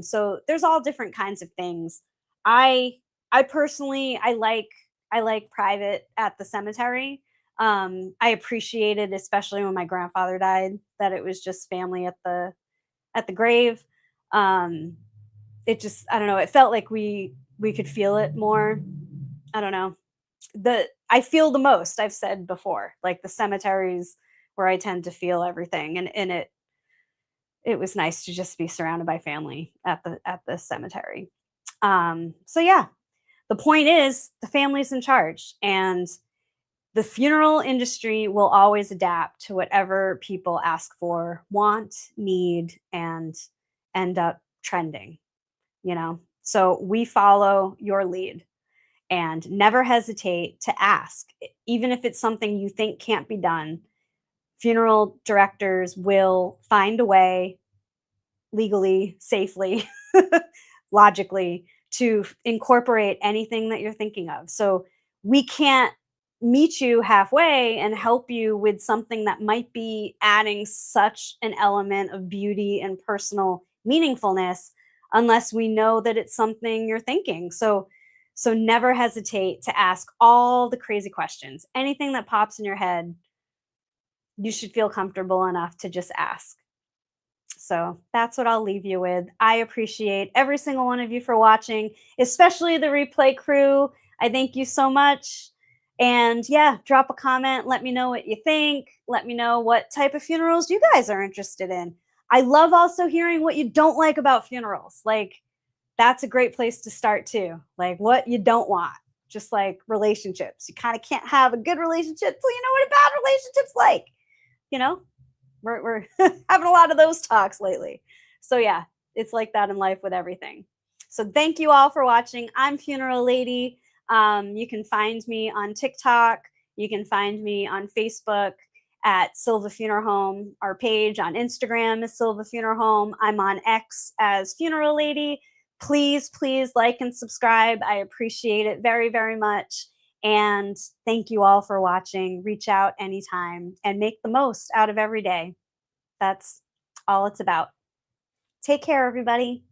So there's all different kinds of things. I i personally, I like private at the cemetery. I appreciated, especially when my grandfather died, that it was just family at the grave. um it just, I don't know, it felt like we could feel it more. I don't know. I feel the most, I've said before, like the cemeteries where I tend to feel everything, and it was nice to just be surrounded by family at the cemetery. So yeah, the point is the family's in charge, and the funeral industry will always adapt to whatever people ask for, want, need, and end up trending, you know? So we follow your lead, and never hesitate to ask, even if it's something you think can't be done. Funeral directors will find a way, legally, safely, logically, to incorporate anything that you're thinking of. So we can't meet you halfway and help you with something that might be adding such an element of beauty and personal meaningfulness unless we know that it's something you're thinking. So never hesitate to ask all the crazy questions. Anything that pops in your head, you should feel comfortable enough to just ask. So that's what I'll leave you with. I appreciate every single one of you for watching, especially the replay crew. I thank you so much. And yeah, drop a comment. Let me know what you think. Let me know what type of funerals you guys are interested in. I love also hearing what you don't like about funerals. Like, that's a great place to start too. Like, what you don't want. Just like relationships. You kind of can't have a good relationship till you know what a bad relationship's like. You know, we're having a lot of those talks lately. So yeah, it's like that in life with everything. So thank you all for watching. I'm Funeral Lady. You can find me on TikTok. You can find me on Facebook at Silva Funeral Home. Our page on Instagram is Silva Funeral Home. I'm on X as Funeral Lady. Please, please like and subscribe. I appreciate it very, very much. And thank you all for watching. Reach out anytime and make the most out of every day. That's all it's about. Take care, everybody.